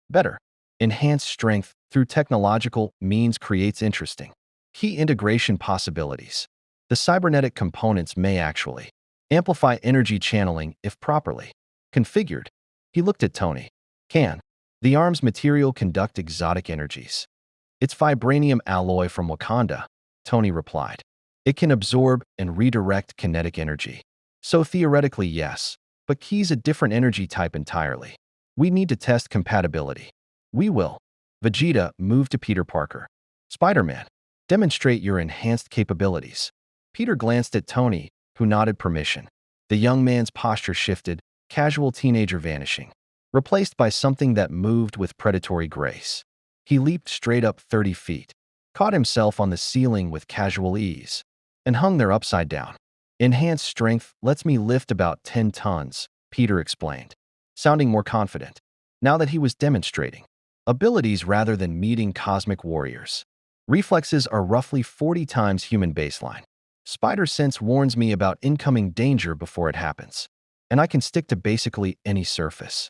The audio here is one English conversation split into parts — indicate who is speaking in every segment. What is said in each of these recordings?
Speaker 1: Better. Enhanced strength through technological means creates interesting key integration possibilities. The cybernetic components may actually amplify energy channeling if properly configured. He looked at Tony. Can the arm's material conduct exotic energies? It's vibranium alloy from Wakanda, Tony replied. It can absorb and redirect kinetic energy. So theoretically, yes, but Key's a different energy type entirely. We need to test compatibility. We will. Vegeta moved to Peter Parker. Spider-Man, demonstrate your enhanced capabilities. Peter glanced at Tony, who nodded permission. The young man's posture shifted, casual teenager vanishing, replaced by something that moved with predatory grace. He leaped straight up 30 feet, caught himself on the ceiling with casual ease, and hung there upside down. Enhanced strength lets me lift about 10 tons, Peter explained, sounding more confident, now that he was demonstrating abilities rather than meeting cosmic warriors. Reflexes are roughly 40 times human baseline. Spider sense warns me about incoming danger before it happens, and I can stick to basically any surface.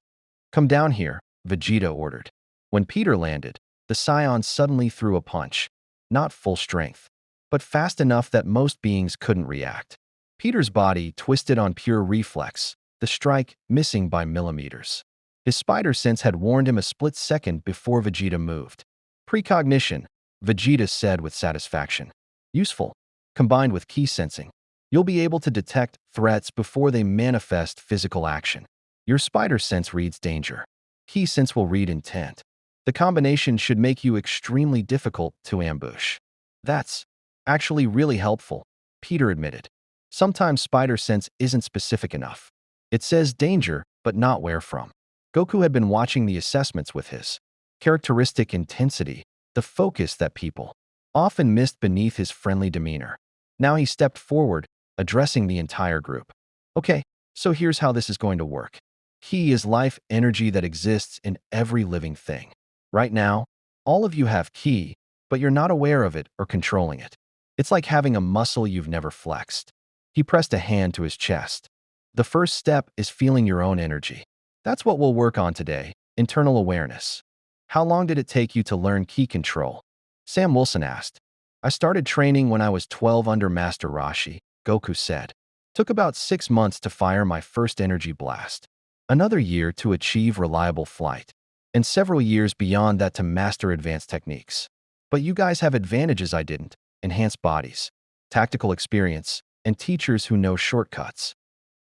Speaker 1: Come down here, Vegeta ordered. When Peter landed, the Scion suddenly threw a punch, not full strength, but fast enough that most beings couldn't react. Peter's body twisted on pure reflex, the strike missing by millimeters. His spider sense had warned him a split second before Vegeta moved. Precognition, Vegeta said with satisfaction. Useful. Combined with key sensing, you'll be able to detect threats before they manifest physical action. Your spider sense reads danger. Key sense will read intent. The combination should make you extremely difficult to ambush. That's actually really helpful, Peter admitted. Sometimes spider sense isn't specific enough. It says danger, but not where from. Goku had been watching the assessments with his characteristic intensity, the focus that people often missed beneath his friendly demeanor. Now he stepped forward, addressing the entire group. Okay, so here's how this is going to work. Ki is life energy that exists in every living thing. Right now, all of you have ki, but you're not aware of it or controlling it. It's like having a muscle you've never flexed. He pressed a hand to his chest. The first step is feeling your own energy. That's what we'll work on today, internal awareness. How long did it take you to learn ki control? Sam Wilson asked. I started training when I was 12 under Master Roshi, Goku said. Took about 6 months to fire my first energy blast. Another year to achieve reliable flight. And several years beyond that to master advanced techniques. But you guys have advantages I didn't. Enhanced bodies, tactical experience, and teachers who know shortcuts.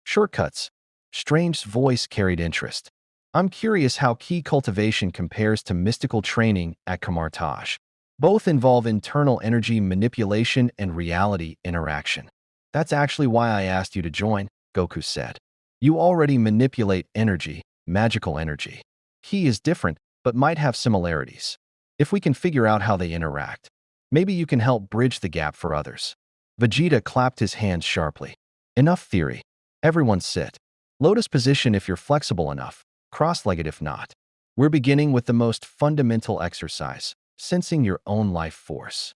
Speaker 1: Shortcuts. Strange's voice carried interest. I'm curious how ki cultivation compares to mystical training at Kamartaj. Both involve internal energy manipulation and reality interaction. That's actually why I asked you to join, Goku said. You already manipulate energy, magical energy. Ki is different, but might have similarities. If we can figure out how they interact, maybe you can help bridge the gap for others. Vegeta clapped his hands sharply. Enough theory. Everyone sit. Lotus position if you're flexible enough, cross-legged if not. We're beginning with the most fundamental exercise, sensing your own life force.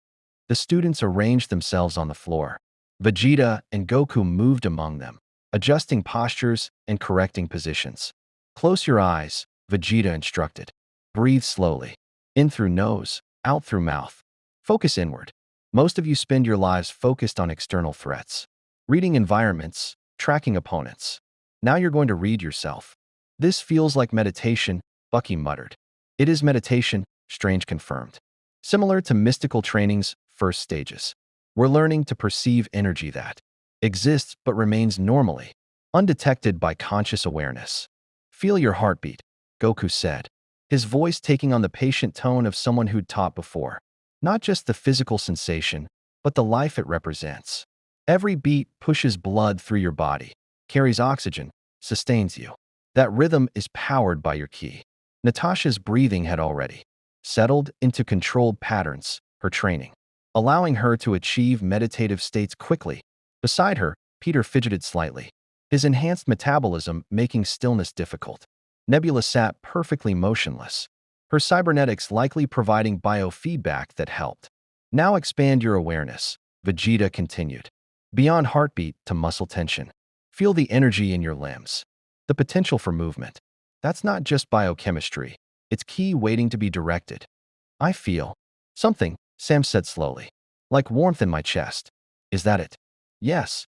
Speaker 1: The students arranged themselves on the floor. Vegeta and Goku moved among them, adjusting postures and correcting positions. Close your eyes, Vegeta instructed. Breathe slowly. In through nose, out through mouth. Focus inward. Most of you spend your lives focused on external threats, reading environments, tracking opponents. Now you're going to read yourself. This feels like meditation, Bucky muttered. It is meditation, Strange confirmed. Similar to mystical training's first stages. We're learning to perceive energy that exists but remains normally, undetected by conscious awareness. Feel your heartbeat, Goku said, his voice taking on the patient tone of someone who'd taught before. Not just the physical sensation, but the life it represents. Every beat pushes blood through your body, carries oxygen, sustains you. That rhythm is powered by your ki. Natasha's breathing had already settled into controlled patterns, her training, allowing her to achieve meditative states quickly. Beside her, Peter fidgeted slightly, his enhanced metabolism making stillness difficult. Nebula sat perfectly motionless, her cybernetics likely providing biofeedback that helped. Now expand your awareness, Vegeta continued. Beyond heartbeat to muscle tension. Feel the energy in your limbs. The potential for movement. That's not just biochemistry. It's ki waiting to be directed. I feel something, Sam said slowly. Like warmth in my chest. Is that it? Yes.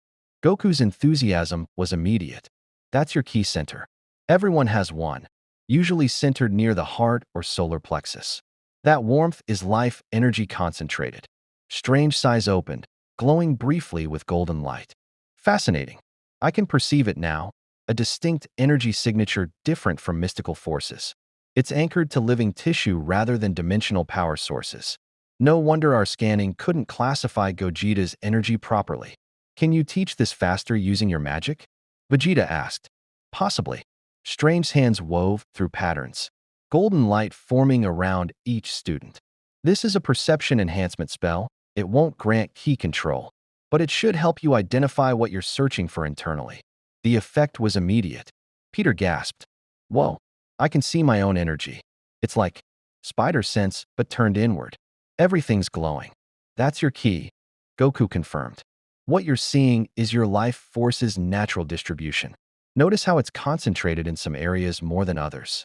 Speaker 1: Goku's enthusiasm was immediate. That's your ki center. Everyone has one, usually centered near the heart or solar plexus. That warmth is life energy concentrated. Strange size opened, glowing briefly with golden light. Fascinating. I can perceive it now, a distinct energy signature different from mystical forces. It's anchored to living tissue rather than dimensional power sources. No wonder our scanning couldn't classify Gogeta's energy properly. Can you teach this faster using your magic? Vegeta asked. Possibly. Strange hands wove through patterns, golden light forming around each student. This is a perception enhancement spell. It won't grant ki control, but it should help you identify what you're searching for internally. The effect was immediate. Peter gasped. Whoa, I can see my own energy. It's like spider sense, but turned inward. Everything's glowing. That's your ki, Goku confirmed. What you're seeing is your life force's natural distribution. Notice how it's concentrated in some areas more than others.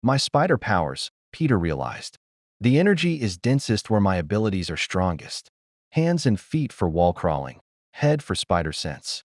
Speaker 1: My spider powers, Peter realized. The energy is densest where my abilities are strongest. Hands and feet for wall crawling, head for spider sense.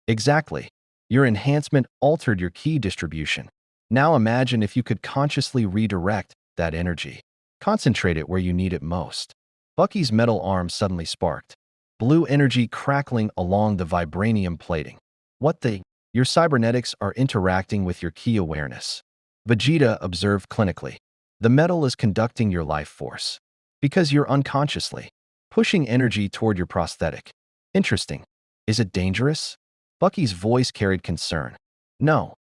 Speaker 1: Exactly. Your enhancement altered your ki distribution. Now imagine if you could consciously redirect that energy. Concentrate it where you need it most. Bucky's metal arm suddenly sparked. Blue energy crackling along the vibranium plating. What the? Your cybernetics are interacting with your ki awareness. Vegeta observed clinically. The metal is conducting your life force. Because you're unconsciously pushing energy toward your prosthetic. Interesting. Is it dangerous? Bucky's voice carried concern. No.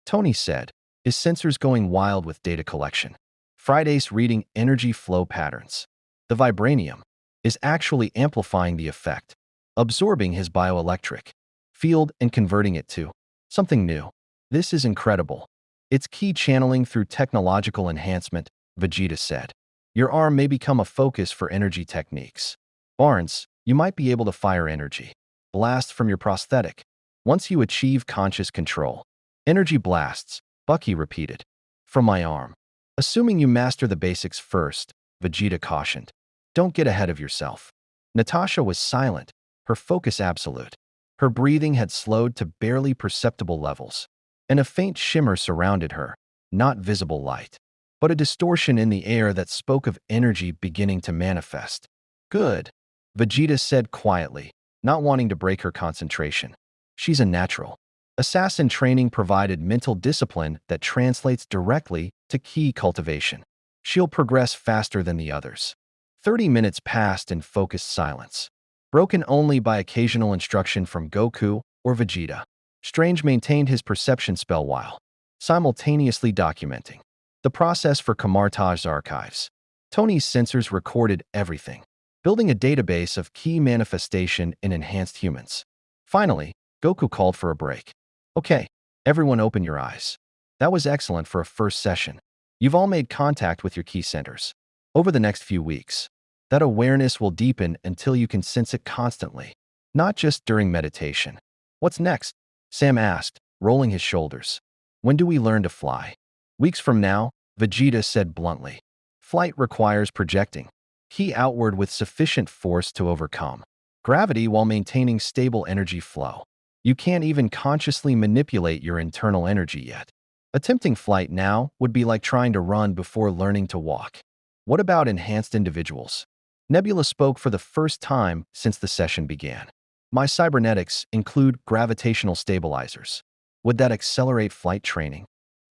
Speaker 1: Tony said, his sensors going wild with data collection. Friday's reading energy flow patterns. The vibranium is actually amplifying the effect, absorbing his bioelectric field and converting it to something new. This is incredible. It's ki channeling through technological enhancement, Vegeta said. Your arm may become a focus for energy techniques. Barnes, you might be able to fire energy blasts from your prosthetic once you achieve conscious control. Energy blasts, Bucky repeated. From my arm. Assuming you master the basics first, Vegeta cautioned. Don't get ahead of yourself. Natasha was silent, her focus absolute. Her breathing had slowed to barely perceptible levels, and a faint shimmer surrounded her, not visible light, but a distortion in the air that spoke of energy beginning to manifest. Good, Vegeta said quietly, not wanting to break her concentration. She's a natural. Assassin training provided mental discipline that translates directly to ki cultivation. She'll progress faster than the others. 30 minutes passed in focused silence, broken only by occasional instruction from Goku or Vegeta. Strange maintained his perception spell while simultaneously documenting the process for Kamartaj's archives. Tony's sensors recorded everything, building a database of ki manifestation in enhanced humans. Finally, Goku called for a break. Okay, everyone open your eyes. That was excellent for a first session. You've all made contact with your ki centers. Over the next few weeks, that awareness will deepen until you can sense it constantly, not just during meditation. What's next? Sam asked, rolling his shoulders. When do we learn to fly? Weeks from now, Vegeta said bluntly. Flight requires projecting ki outward with sufficient force to overcome gravity while maintaining stable energy flow. You can't even consciously manipulate your internal energy yet. Attempting flight now would be like trying to run before learning to walk. What about enhanced individuals? Nebula spoke for the first time since the session began. My cybernetics include gravitational stabilizers. Would that accelerate flight training?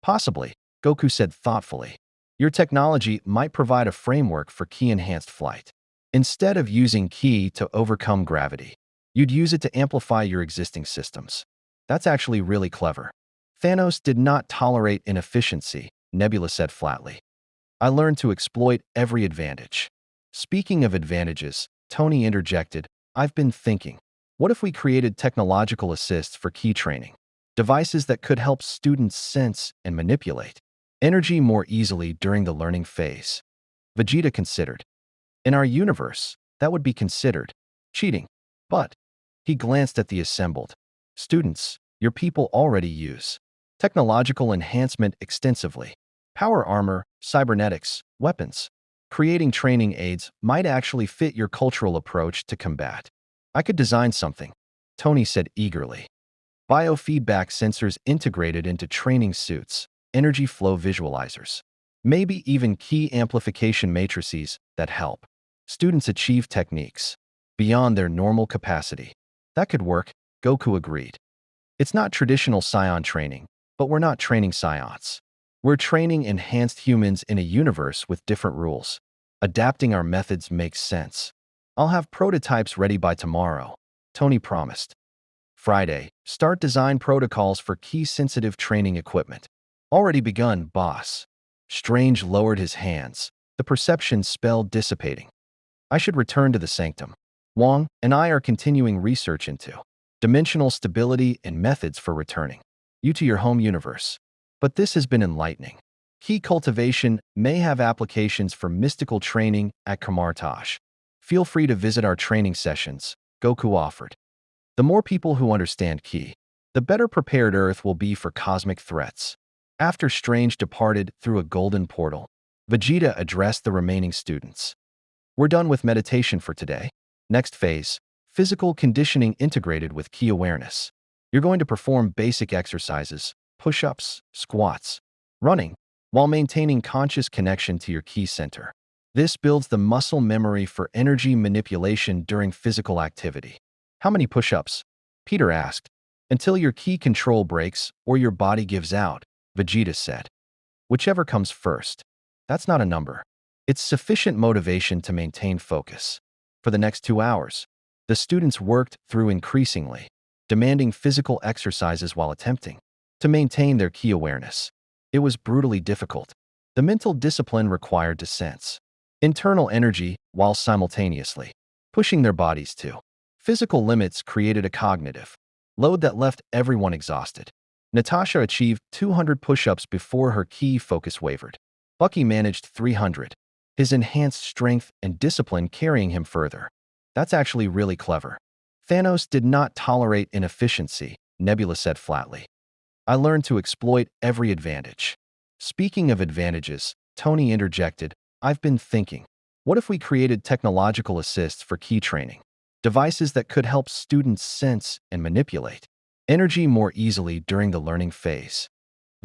Speaker 1: Possibly, Goku said thoughtfully. Your technology might provide a framework for ki-enhanced flight. Instead of using ki to overcome gravity, you'd use it to amplify your existing systems. That's actually really clever. Thanos did not tolerate inefficiency, Nebula said flatly. I learned to exploit every advantage. Speaking of advantages, Tony interjected, I've been thinking, what if we created technological assists for ki training? Devices that could help students sense and manipulate energy more easily during the learning phase. Vegeta considered. In our universe, that would be considered cheating. But he glanced at the assembled students. Your people already use technological enhancement extensively. Power armor, cybernetics, weapons. Creating training aids might actually fit your cultural approach to combat. I could design something, Tony said eagerly. Biofeedback sensors integrated into training suits, energy flow visualizers, maybe even key amplification matrices that help students achieve techniques beyond their normal capacity. That could work, Goku agreed. It's not traditional Scion training, but we're not training Scions. We're training enhanced humans in a universe with different rules. Adapting our methods makes sense. I'll have prototypes ready by tomorrow, Tony promised. Friday, start design protocols for key sensitive training equipment. Already begun, boss. Strange lowered his hands, the perception spell dissipating. I should return to the sanctum. Wong and I are continuing research into dimensional stability and methods for returning you to your home universe. But this has been enlightening. Key cultivation may have applications for mystical training at Kamartaj. Feel free to visit our training sessions, Goku offered. The more people who understand Ki, the better prepared Earth will be for cosmic threats. After Strange departed through a golden portal, Vegeta addressed the remaining students. We're done with meditation for today. Next phase, physical conditioning integrated with Ki awareness. You're going to perform basic exercises, push-ups, squats, running, while maintaining conscious connection to your Ki center. This builds the muscle memory for energy manipulation during physical activity. How many push-ups? Peter asked. Until your Ki control breaks or your body gives out, Vegeta said. Whichever comes first. That's not a number. It's sufficient motivation to maintain focus. For the next 2 hours, the students worked through increasingly demanding physical exercises while attempting to maintain their Ki awareness. It was brutally difficult. The mental discipline required to sense internal energy while simultaneously pushing their bodies to physical limits created a cognitive load that left everyone exhausted. Natasha achieved 200 push-ups before her Ki focus wavered. Bucky managed 300, his enhanced strength and discipline carrying him further. That's actually really clever. Thanos did not tolerate inefficiency, Nebula said flatly. I learned to exploit every advantage. Speaking of advantages, Tony interjected, I've been thinking, what if we created technological assists for Ki training? Devices that could help students sense and manipulate energy more easily during the learning phase.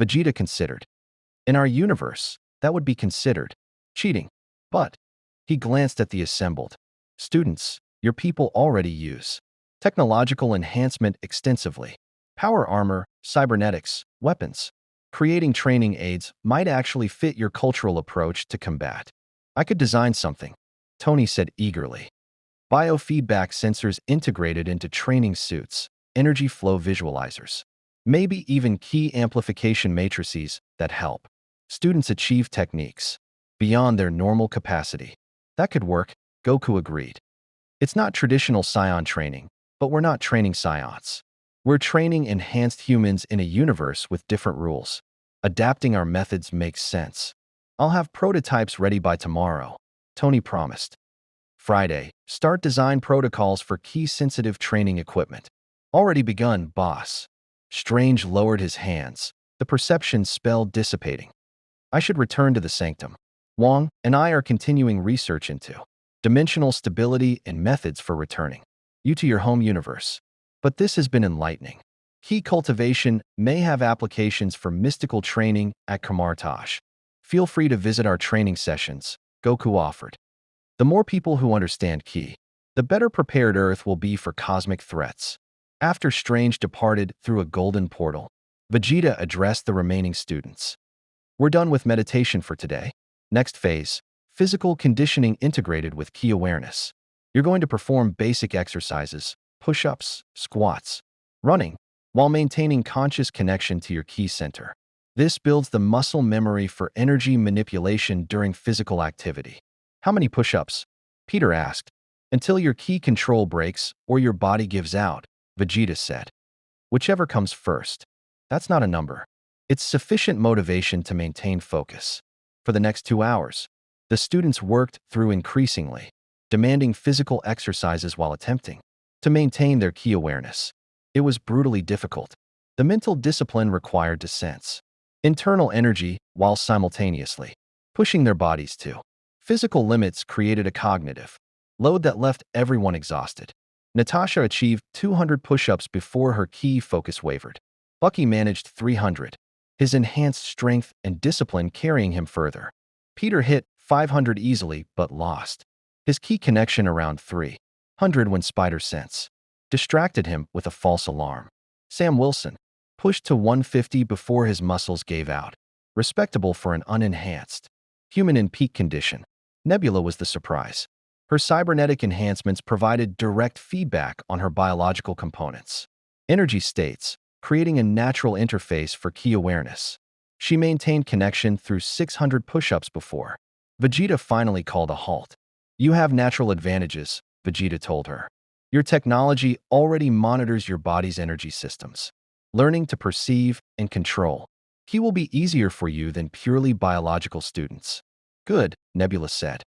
Speaker 1: Vegeta considered. In our universe, that would be considered cheating. But he glanced at the assembled students. Your people already use technological enhancement extensively. Power armor, cybernetics, weapons. Creating training aids might actually fit your cultural approach to combat. I could design something, Tony said eagerly. Biofeedback sensors integrated into training suits, energy flow visualizers, maybe even key amplification matrices that help students achieve techniques beyond their normal capacity. That could work, Goku agreed. It's not traditional Scion training, but we're not training Scions. We're training enhanced humans in a universe with different rules. Adapting our methods makes sense. I'll have prototypes ready by tomorrow, Tony promised. Friday, start design protocols for Ki sensitive training equipment. Already begun, boss. Strange lowered his hands, the perception spell dissipating. I should return to the sanctum. Wong and I are continuing research into dimensional stability and methods for returning you to your home universe. But this has been enlightening. Ki cultivation may have applications for mystical training at Kamartaj. Feel free to visit our training sessions, Goku offered. The more people who understand Ki, the better prepared Earth will be for cosmic threats. After Strange departed through a golden portal, Vegeta addressed the remaining students. We're done with meditation for today. Next phase, physical conditioning integrated with Ki awareness. You're going to perform basic exercises, push-ups, squats, running, while maintaining conscious connection to your Ki center. This builds the muscle memory for energy manipulation during physical activity. How many push-ups? Peter asked. Until your Ki control breaks or your body gives out, Vegeta said. Whichever comes first. That's not a number. It's sufficient motivation to maintain focus. For the next 2 hours, the students worked through increasingly demanding physical exercises while attempting to maintain their Ki awareness. It was brutally difficult. The mental discipline required to sense internal energy while simultaneously pushing their bodies to. Physical limits created a cognitive load that left everyone exhausted. Natasha achieved 200 push-ups before her key focus wavered. Bucky managed 300, his enhanced strength and discipline carrying him further. Peter hit 500 easily but lost his key connection around 300 when Spider Sense distracted him with a false alarm. Sam Wilson pushed to 150 before his muscles gave out. Respectable for an unenhanced human in peak condition. Nebula was the surprise. Her cybernetic enhancements provided direct feedback on her biological components. Energy states, creating a natural interface for key awareness. She maintained connection through 600 push-ups before Vegeta finally called a halt. You have natural advantages, Vegeta told her. Your technology already monitors your body's energy systems. Learning to perceive and control. He will be easier for you than purely biological students. Good, Nebula said.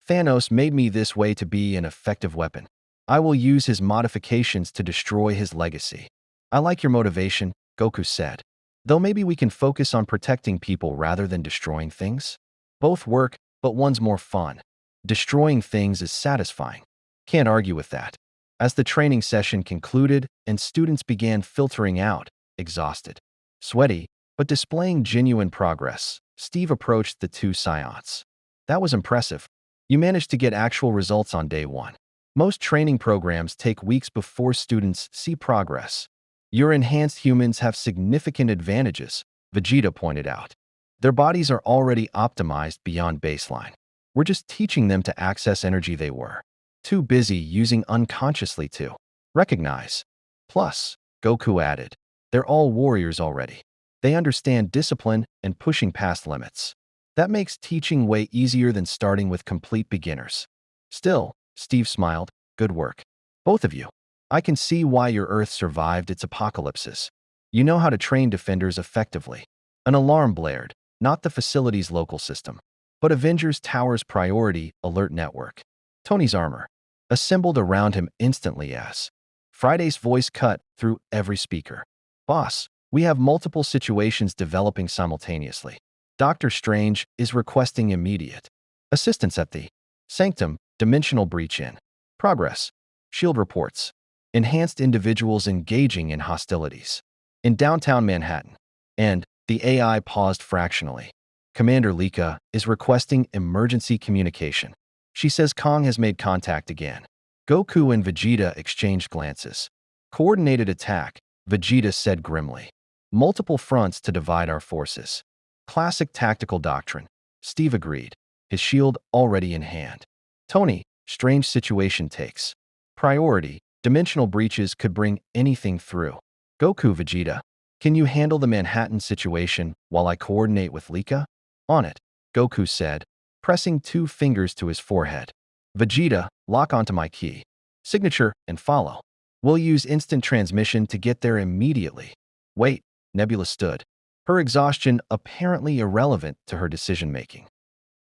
Speaker 1: Thanos made me this way to be an effective weapon. I will use his modifications to destroy his legacy. I like your motivation, Goku said. Though maybe we can focus on protecting people rather than destroying things? Both work, but one's more fun. Destroying things is satisfying. Can't argue with that. As the training session concluded and students began filtering out, exhausted, sweaty, but displaying genuine progress, Steve approached the two scions. That was impressive. You managed to get actual results on day one. Most training programs take weeks before students see progress. Your enhanced humans have significant advantages, Vegeta pointed out. Their bodies are already optimized beyond baseline. We're just teaching them to access energy they were too busy using unconsciously to recognize. Plus, Goku added, they're all warriors already. They understand discipline and pushing past limits. That makes teaching way easier than starting with complete beginners. Still, Steve smiled, good work. Both of you. I can see why your Earth survived its apocalypses. You know how to train defenders effectively. An alarm blared, not the facility's local system, but Avengers Tower's priority alert network. Tony's armor assembled around him instantly as Friday's voice cut through every speaker. Boss, we have multiple situations developing simultaneously. Doctor Strange is requesting immediate assistance at the Sanctum dimensional breach in progress. SHIELD reports. Enhanced individuals engaging in hostilities in downtown Manhattan. And the AI paused fractionally. Commander Lika is requesting emergency communication. She says Kong has made contact again. Goku and Vegeta exchanged glances. Coordinated attack, Vegeta said grimly. Multiple fronts to divide our forces. Classic tactical doctrine. Steve agreed, his shield already in hand. Tony, strange situation takes priority. Dimensional breaches could bring anything through. Goku, Vegeta, can you handle the Manhattan situation while I coordinate with Lika? On it, Goku said, pressing 2 fingers to his forehead. Vegeta, lock onto my key. Signature and follow. We'll use instant transmission to get there immediately. Wait, Nebula stood, her exhaustion apparently irrelevant to her decision-making.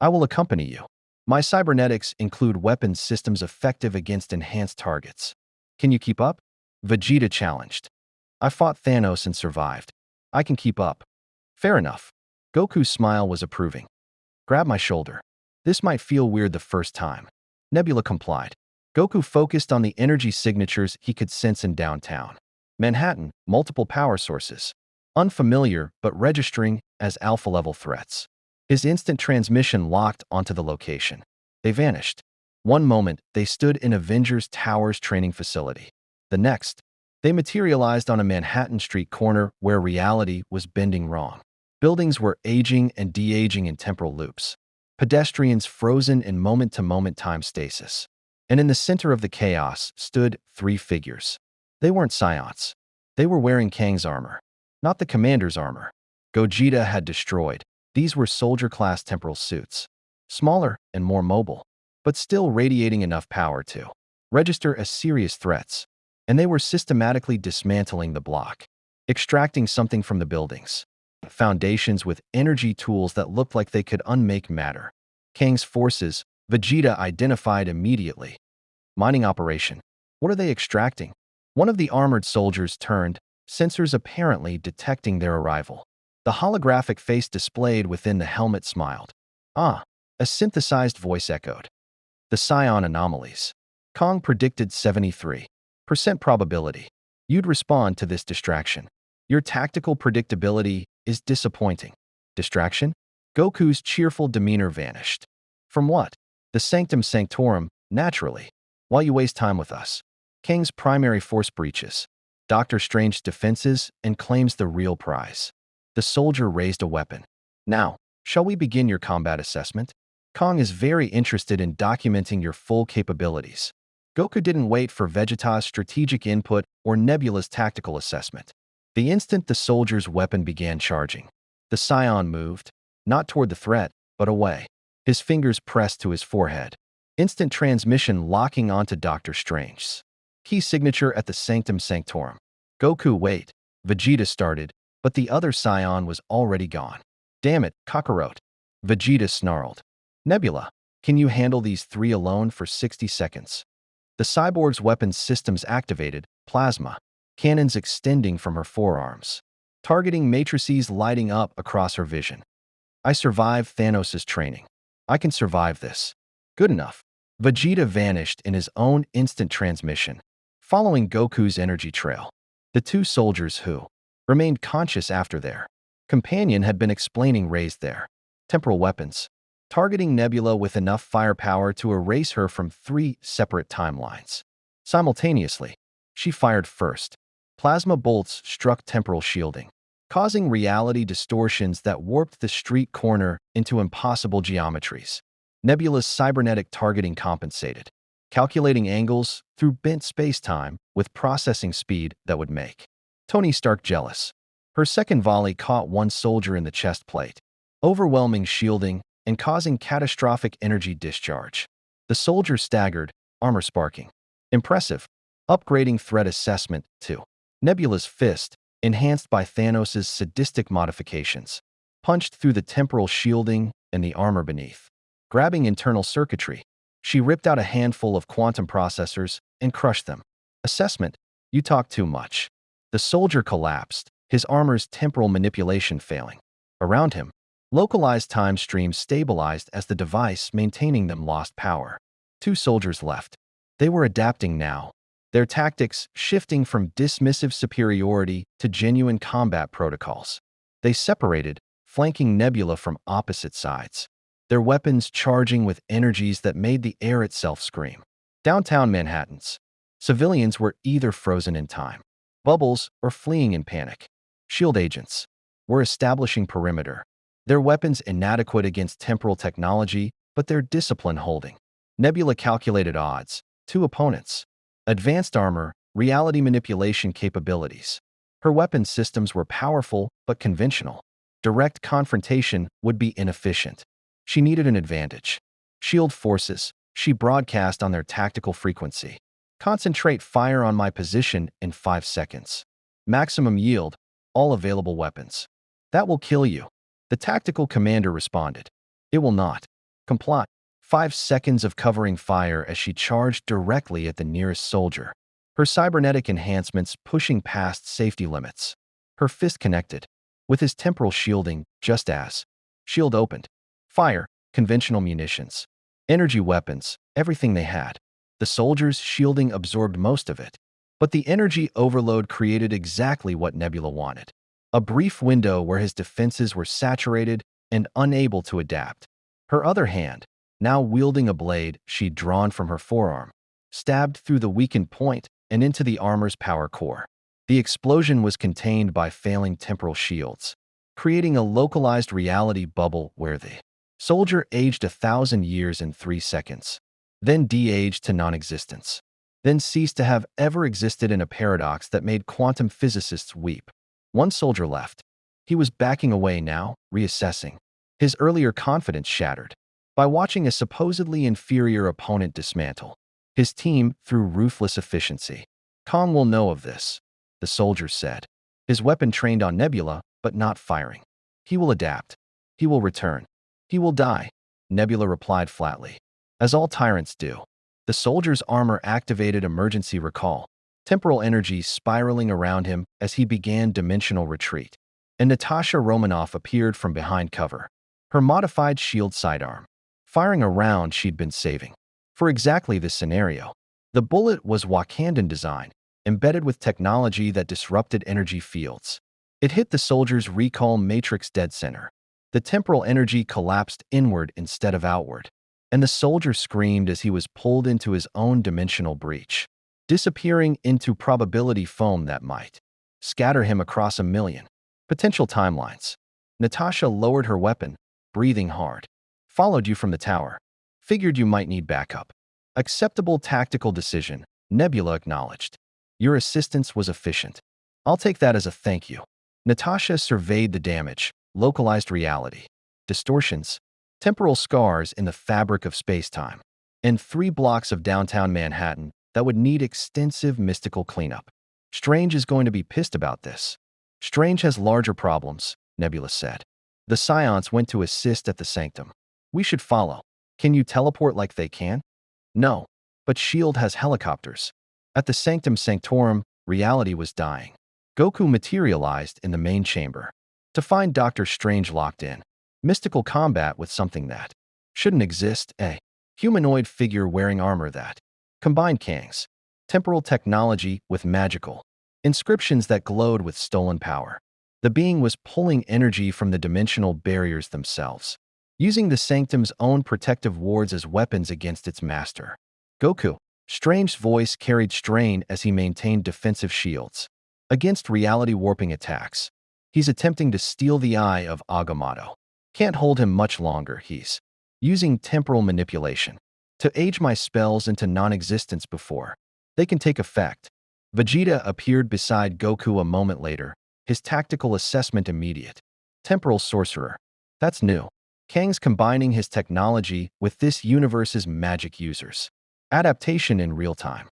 Speaker 1: I will accompany you. My cybernetics include weapons systems effective against enhanced targets. Can you keep up? Vegeta challenged. I fought Thanos and survived. I can keep up. Fair enough. Goku's smile was approving. Grab my shoulder. This might feel weird the first time. Nebula complied. Goku focused on the energy signatures he could sense in downtown Manhattan, multiple power sources. Unfamiliar but registering as alpha-level threats. His instant transmission locked onto the location. They vanished. One moment, they stood in Avengers Tower's training facility. The next, they materialized on a Manhattan street corner where reality was bending wrong. Buildings were aging and de-aging in temporal loops. Pedestrians frozen in moment-to-moment time stasis. And in the center of the chaos stood 3 figures. They weren't scions. They were wearing Kang's armor, not the commander's armor. Gogeta had destroyed. These were soldier-class temporal suits. Smaller and more mobile, but still radiating enough power to register as serious threats. And they were systematically dismantling the block, extracting something from the buildings. Foundations with energy tools that looked like they could unmake matter. Kang's forces, Vegeta identified immediately. Mining operation. What are they extracting? One of the armored soldiers turned, sensors apparently detecting their arrival. The holographic face displayed within the helmet smiled. Ah, a synthesized voice echoed. The Scion anomalies. Kong predicted 73% probability. You'd respond to this distraction. Your tactical predictability is disappointing. Distraction? Goku's cheerful demeanor vanished. From what? The Sanctum Sanctorum, naturally. While you waste time with us. Kang's primary force breaches. Doctor Strange's defenses and claims the real prize. The soldier raised a weapon. Now, shall we begin your combat assessment? Kong is very interested in documenting your full capabilities. Goku didn't wait for Vegeta's strategic input or Nebula's tactical assessment. The instant the soldier's weapon began charging, the Scion moved, not toward the threat, but away. His fingers pressed to his forehead. Instant transmission locking onto Doctor Strange's key signature at the Sanctum Sanctorum. Goku, wait. Vegeta started, but the other Scion was already gone. Damn it, Kakarot. Vegeta snarled. Nebula, can you handle these three alone for 60 seconds? The cyborg's weapons systems activated, plasma, cannons extending from her forearms, targeting matrices lighting up across her vision. I survived Thanos' training. I can survive this. Good enough. Vegeta vanished in his own instant transmission, following Goku's energy trail. The two soldiers who remained conscious after their companion had been explaining raised their temporal weapons, targeting Nebula with enough firepower to erase her from three separate timelines. Simultaneously, she fired first. Plasma bolts struck temporal shielding, causing reality distortions that warped the street corner into impossible geometries. Nebula's cybernetic targeting compensated, calculating angles through bent space-time with processing speed that would make Tony Stark jealous. Her second volley caught one soldier in the chest plate, overwhelming shielding and causing catastrophic energy discharge. The soldier staggered, armor sparking. Impressive. Upgrading threat assessment to Nebula's fist, enhanced by Thanos' sadistic modifications, punched through the temporal shielding and the armor beneath. Grabbing internal circuitry, she ripped out a handful of quantum processors and crushed them. Assessment: you talk too much. The soldier collapsed, his armor's temporal manipulation failing. Around him, localized time streams stabilized as the device maintaining them lost power. Two soldiers left. They were adapting now, their tactics shifting from dismissive superiority to genuine combat protocols. They separated, flanking Nebula from opposite sides, their weapons charging with energies that made the air itself scream. Downtown Manhattan's civilians were either frozen in time, bubbles, or fleeing in panic. Shield agents were establishing perimeter, their weapons inadequate against temporal technology, but their discipline holding. Nebula calculated odds: two opponents. Advanced armor, reality manipulation capabilities. Her weapon systems were powerful but conventional. Direct confrontation would be inefficient. She needed an advantage. Shield forces, she broadcast on their tactical frequency. Concentrate fire on my position in 5 seconds. Maximum yield, all available weapons. That will kill you. The tactical commander responded. It will not. Comply. 5 seconds of covering fire as she charged directly at the nearest soldier. Her cybernetic enhancements pushing past safety limits. Her fist connected with his temporal shielding just as shield opened. Fire, conventional munitions, energy weapons, everything they had. The soldiers' shielding absorbed most of it, but the energy overload created exactly what Nebula wanted. A brief window where his defenses were saturated and unable to adapt. Her other hand, now wielding a blade she'd drawn from her forearm, stabbed through the weakened point and into the armor's power core. The explosion was contained by failing temporal shields, creating a localized reality bubble where the soldier aged 1,000 years in 3 seconds, then de-aged to non-existence, then ceased to have ever existed in a paradox that made quantum physicists weep. One soldier left. He was backing away now, reassessing. His earlier confidence shattered by watching a supposedly inferior opponent dismantle his team through ruthless efficiency. Kong will know of this, the soldier said. His weapon trained on Nebula, but not firing. He will adapt. He will return. He will die, Nebula replied flatly. As all tyrants do. The soldier's armor activated emergency recall, temporal energy spiraling around him as he began dimensional retreat. and Natasha Romanoff appeared from behind cover, her modified shield sidearm, firing a round she'd been saving. For exactly this scenario, the bullet was Wakandan design, embedded with technology that disrupted energy fields. It hit the soldier's recall matrix dead center. The temporal energy collapsed inward instead of outward, and the soldier screamed as he was pulled into his own dimensional breach, disappearing into probability foam that might scatter him across a million potential timelines. Natasha lowered her weapon, breathing hard. Followed you from the tower. Figured you might need backup. Acceptable tactical decision, Nebula acknowledged. Your assistance was efficient. I'll take that as a thank you. Natasha surveyed the damage, localized reality, distortions, temporal scars in the fabric of space-time, and 3 blocks of downtown Manhattan that would need extensive mystical cleanup. Strange is going to be pissed about this. Strange has larger problems, Nebula said. The Scions went to assist at the Sanctum. We should follow. Can you teleport like they can? No, but S.H.I.E.L.D. has helicopters. At the Sanctum Sanctorum, reality was dying. Goku materialized in the main chamber to find Dr. Strange locked in. Mystical combat with something that shouldn't exist, a humanoid figure wearing armor that combined Kang's temporal technology with magical inscriptions that glowed with stolen power. The being was pulling energy from the dimensional barriers themselves, using the Sanctum's own protective wards as weapons against its master. Goku. Strange's voice carried strain as he maintained defensive shields against reality-warping attacks. He's attempting to steal the eye of Agamotto. Can't hold him much longer. He's using temporal manipulation to age my spells into non-existence before they can take effect. Vegeta appeared beside Goku a moment later, his tactical assessment immediate. Temporal sorcerer. That's new. Kang's combining his technology with this universe's magic users. Adaptation in real time.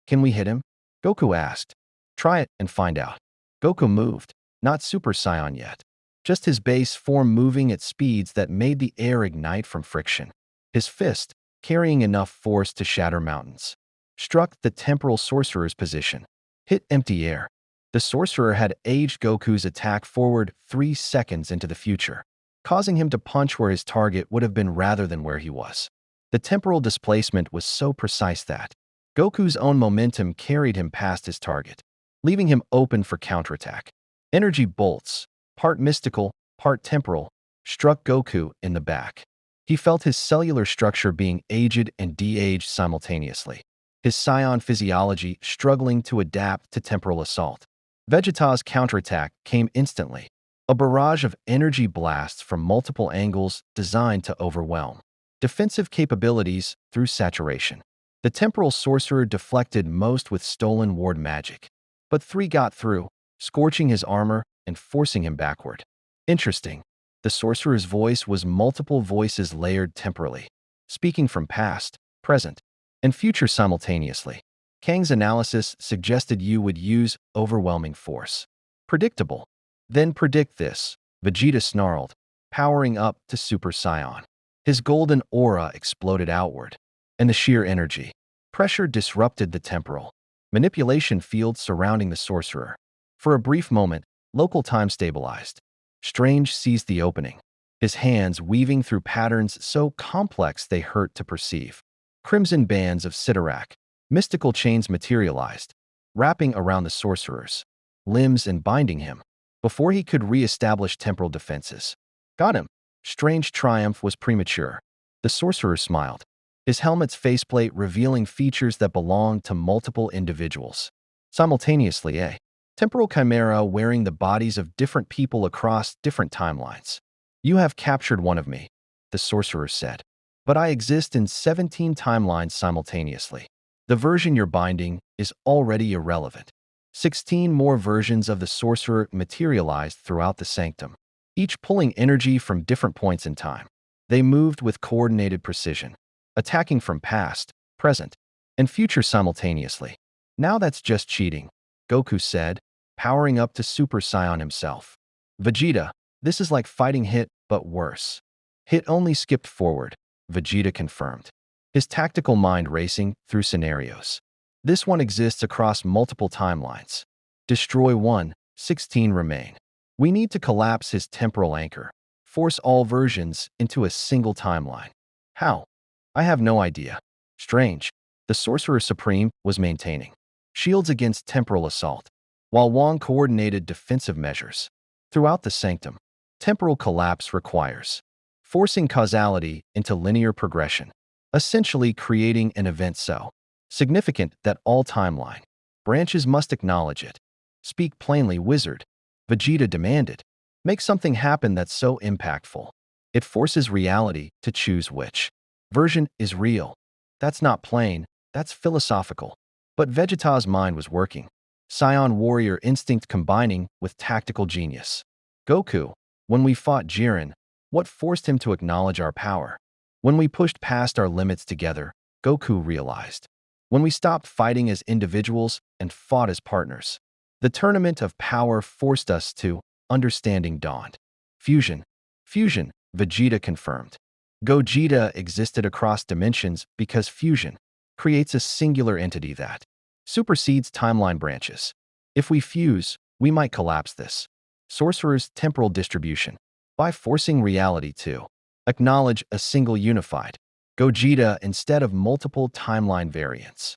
Speaker 1: Can we hit him? Goku asked. Try it and find out. Goku moved, not Super Saiyan yet. Just his base form moving at speeds that made the air ignite from friction. His fist, carrying enough force to shatter mountains, struck the temporal sorcerer's position. Hit empty air. The sorcerer had aged Goku's attack forward 3 seconds into the future, causing him to punch where his target would have been rather than where he was. The temporal displacement was so precise that Goku's own momentum carried him past his target, leaving him open for counterattack. Energy bolts, part mystical, part temporal, struck Goku in the back. He felt his cellular structure being aged and de-aged simultaneously, his Saiyan physiology struggling to adapt to temporal assault. Vegeta's counterattack came instantly, a barrage of energy blasts from multiple angles designed to overwhelm defensive capabilities through saturation. The temporal sorcerer deflected most with stolen ward magic, but 3 got through, scorching his armor and forcing him backward. Interesting. The sorcerer's voice was multiple voices layered temporally, speaking from past, present, and future simultaneously. Kang's analysis suggested you would use overwhelming force. Predictable. Then predict this, Vegeta snarled, powering up to Super Saiyan. His golden aura exploded outward, and the sheer energy pressure disrupted the temporal manipulation field surrounding the sorcerer. For a brief moment, local time stabilized. Strange seized the opening, his hands weaving through patterns so complex they hurt to perceive. Crimson bands of Sidorak, mystical chains materialized, wrapping around the sorcerer's limbs and binding him before he could re-establish temporal defenses. Got him. Strange triumph was premature. The sorcerer smiled, his helmet's faceplate revealing features that belonged to multiple individuals. Simultaneously, a temporal chimera wearing the bodies of different people across different timelines. You have captured one of me, the sorcerer said. But I exist in 17 timelines simultaneously. The version you're binding is already irrelevant. 16 more versions of the sorcerer materialized throughout the sanctum, each pulling energy from different points in time. They moved with coordinated precision, attacking from past, present, and future simultaneously. Now that's just cheating, Goku said, powering up to Super Saiyan himself. Vegeta, this is like fighting Hit, but worse. Hit only skipped forward, Vegeta confirmed, his tactical mind racing through scenarios. This one exists across multiple timelines. Destroy one, 16 remain. We need to collapse his temporal anchor, force all versions into a single timeline. How? I have no idea. Strange. The Sorcerer Supreme was maintaining shields against temporal assault, while Wong coordinated defensive measures. Throughout the sanctum, temporal collapse requires forcing causality into linear progression, essentially creating an event so significant that all timeline branches must acknowledge it. Speak plainly, wizard, Vegeta demanded. Make something happen that's so impactful. It forces reality to choose which version is real. That's not plain, that's philosophical. But Vegeta's mind was working. Scion warrior instinct combining with tactical genius. Goku, when we fought Jiren, what forced him to acknowledge our power? When we pushed past our limits together, Goku realized. When we stopped fighting as individuals and fought as partners. The tournament of power forced us to understanding dawned. Fusion. Fusion, Vegeta confirmed. Gogeta existed across dimensions because fusion creates a singular entity that supersedes timeline branches. If we fuse, we might collapse this sorcerer's temporal distribution by forcing reality to acknowledge a single unified Gogeta instead of multiple timeline variants.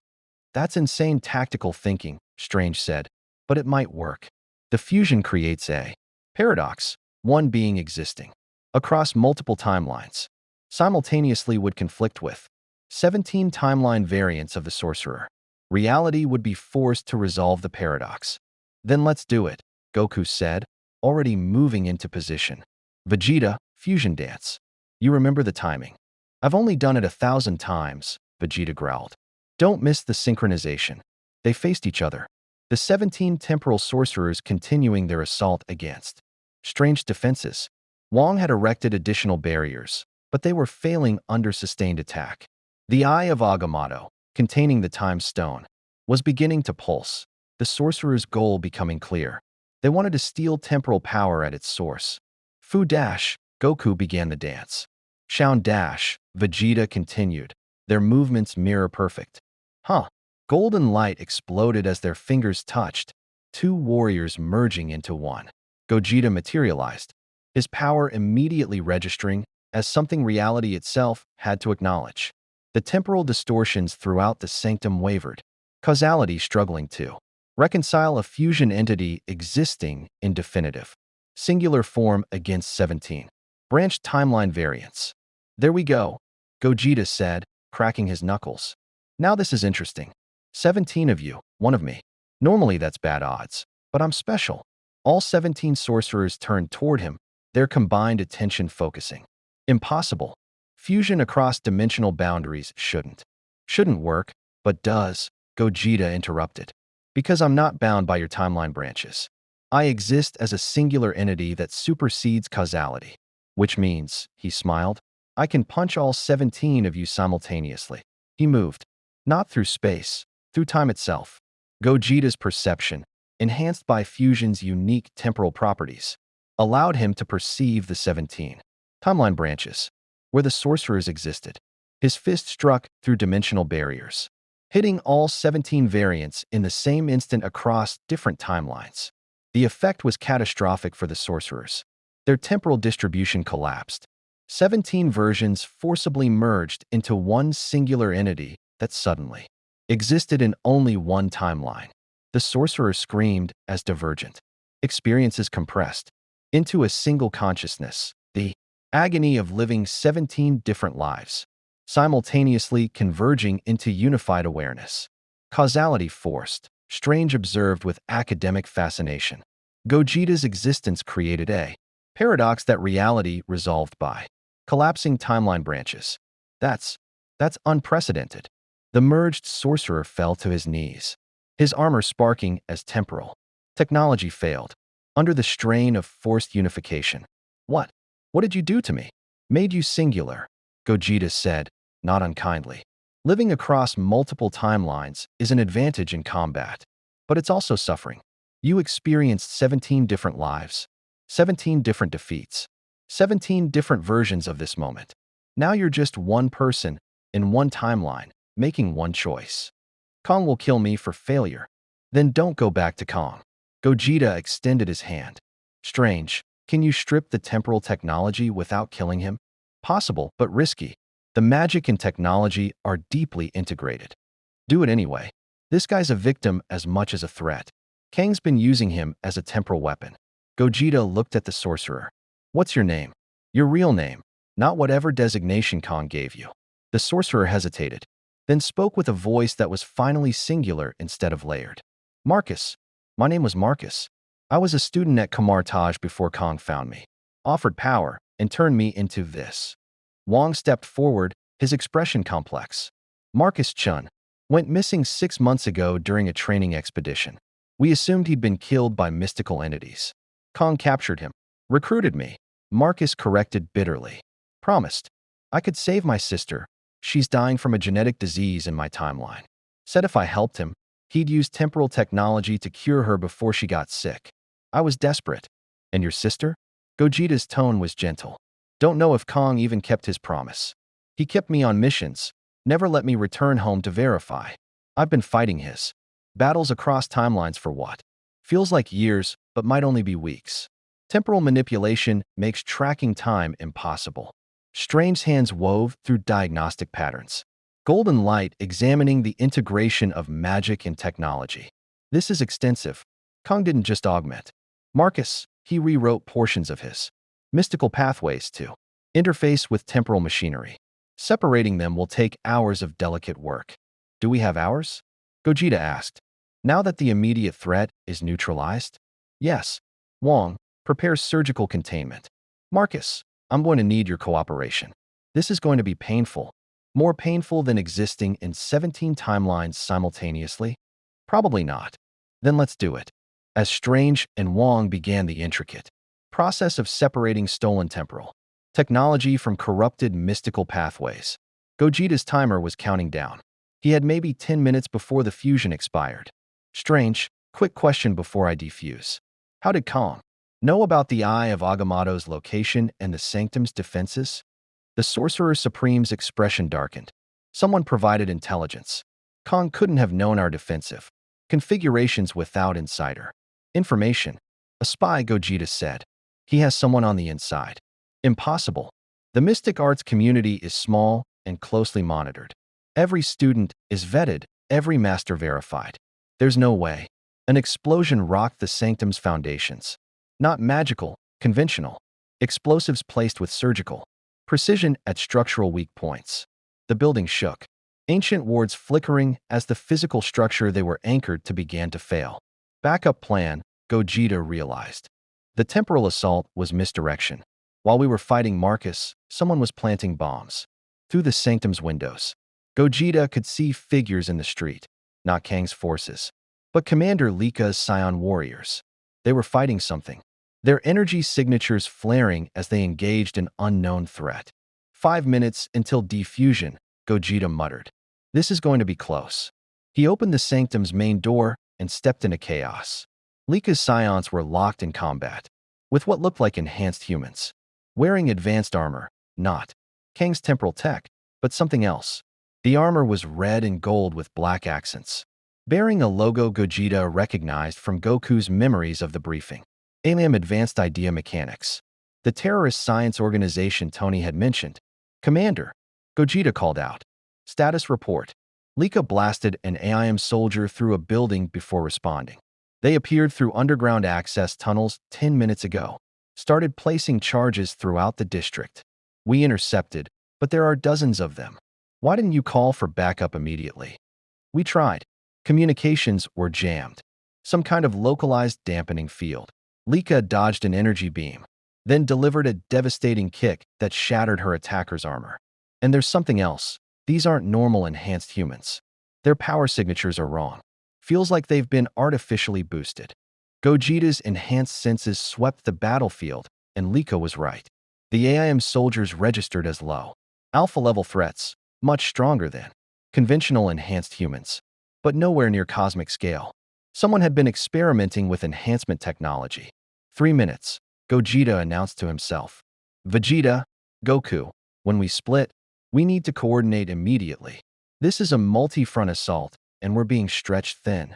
Speaker 1: That's insane tactical thinking, Strange said, but it might work. The fusion creates a paradox, one being existing across multiple timelines, simultaneously would conflict with 17 timeline variants of the sorcerer. Reality would be forced to resolve the paradox. Then let's do it, Goku said, already moving into position. Vegeta, fusion dance. You remember the timing. I've only done it 1,000 times, Vegeta growled. Don't miss the synchronization. They faced each other. The 17 temporal sorcerers continuing their assault against Strange defenses. Wong had erected additional barriers, but they were failing under sustained attack. The Eye of Agamotto, containing the Time Stone, was beginning to pulse, the sorcerer's goal becoming clear. They wanted to steal temporal power at its source. Fu dash, Goku began the dance. Shaun dash, Vegeta continued, their movements mirror perfect. Huh. Golden light exploded as their fingers touched, two warriors merging into one. Gogeta materialized, his power immediately registering as something reality itself had to acknowledge. The temporal distortions throughout the sanctum wavered, causality struggling to reconcile a fusion entity existing in definitive singular form against 17 branched timeline variants. There we go, Gogeta said, cracking his knuckles. Now this is interesting. 17 of you, one of me. Normally that's bad odds, but I'm special. All 17 sorcerers turned toward him, their combined attention focusing. Impossible. Fusion across dimensional boundaries shouldn't work, but does, Gogeta interrupted. Because I'm not bound by your timeline branches. I exist as a singular entity that supersedes causality. Which means, he smiled, I can punch all 17 of you simultaneously. He moved. Not through space, through time itself. Gogeta's perception, enhanced by fusion's unique temporal properties, allowed him to perceive the 17 timeline branches, where the sorcerers existed. His fist struck through dimensional barriers, hitting all 17 variants in the same instant across different timelines. The effect was catastrophic for the sorcerers. Their temporal distribution collapsed. 17 versions forcibly merged into one singular entity that suddenly existed in only one timeline. The sorcerer screamed as divergent experiences compressed into a single consciousness, the agony of living 17 different lives, simultaneously converging into unified awareness. Causality forced, Strange observed with academic fascination. Gogeta's existence created a paradox that reality resolved by collapsing timeline branches. That's unprecedented. The merged sorcerer fell to his knees, his armor sparking as temporal technology failed, under the strain of forced unification. What did you do to me? Made you singular, Gogeta said, not unkindly. Living across multiple timelines is an advantage in combat, but it's also suffering. You experienced 17 different lives, 17 different defeats, 17 different versions of this moment. Now you're just one person in one timeline, making one choice. Kong will kill me for failure. Then don't go back to Kong. Gogeta extended his hand. Strange. Can you strip the temporal technology without killing him? Possible, but risky. The magic and technology are deeply integrated. Do it anyway. This guy's a victim as much as a threat. Kang's been using him as a temporal weapon. Gogeta looked at the sorcerer. What's your name? Your real name, not whatever designation Kang gave you. The sorcerer hesitated, then spoke with a voice that was finally singular instead of layered. Marcus. My name was Marcus. I was a student at Kamar Taj before Kang found me, offered power, and turned me into this. Wong stepped forward, his expression complex. Marcus Chun went missing 6 months ago during a training expedition. We assumed he'd been killed by mystical entities. Kang captured him, recruited me. Marcus corrected bitterly. Promised. I could save my sister. She's dying from a genetic disease in my timeline. Said if I helped him, he'd use temporal technology to cure her before she got sick. I was desperate. And your sister? Gogeta's tone was gentle. Don't know if Kang even kept his promise. He kept me on missions, never let me return home to verify. I've been fighting his battles across timelines for what? Feels like years, but might only be weeks. Temporal manipulation makes tracking time impossible. Strange hands wove through diagnostic patterns. Golden light examining the integration of magic and technology. This is extensive. Kang didn't just augment. Marcus, he rewrote portions of his mystical pathways to interface with temporal machinery. Separating them will take hours of delicate work. Do we have hours? Gogeta asked. Now that the immediate threat is neutralized? Yes. Wong, prepare surgical containment. Marcus, I'm going to need your cooperation. This is going to be painful. More painful than existing in 17 timelines simultaneously? Probably not. Then let's do it. As Strange and Wong began the intricate process of separating stolen temporal technology from corrupted mystical pathways, Gogeta's timer was counting down. He had maybe 10 minutes before the fusion expired. Strange, quick question before I defuse. How did Kang know about the Eye of Agamotto's location and the Sanctum's defenses? The Sorcerer Supreme's expression darkened. Someone provided intelligence. Kang couldn't have known our defensive configurations without insider information. A spy, Gogeta said. He has someone on the inside. Impossible. The mystic arts community is small and closely monitored. Every student is vetted, every master verified. There's no way. An explosion rocked the Sanctum's foundations. Not magical, conventional. Explosives placed with surgical precision at structural weak points. The building shook. Ancient wards flickering as the physical structure they were anchored to began to fail. Backup plan, Gogeta realized. The temporal assault was misdirection. While we were fighting Marcus, someone was planting bombs. Through the Sanctum's windows, Gogeta could see figures in the street. Not Kang's forces, but Commander Lika's Scion warriors. They were fighting something. Their energy signatures flaring as they engaged an unknown threat. 5 minutes until defusion, Gogeta muttered. This is going to be close. He opened the Sanctum's main door and stepped into chaos. Lika's Scions were locked in combat, with what looked like enhanced humans. Wearing advanced armor, not Kang's temporal tech, but something else. The armor was red and gold with black accents, bearing a logo Gogeta recognized from Goku's memories of the briefing. Alien Advanced Idea Mechanics. The terrorist science organization Tony had mentioned. Commander, Gogeta called out. Status report. Lika blasted an AIM soldier through a building before responding. They appeared through underground access tunnels 10 minutes ago. Started placing charges throughout the district. We intercepted, but there are dozens of them. Why didn't you call for backup immediately? We tried. Communications were jammed. Some kind of localized dampening field. Lika dodged an energy beam, then delivered a devastating kick that shattered her attacker's armor. And there's something else. These aren't normal enhanced humans. Their power signatures are wrong. Feels like they've been artificially boosted. Gogeta's enhanced senses swept the battlefield, and Lika was right. The AIM soldiers registered as low alpha-level threats, much stronger than conventional enhanced humans, but nowhere near cosmic scale. Someone had been experimenting with enhancement technology. 3 minutes, Gogeta announced to himself. Vegeta, Goku, when we split, we need to coordinate immediately. This is a multi-front assault, and we're being stretched thin.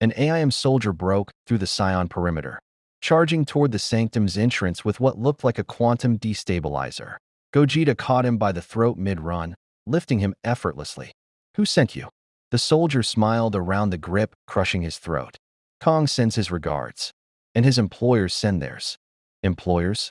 Speaker 1: An AIM soldier broke through the Scion perimeter. charging toward the sanctum's entrance with what looked like a quantum destabilizer. Gogeta caught him by the throat mid-run, lifting him effortlessly. Who sent you? The soldier smiled around the grip, crushing his throat. Kong sends his regards. And his employers send theirs. Employers?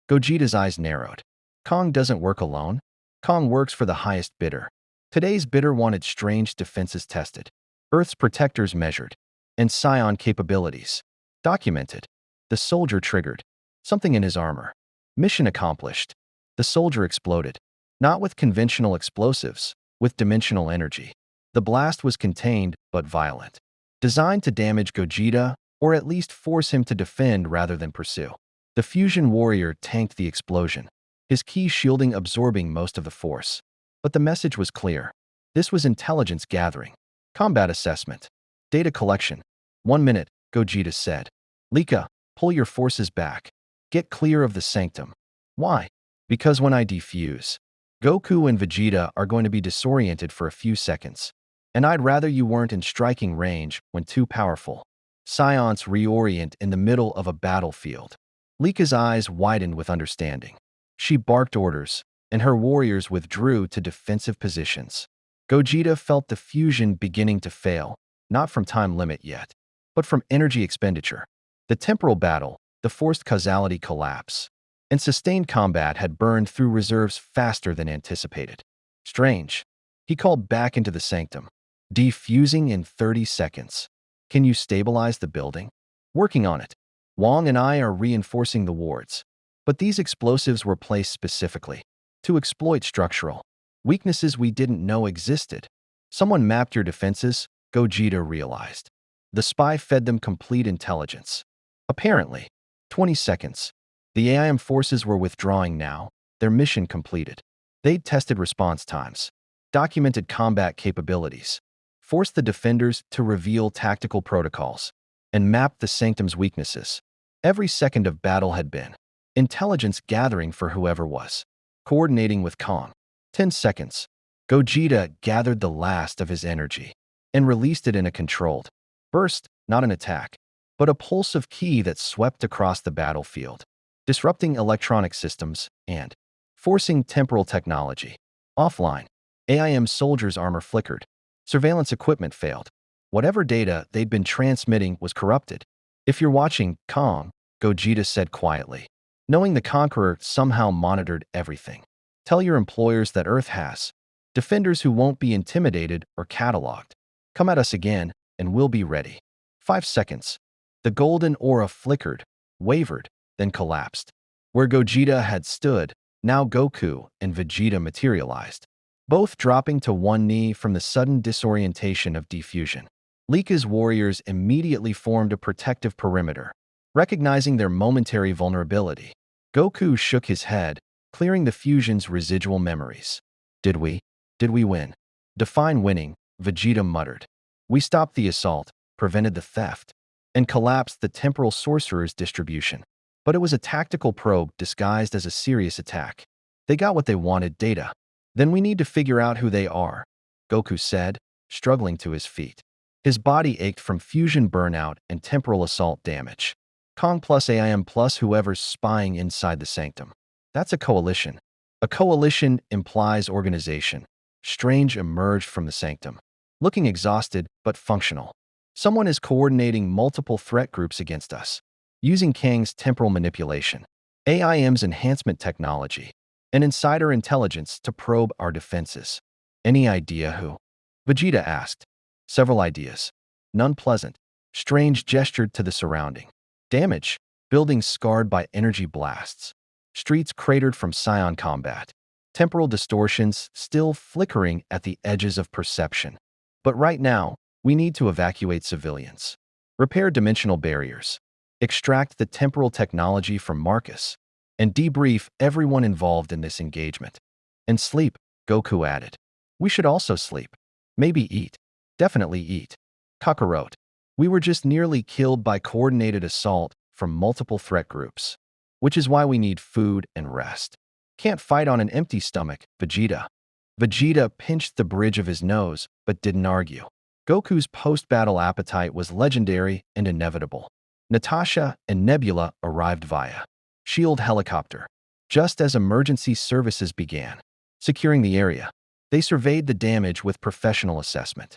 Speaker 1: Gogeta's eyes narrowed. Kong doesn't work alone. Kong works for the highest bidder. Today's bidder wanted strange defenses tested, Earth's protectors measured, and psion capabilities documented. The soldier triggered. Something in his armor. Mission accomplished. The soldier exploded. Not with conventional explosives, with dimensional energy. The blast was contained, but violent. Designed to damage Gogeta, or at least force him to defend rather than pursue. The fusion warrior tanked the explosion, his key shielding absorbing most of the force. But the message was clear. This was intelligence gathering. Combat assessment. Data collection. 1 minute, Gogeta said. Lika, pull your forces back. Get clear of the sanctum. Why? Because when I defuse, Goku and Vegeta are going to be disoriented for a few seconds. And I'd rather you weren't in striking range when too powerful. Psions reorient in the middle of a battlefield. Lika's eyes widened with understanding. She barked orders, and her warriors withdrew to defensive positions. Gogeta felt the fusion beginning to fail, not from time limit yet, but from energy expenditure. The temporal battle, the forced causality collapse, and sustained combat had burned through reserves faster than anticipated. Strange. He called back into the sanctum. Defusing in 30 seconds. Can you stabilize the building? Working on it. Wong and I are reinforcing the wards. But these explosives were placed specifically to exploit structural weaknesses we didn't know existed. Someone mapped your defenses, Gogeta realized. The spy fed them complete intelligence. Apparently. 20 seconds. The AIM forces were withdrawing now, their mission completed. They'd tested response times, documented combat capabilities, forced the defenders to reveal tactical protocols, and mapped the sanctum's weaknesses. Every second of battle had been intelligence gathering for whoever was coordinating with Kong. 10 seconds. Gogeta gathered the last of his energy and released it in a controlled burst, not an attack, but a pulse of ki that swept across the battlefield, disrupting electronic systems and forcing temporal technology offline. AIM soldiers' armor flickered. Surveillance equipment failed. Whatever data they'd been transmitting was corrupted. If you're watching, Kong, Gogeta said quietly, knowing the Conqueror somehow monitored everything. Tell your employers that Earth has defenders who won't be intimidated or cataloged. Come at us again, and we'll be ready. 5 seconds. The golden aura flickered, wavered, then collapsed. Where Gogeta had stood, now Goku and Vegeta materialized, both dropping to one knee from the sudden disorientation of defusion. Lika's warriors immediately formed a protective perimeter, recognizing their momentary vulnerability. Goku shook his head, clearing the fusion's residual memories. Did we win? Define winning, Vegeta muttered. We stopped the assault, prevented the theft, and collapsed the temporal sorcerer's distribution. But it was a tactical probe disguised as a serious attack. They got what they wanted, data. Then we need to figure out who they are, Goku said, struggling to his feet. His body ached from fusion burnout and temporal assault damage. Kong plus AIM plus whoever's spying inside the sanctum. That's a coalition. A coalition implies organization. Strange emerged from the sanctum, looking exhausted but functional. Someone is coordinating multiple threat groups against us, using Kang's temporal manipulation, AIM's enhancement technology, and insider intelligence to probe our defenses. Any idea who? Vegeta asked. Several ideas. None pleasant. Strange gestured to the surrounding. Damage. Buildings scarred by energy blasts. Streets cratered from psion combat. Temporal distortions still flickering at the edges of perception. But right now, we need to evacuate civilians. Repair dimensional barriers. Extract the temporal technology from Marcus. And debrief everyone involved in this engagement. And sleep, Goku added. We should also sleep. Maybe eat. Definitely eat. Kakarot. We were just nearly killed by coordinated assault from multiple threat groups. Which is why we need food and rest. Can't fight on an empty stomach, Vegeta. Vegeta pinched the bridge of his nose, but didn't argue. Goku's post-battle appetite was legendary and inevitable. Natasha and Nebula arrived via shield helicopter. Just as emergency services began securing the area, they surveyed the damage with professional assessment.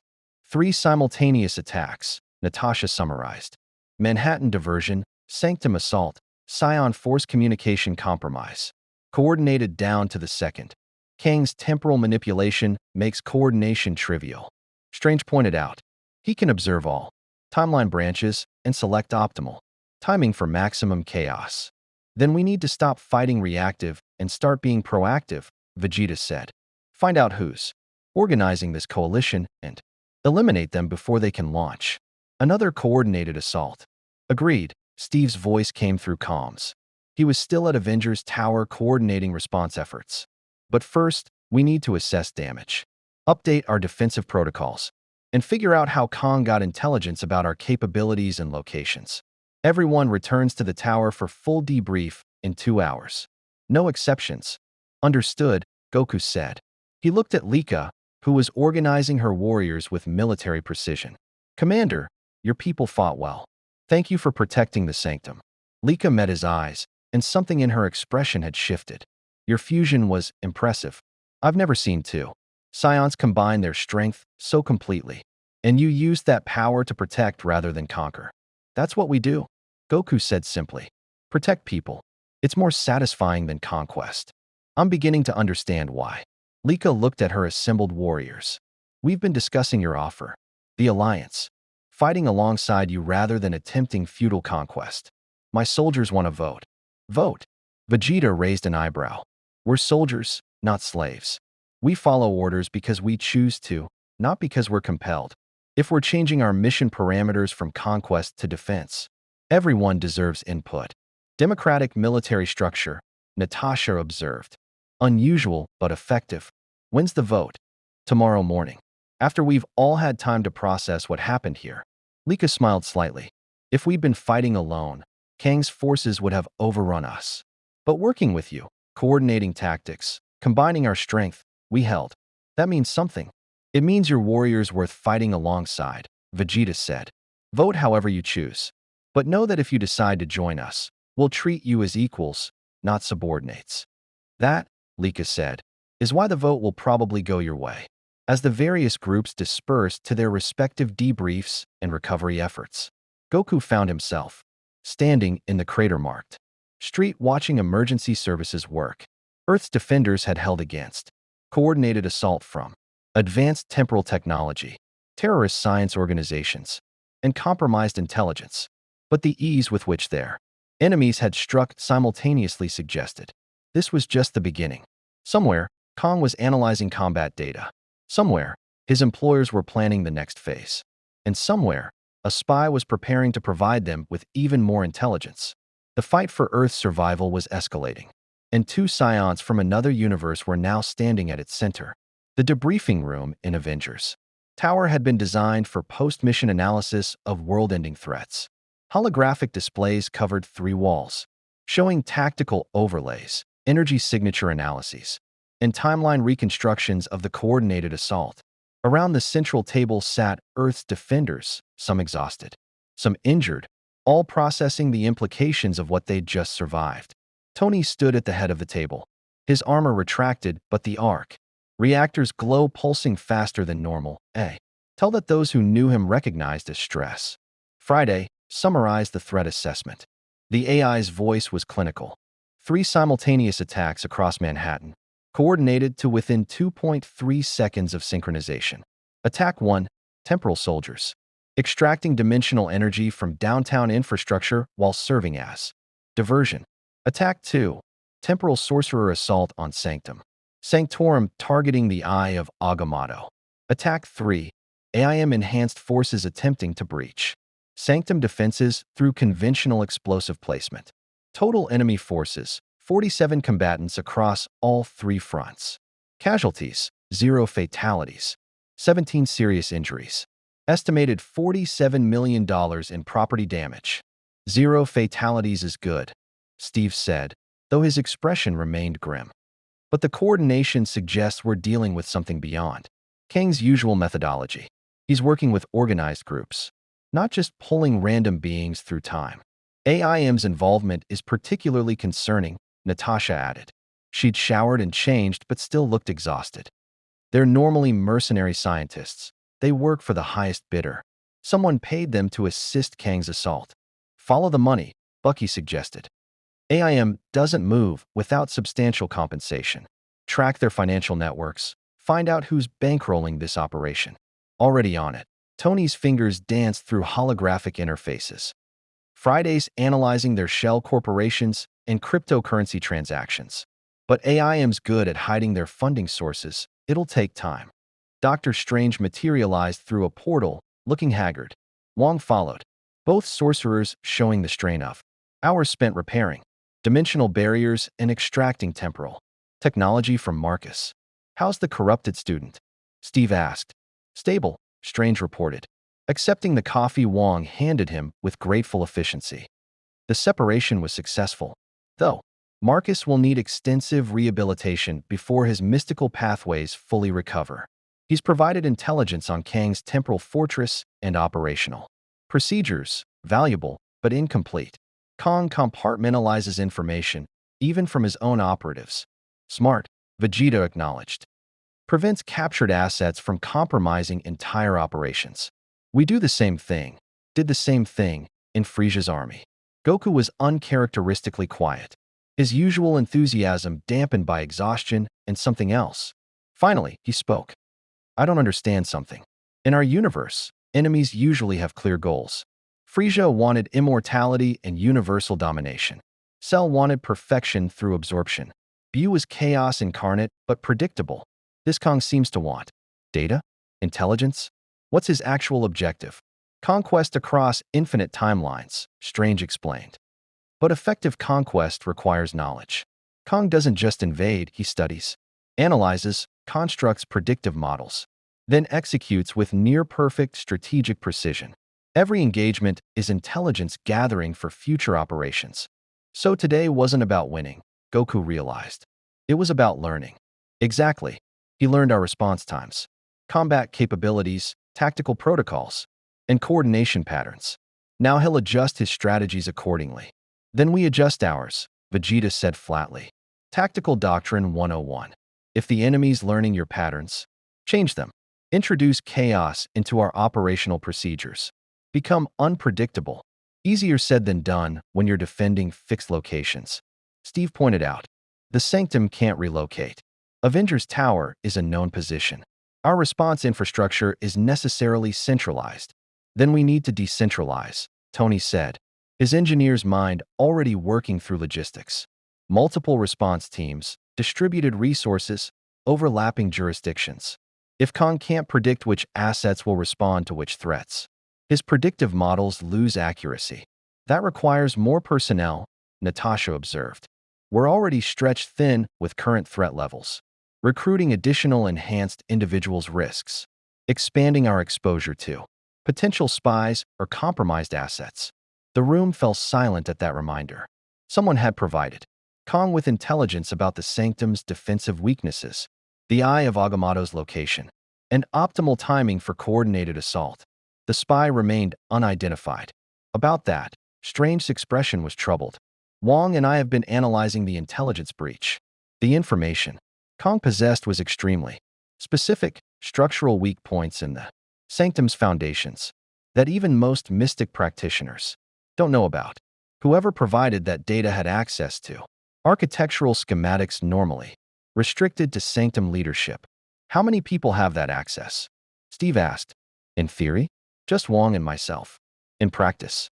Speaker 1: 3 simultaneous attacks, Natasha summarized. Manhattan diversion, Sanctum assault, Scion force communication compromise. Coordinated down to the second. Kang's temporal manipulation makes coordination trivial. Strange pointed out. He can observe all timeline branches and select optimal timing for maximum chaos. Then we need to stop fighting reactive and start being proactive, Vegeta said. Find out who's organizing this coalition and eliminate them before they can launch another coordinated assault. Agreed, Steve's voice came through comms. He was still at Avengers Tower coordinating response efforts. But first, we need to assess damage, update our defensive protocols, and figure out how Kong got intelligence about our capabilities and locations. Everyone returns to the tower for full debrief in 2 hours. No exceptions. Understood, Goku said. He looked at Lika, who was organizing her warriors with military precision. Commander, your people fought well. Thank you for protecting the sanctum. Lika met his eyes, and something in her expression had shifted. Your fusion was impressive. I've never seen two Scions combine their strength so completely. And you used that power to protect rather than conquer. That's what we do, Goku said simply. Protect people. It's more satisfying than conquest. I'm beginning to understand why. Lika looked at her assembled warriors. We've been discussing your offer. The alliance. Fighting alongside you rather than attempting feudal conquest. My soldiers want to vote. Vote. Vegeta raised an eyebrow. We're soldiers, not slaves. We follow orders because we choose to, not because we're compelled. If we're changing our mission parameters from conquest to defense, everyone deserves input. Democratic military structure, Natasha observed. Unusual, but effective. When's the vote? Tomorrow morning. After we've all had time to process what happened here. Lika smiled slightly. If we'd been fighting alone, Kang's forces would have overrun us. But working with you, coordinating tactics, combining our strength, we held. That means something. It means your warrior's worth fighting alongside, Vegeta said. Vote however you choose. But know that if you decide to join us, we'll treat you as equals, not subordinates. That, Lika said, is why the vote will probably go your way. As the various groups dispersed to their respective debriefs and recovery efforts, Goku found himself standing in the crater-marked street watching emergency services work. Earth's defenders had held against coordinated assault from advanced temporal technology, terrorist science organizations, and compromised intelligence. But the ease with which their enemies had struck simultaneously suggested this was just the beginning. Somewhere, Kong was analyzing combat data. Somewhere, his employers were planning the next phase. And somewhere, a spy was preparing to provide them with even more intelligence. The fight for Earth's survival was escalating, and 2 Scions from another universe were now standing at its center. The debriefing room in Avengers Tower had been designed for post-mission analysis of world-ending threats. Holographic displays covered 3 walls, showing tactical overlays, energy signature analyses, and timeline reconstructions of the coordinated assault. Around the central table sat Earth's defenders, some exhausted, some injured, all processing the implications of what they'd just survived. Tony stood at the head of the table. His armor retracted, but the arc reactor's glow pulsing faster than normal. Tell that those who knew him recognized as stress. Friday summarized the threat assessment. The AI's voice was clinical. 3 simultaneous attacks across Manhattan, coordinated to within 2.3 seconds of synchronization. Attack 1, temporal soldiers. Extracting dimensional energy from downtown infrastructure while serving as diversion. Attack 2, temporal sorcerer assault on Sanctum. Sanctorum targeting the Eye of Agamotto. Attack 3, AIM enhanced forces attempting to breach Sanctum defenses through conventional explosive placement. Total enemy forces, 47 combatants across all 3 fronts. Casualties, 0 fatalities. 17 serious injuries. Estimated $47 million in property damage. 0 fatalities is good, Steve said, though his expression remained grim. But the coordination suggests we're dealing with something beyond Kang's usual methodology. He's working with organized groups. not just pulling random beings through time. AIM's involvement is particularly concerning, Natasha added. She'd showered and changed but still looked exhausted. They're normally mercenary scientists. They work for the highest bidder. Someone paid them to assist Kang's assault. Follow the money, Bucky suggested. AIM doesn't move without substantial compensation. Track their financial networks. Find out who's bankrolling this operation. Already on it. Tony's fingers danced through holographic interfaces. Friday's analyzing their shell corporations and cryptocurrency transactions. But AIM's good at hiding their funding sources. It'll take time. Doctor Strange materialized through a portal, looking haggard. Wong followed. Both sorcerers showing the strain of hours spent repairing dimensional barriers and extracting temporal technology from Marcus. How's the corrupted student? Steve asked. Stable, Strange reported, accepting the coffee Wong handed him with grateful efficiency. The separation was successful, though. Marcus will need extensive rehabilitation before his mystical pathways fully recover. He's provided intelligence on Kang's temporal fortress and operational procedures, valuable but incomplete. Kang compartmentalizes information, even from his own operatives. Smart, Vegeta acknowledged. Prevents captured assets from compromising entire operations. We did the same thing in Frieza's army. Goku was uncharacteristically quiet, his usual enthusiasm dampened by exhaustion and something else. Finally, he spoke. I don't understand something. In our universe, enemies usually have clear goals. Frieza wanted immortality and universal domination. Cell wanted perfection through absorption. Bu was chaos incarnate but predictable. This Kang seems to want data? Intelligence? What's his actual objective? Conquest across infinite timelines, Strange explained. But effective conquest requires knowledge. Kang doesn't just invade, he studies, analyzes, constructs predictive models, then executes with near-perfect strategic precision. Every engagement is intelligence gathering for future operations. So today wasn't about winning, Goku realized. It was about learning. Exactly. He learned our response times, combat capabilities, tactical protocols, and coordination patterns. Now he'll adjust his strategies accordingly. Then we adjust ours, Vegeta said flatly. Tactical Doctrine 101. If the enemy's learning your patterns, change them. Introduce chaos into our operational procedures. Become unpredictable. Easier said than done when you're defending fixed locations. Steve pointed out. The Sanctum can't relocate. Avengers Tower is a known position. Our response infrastructure is necessarily centralized. Then we need to decentralize, Tony said, his engineer's mind already working through logistics. Multiple response teams, distributed resources, overlapping jurisdictions. If Kang can't predict which assets will respond to which threats, his predictive models lose accuracy. That requires more personnel, Natasha observed. We're already stretched thin with current threat levels. Recruiting additional enhanced individuals risks expanding our exposure to potential spies or compromised assets. The room fell silent at that reminder. Someone had provided Kang with intelligence about the Sanctum's defensive weaknesses, the eye of Agamotto's location, and optimal timing for coordinated assault. The spy remained unidentified. About that, Strange's expression was troubled. Wong and I have been analyzing the intelligence breach. The information Kang possessed was extremely specific, structural weak points in the Sanctum's foundations that even most mystic practitioners don't know about. Whoever provided that data had access to architectural schematics normally restricted to Sanctum leadership. How many people have that access? Steve asked. In theory, just Wong and myself. In practice,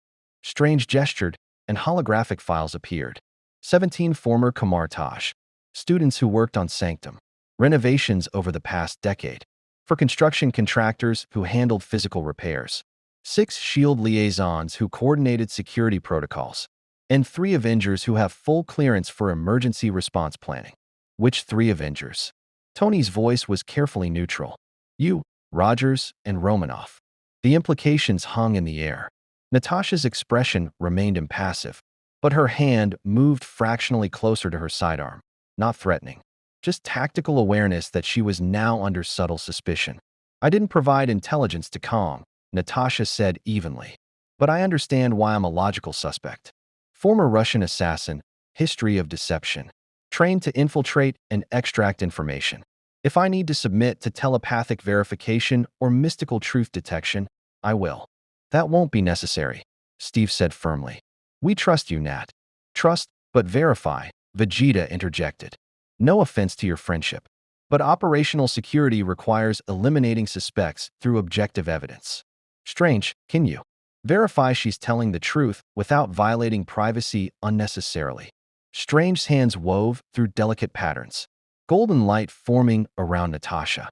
Speaker 1: Strange gestured, and holographic files appeared. 17 former Kamartaj students who worked on Sanctum renovations over the past decade. For construction contractors who handled physical repairs. 6 SHIELD liaisons who coordinated security protocols. And 3 Avengers who have full clearance for emergency response planning. Which 3 Avengers? Tony's voice was carefully neutral. You, Rogers, and Romanoff. The implications hung in the air. Natasha's expression remained impassive, but her hand moved fractionally closer to her sidearm. Not threatening, just tactical awareness that she was now under subtle suspicion. I didn't provide intelligence to Kang, Natasha said evenly. But I understand why I'm a logical suspect. Former Russian assassin, history of deception, trained to infiltrate and extract information. If I need to submit to telepathic verification or mystical truth detection, I will. That won't be necessary, Steve said firmly. We trust you, Nat. Trust, but verify, Vegeta interjected. No offense to your friendship, but operational security requires eliminating suspects through objective evidence. Strange, can you verify she's telling the truth without violating privacy unnecessarily? Strange's hands wove through delicate patterns, golden light forming around Natasha.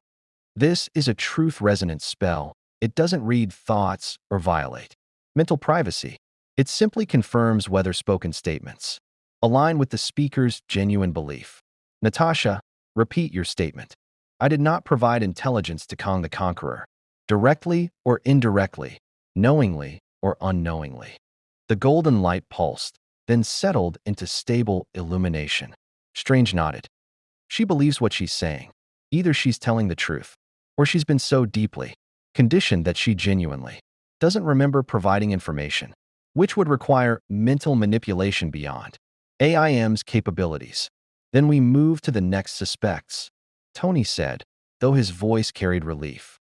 Speaker 1: This is a truth-resonant spell. It doesn't read thoughts or violate mental privacy. It simply confirms whether spoken statements align with the speaker's genuine belief. Natasha, repeat your statement. I did not provide intelligence to Kong the Conqueror, directly or indirectly, knowingly or unknowingly. The golden light pulsed, then settled into stable illumination. Strange nodded. She believes what she's saying. Either she's telling the truth, or she's been so deeply conditioned that she genuinely doesn't remember providing information, which would require mental manipulation beyond AIM's capabilities. Then we move to the next suspects, Tony said, though his voice carried relief.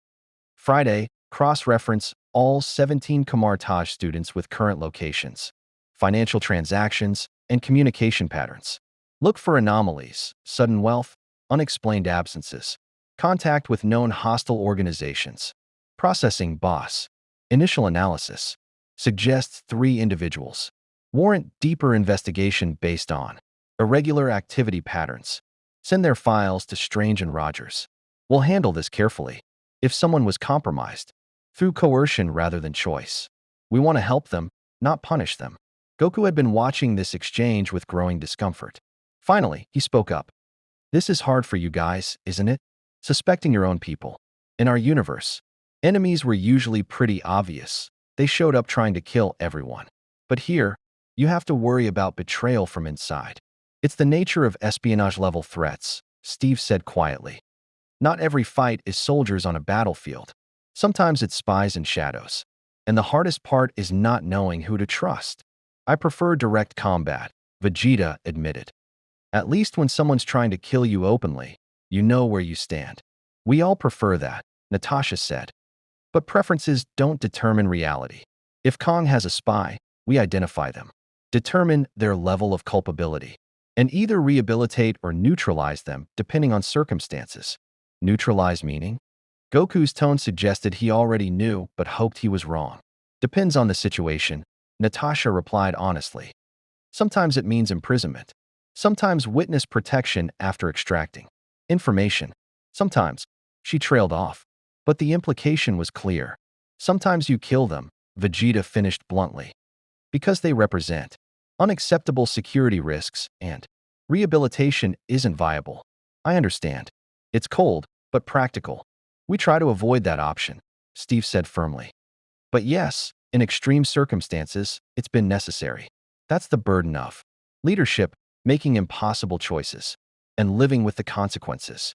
Speaker 1: Friday, cross-reference all 17 Kamartaj students with current locations, financial transactions, and communication patterns. Look for anomalies, sudden wealth, unexplained absences, contact with known hostile organizations. Processing boss. Initial analysis suggests 3 individuals. Warrant deeper investigation based on irregular activity patterns. Send their files to Strange and Rogers. We'll handle this carefully. If someone was compromised, through coercion rather than choice, we want to help them, not punish them. Goku had been watching this exchange with growing discomfort. Finally, he spoke up. This is hard for you guys, isn't it? Suspecting your own people. In our universe, enemies were usually pretty obvious. They showed up trying to kill everyone. But here, you have to worry about betrayal from inside. It's the nature of espionage-level threats, Steve said quietly. Not every fight is soldiers on a battlefield. Sometimes it's spies in shadows. And the hardest part is not knowing who to trust. I prefer direct combat, Vegeta admitted. At least when someone's trying to kill you openly, you know where you stand. We all prefer that, Natasha said. But preferences don't determine reality. If Kong has a spy, we identify them, determine their level of culpability, and either rehabilitate or neutralize them depending on circumstances. Neutralize meaning? Goku's tone suggested he already knew but hoped he was wrong. Depends on the situation, Natasha replied honestly. Sometimes it means imprisonment. Sometimes witness protection after extracting information. Sometimes, she trailed off. But the implication was clear. Sometimes you kill them, Vegeta finished bluntly. Because they represent unacceptable security risks and rehabilitation isn't viable. I understand. It's cold, but practical. We try to avoid that option, Steve said firmly. But yes, in extreme circumstances, it's been necessary. That's the burden of leadership, making impossible choices, and living with the consequences.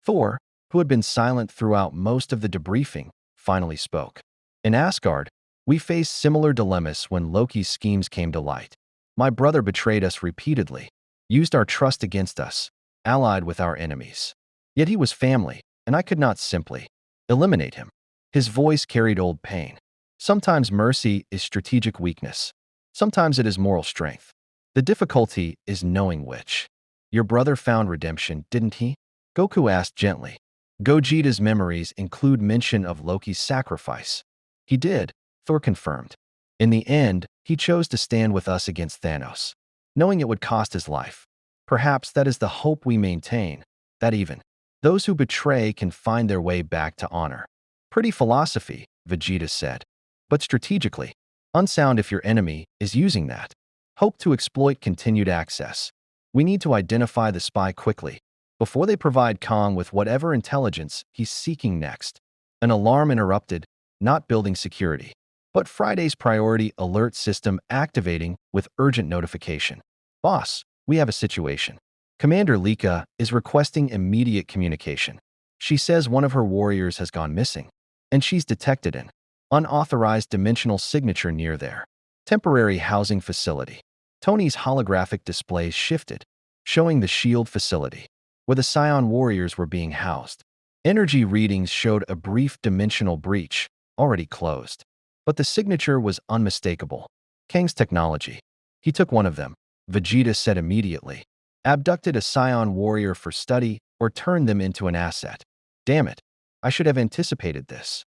Speaker 1: Thor, who had been silent throughout most of the debriefing, finally spoke. In Asgard, we faced similar dilemmas when Loki's schemes came to light. My brother betrayed us repeatedly, used our trust against us, allied with our enemies. Yet he was family, and I could not simply eliminate him. His voice carried old pain. Sometimes mercy is strategic weakness. Sometimes it is moral strength. The difficulty is knowing which. Your brother found redemption, didn't he? Goku asked gently. Gogeta's memories include mention of Loki's sacrifice. He did, Thor confirmed. In the end, he chose to stand with us against Thanos, knowing it would cost his life. Perhaps that is the hope we maintain, that even those who betray can find their way back to honor. Pretty philosophy, Vegeta said. But strategically, unsound if your enemy is using that hope to exploit continued access. We need to identify the spy quickly, before they provide Kong with whatever intelligence he's seeking next. An alarm interrupted, not building security, but Friday's priority alert system activating with urgent notification. Boss, we have a situation. Commander Lika is requesting immediate communication. She says one of her warriors has gone missing, and she's detected in Unauthorized dimensional signature near there. Temporary housing facility. Tony's holographic displays shifted, showing the shield facility, where the Scion warriors were being housed. Energy readings showed a brief dimensional breach, already closed. But the signature was unmistakable. Kang's technology. He took one of them, Vegeta said immediately. Abducted a Scion warrior for study or turned them into an asset. Damn it, I should have anticipated this.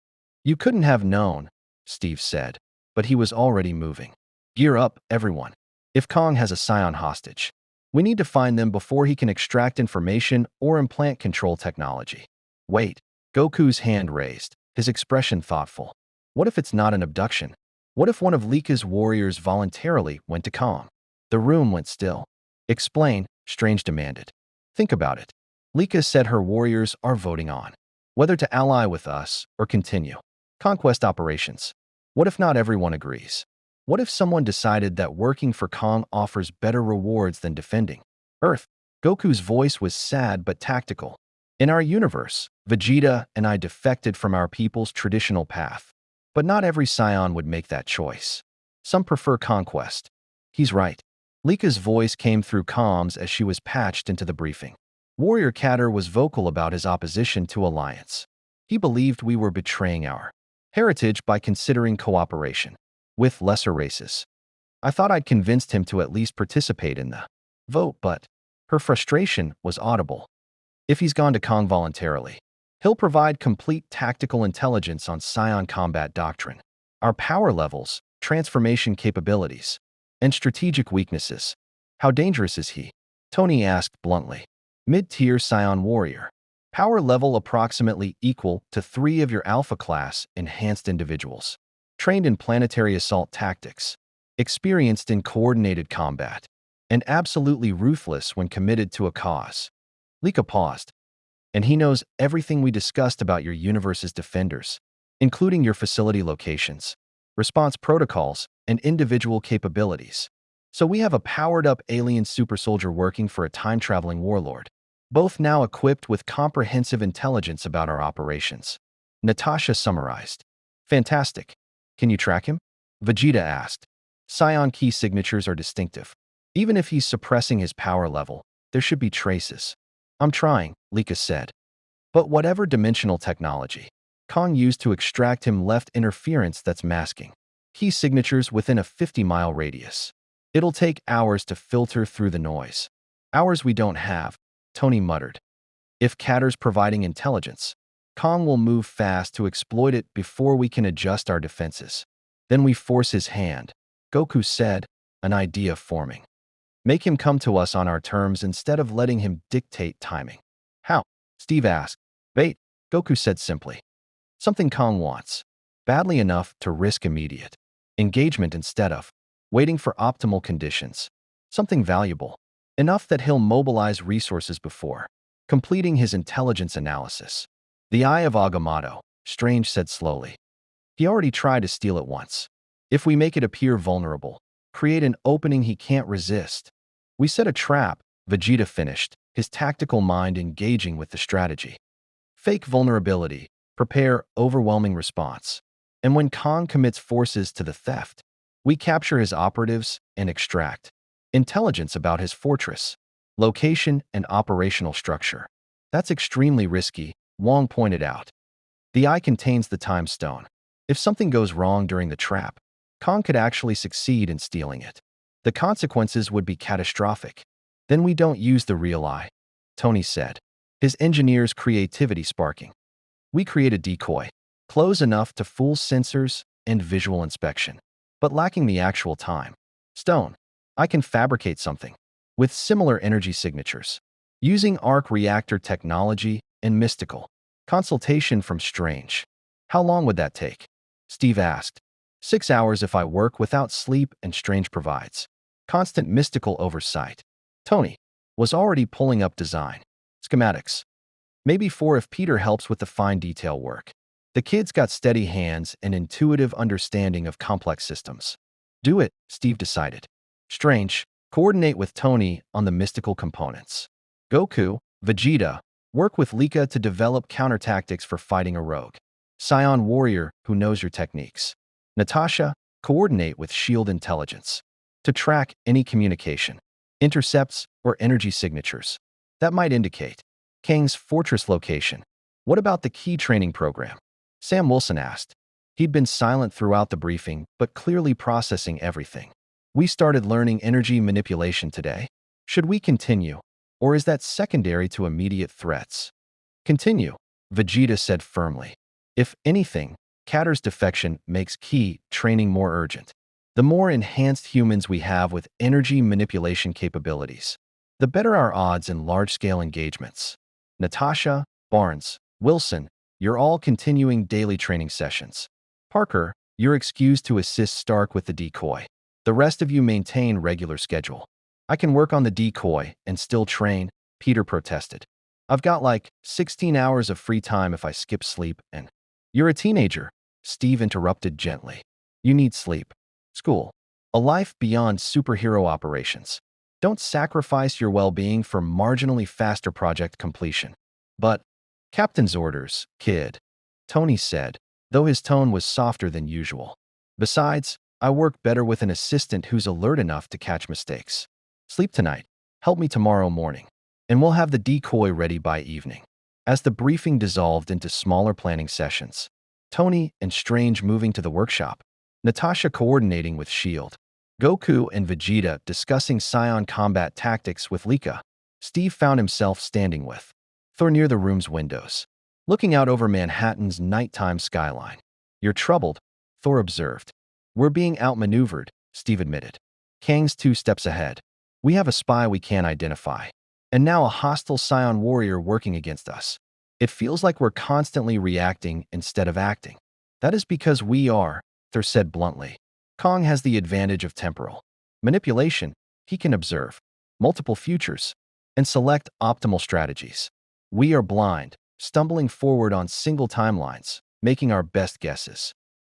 Speaker 1: You couldn't have known, Steve said, but he was already moving. Gear up, everyone. If Kong has a Scion hostage, we need to find them before he can extract information or implant control technology. Wait, Goku's hand raised, his expression thoughtful. What if it's not an abduction? What if one of Lika's warriors voluntarily went to Kong? The room went still. Explain, Strange demanded. Think about it. Lika said her warriors are voting on whether to ally with us or continue conquest operations. What if not everyone agrees? What if someone decided that working for Kong offers better rewards than defending Earth? Goku's voice was sad but tactical. In our universe, Vegeta and I defected from our people's traditional path. But not every Scion would make that choice. Some prefer conquest. He's right. Lika's voice came through comms as she was patched into the briefing. Warrior Katter was vocal about his opposition to alliance. He believed we were betraying our heritage by considering cooperation with lesser races. I thought I'd convinced him to at least participate in the vote, but her frustration was audible. If he's gone to Kong voluntarily, he'll provide complete tactical intelligence on Scion combat doctrine, our power levels, transformation capabilities, and strategic weaknesses. How dangerous is he? Tony asked bluntly. Mid-tier Scion warrior. Power level approximately equal to 3 of your Alpha class enhanced individuals. Trained in planetary assault tactics. Experienced in coordinated combat. And absolutely ruthless when committed to a cause. Lika paused. And he knows everything we discussed about your universe's defenders, including your facility locations, response protocols, and individual capabilities. So we have a powered-up alien super soldier working for a time-traveling warlord, both now equipped with comprehensive intelligence about our operations. Natasha summarized. Fantastic. Can you track him? Vegeta asked. Scion key signatures are distinctive. Even if he's suppressing his power level, there should be traces. I'm trying, Lika said. But whatever dimensional technology Kong used to extract him left interference that's masking key signatures within a 50-mile radius. It'll take hours to filter through the noise. Hours we don't have, Tony muttered. If Katter's providing intelligence, Kong will move fast to exploit it before we can adjust our defenses. Then we force his hand, Goku said, an idea forming. Make him come to us on our terms instead of letting him dictate timing. How? Steve asked. Bait, Goku said simply. Something Kong wants, badly enough to risk immediate engagement instead of waiting for optimal conditions. Something valuable, enough that he'll mobilize resources before completing his intelligence analysis. The Eye of Agamotto, Strange said slowly. He already tried to steal it once. If we make it appear vulnerable, create an opening he can't resist. We set a trap, Vegeta finished, his tactical mind engaging with the strategy. Fake vulnerability, prepare overwhelming response. And when Kong commits forces to the theft, we capture his operatives and extract intelligence about his fortress, location, and operational structure. That's extremely risky, Wong pointed out. The eye contains the time stone. If something goes wrong during the trap, Kong could actually succeed in stealing it. The consequences would be catastrophic. Then we don't use the real eye, Tony said, his engineer's creativity sparking. We create a decoy, close enough to fool sensors and visual inspection, but lacking the actual time stone. I can fabricate something with similar energy signatures, using arc reactor technology and mystical consultation from Strange. How long would that take? Steve asked. 6 hours if I work without sleep and Strange provides constant mystical oversight. Tony was already pulling up design schematics. Maybe 4 if Peter helps with the fine detail work. The kid's got steady hands and intuitive understanding of complex systems. Do it, Steve decided. Strange, coordinate with Tony on the mystical components. Goku, Vegeta, work with Lika to develop counter-tactics for fighting a rogue. Scion warrior who knows your techniques. Natasha, coordinate with shield intelligence to track any communication, intercepts, or energy signatures. That might indicate Kang's fortress location. What about the key training program? Sam Wilson asked. He'd been silent throughout the briefing, but clearly processing everything. We started learning energy manipulation today. Should we continue? Or is that secondary to immediate threats? Continue, Vegeta said firmly. If anything, Catter's defection makes key training more urgent. The more enhanced humans we have with energy manipulation capabilities, the better our odds in large-scale engagements. Natasha, Barnes, Wilson, you're all continuing daily training sessions. Parker, you're excused to assist Stark with the decoy. The rest of you maintain regular schedule. I can work on the decoy and still train, Peter protested. I've got like 16 hours of free time if I skip sleep and… You're a teenager, Steve interrupted gently. You need sleep. School. A life beyond superhero operations. Don't sacrifice your well-being for marginally faster project completion. But, Captain's orders, kid, Tony said, though his tone was softer than usual. Besides, I work better with an assistant who's alert enough to catch mistakes. Sleep tonight. Help me tomorrow morning. And we'll have the decoy ready by evening. As the briefing dissolved into smaller planning sessions, Tony and Strange moving to the workshop, Natasha coordinating with S.H.I.E.L.D., Goku and Vegeta discussing Scion combat tactics with Lika, Steve found himself standing with Thor near the room's windows, looking out over Manhattan's nighttime skyline. You're troubled, Thor observed. We're being outmaneuvered, Steve admitted. Kang's 2 steps ahead. We have a spy we can't identify. And now a hostile Scion warrior working against us. It feels like we're constantly reacting instead of acting. That is because we are, Thor said bluntly. Kang has the advantage of temporal manipulation. He can observe multiple futures and select optimal strategies. We are blind, stumbling forward on single timelines, making our best guesses.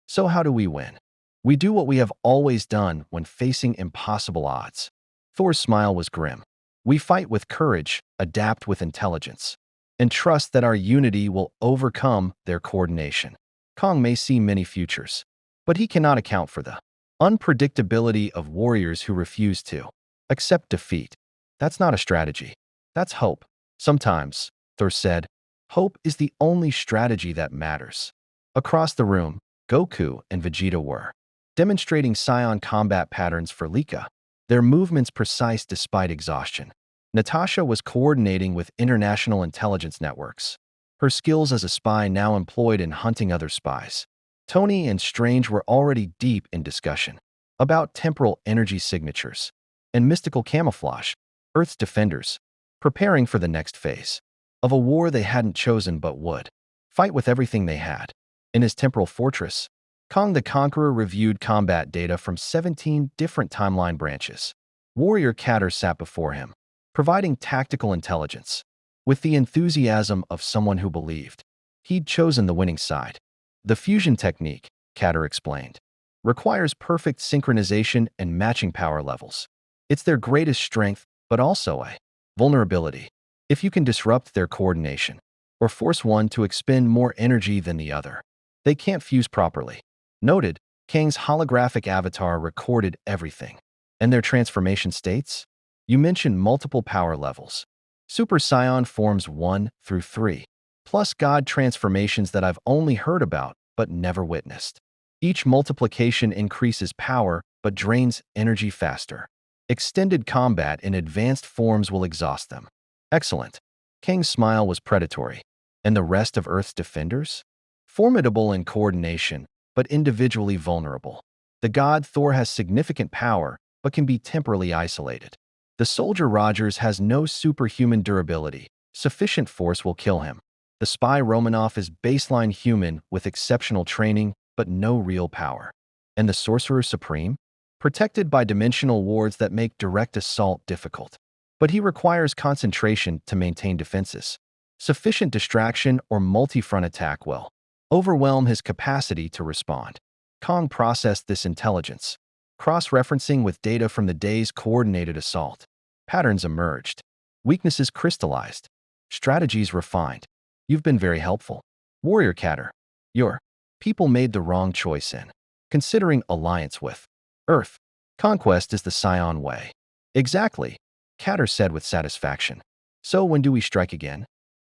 Speaker 1: So how do we win? We do what we have always done when facing impossible odds. Thor's smile was grim. We fight with courage, adapt with intelligence, and trust that our unity will overcome their coordination. Kang may see many futures, but he cannot account for the unpredictability of warriors who refuse to accept defeat. That's not a strategy. That's hope. Sometimes, Thor said, hope is the only strategy that matters. Across the room, Goku and Vegeta were demonstrating Scion combat patterns for Lika, their movements precise despite exhaustion. Natasha was coordinating with international intelligence networks, her skills as a spy now employed in hunting other spies. Tony and Strange were already deep in discussion about temporal energy signatures and mystical camouflage, Earth's defenders, preparing for the next phase of a war they hadn't chosen but would fight with everything they had. In his temporal fortress, Kang the Conqueror reviewed combat data from 17 different timeline branches. Warrior Catter sat before him, providing tactical intelligence, with the enthusiasm of someone who believed he'd chosen the winning side. The fusion technique, Catter explained, requires perfect synchronization and matching power levels. It's their greatest strength, but also a vulnerability. If you can disrupt their coordination, or force one to expend more energy than the other, they can't fuse properly. Noted, Kang's holographic avatar recorded everything. And their transformation states? You mentioned multiple power levels. Super Saiyan forms 1 through 3, plus God transformations that I've only heard about but never witnessed. Each multiplication increases power but drains energy faster. Extended combat in advanced forms will exhaust them. Excellent. Kang's smile was predatory. And the rest of Earth's defenders? Formidable in coordination, but individually vulnerable. The god Thor has significant power, but can be temporarily isolated. The soldier Rogers has no superhuman durability. Sufficient force will kill him. The spy Romanoff is baseline human with exceptional training, but no real power. And the Sorcerer Supreme? Protected by dimensional wards that make direct assault difficult. But he requires concentration to maintain defenses. Sufficient distraction or multi-front attack will overwhelm his capacity to respond. Kang processed this intelligence, cross-referencing with data from the day's coordinated assault. Patterns emerged. Weaknesses crystallized. Strategies refined. You've been very helpful. Warrior Catter. Your people made the wrong choice in considering alliance with Earth. Conquest is the Scion way. Exactly, Catter said with satisfaction. So when do we strike again?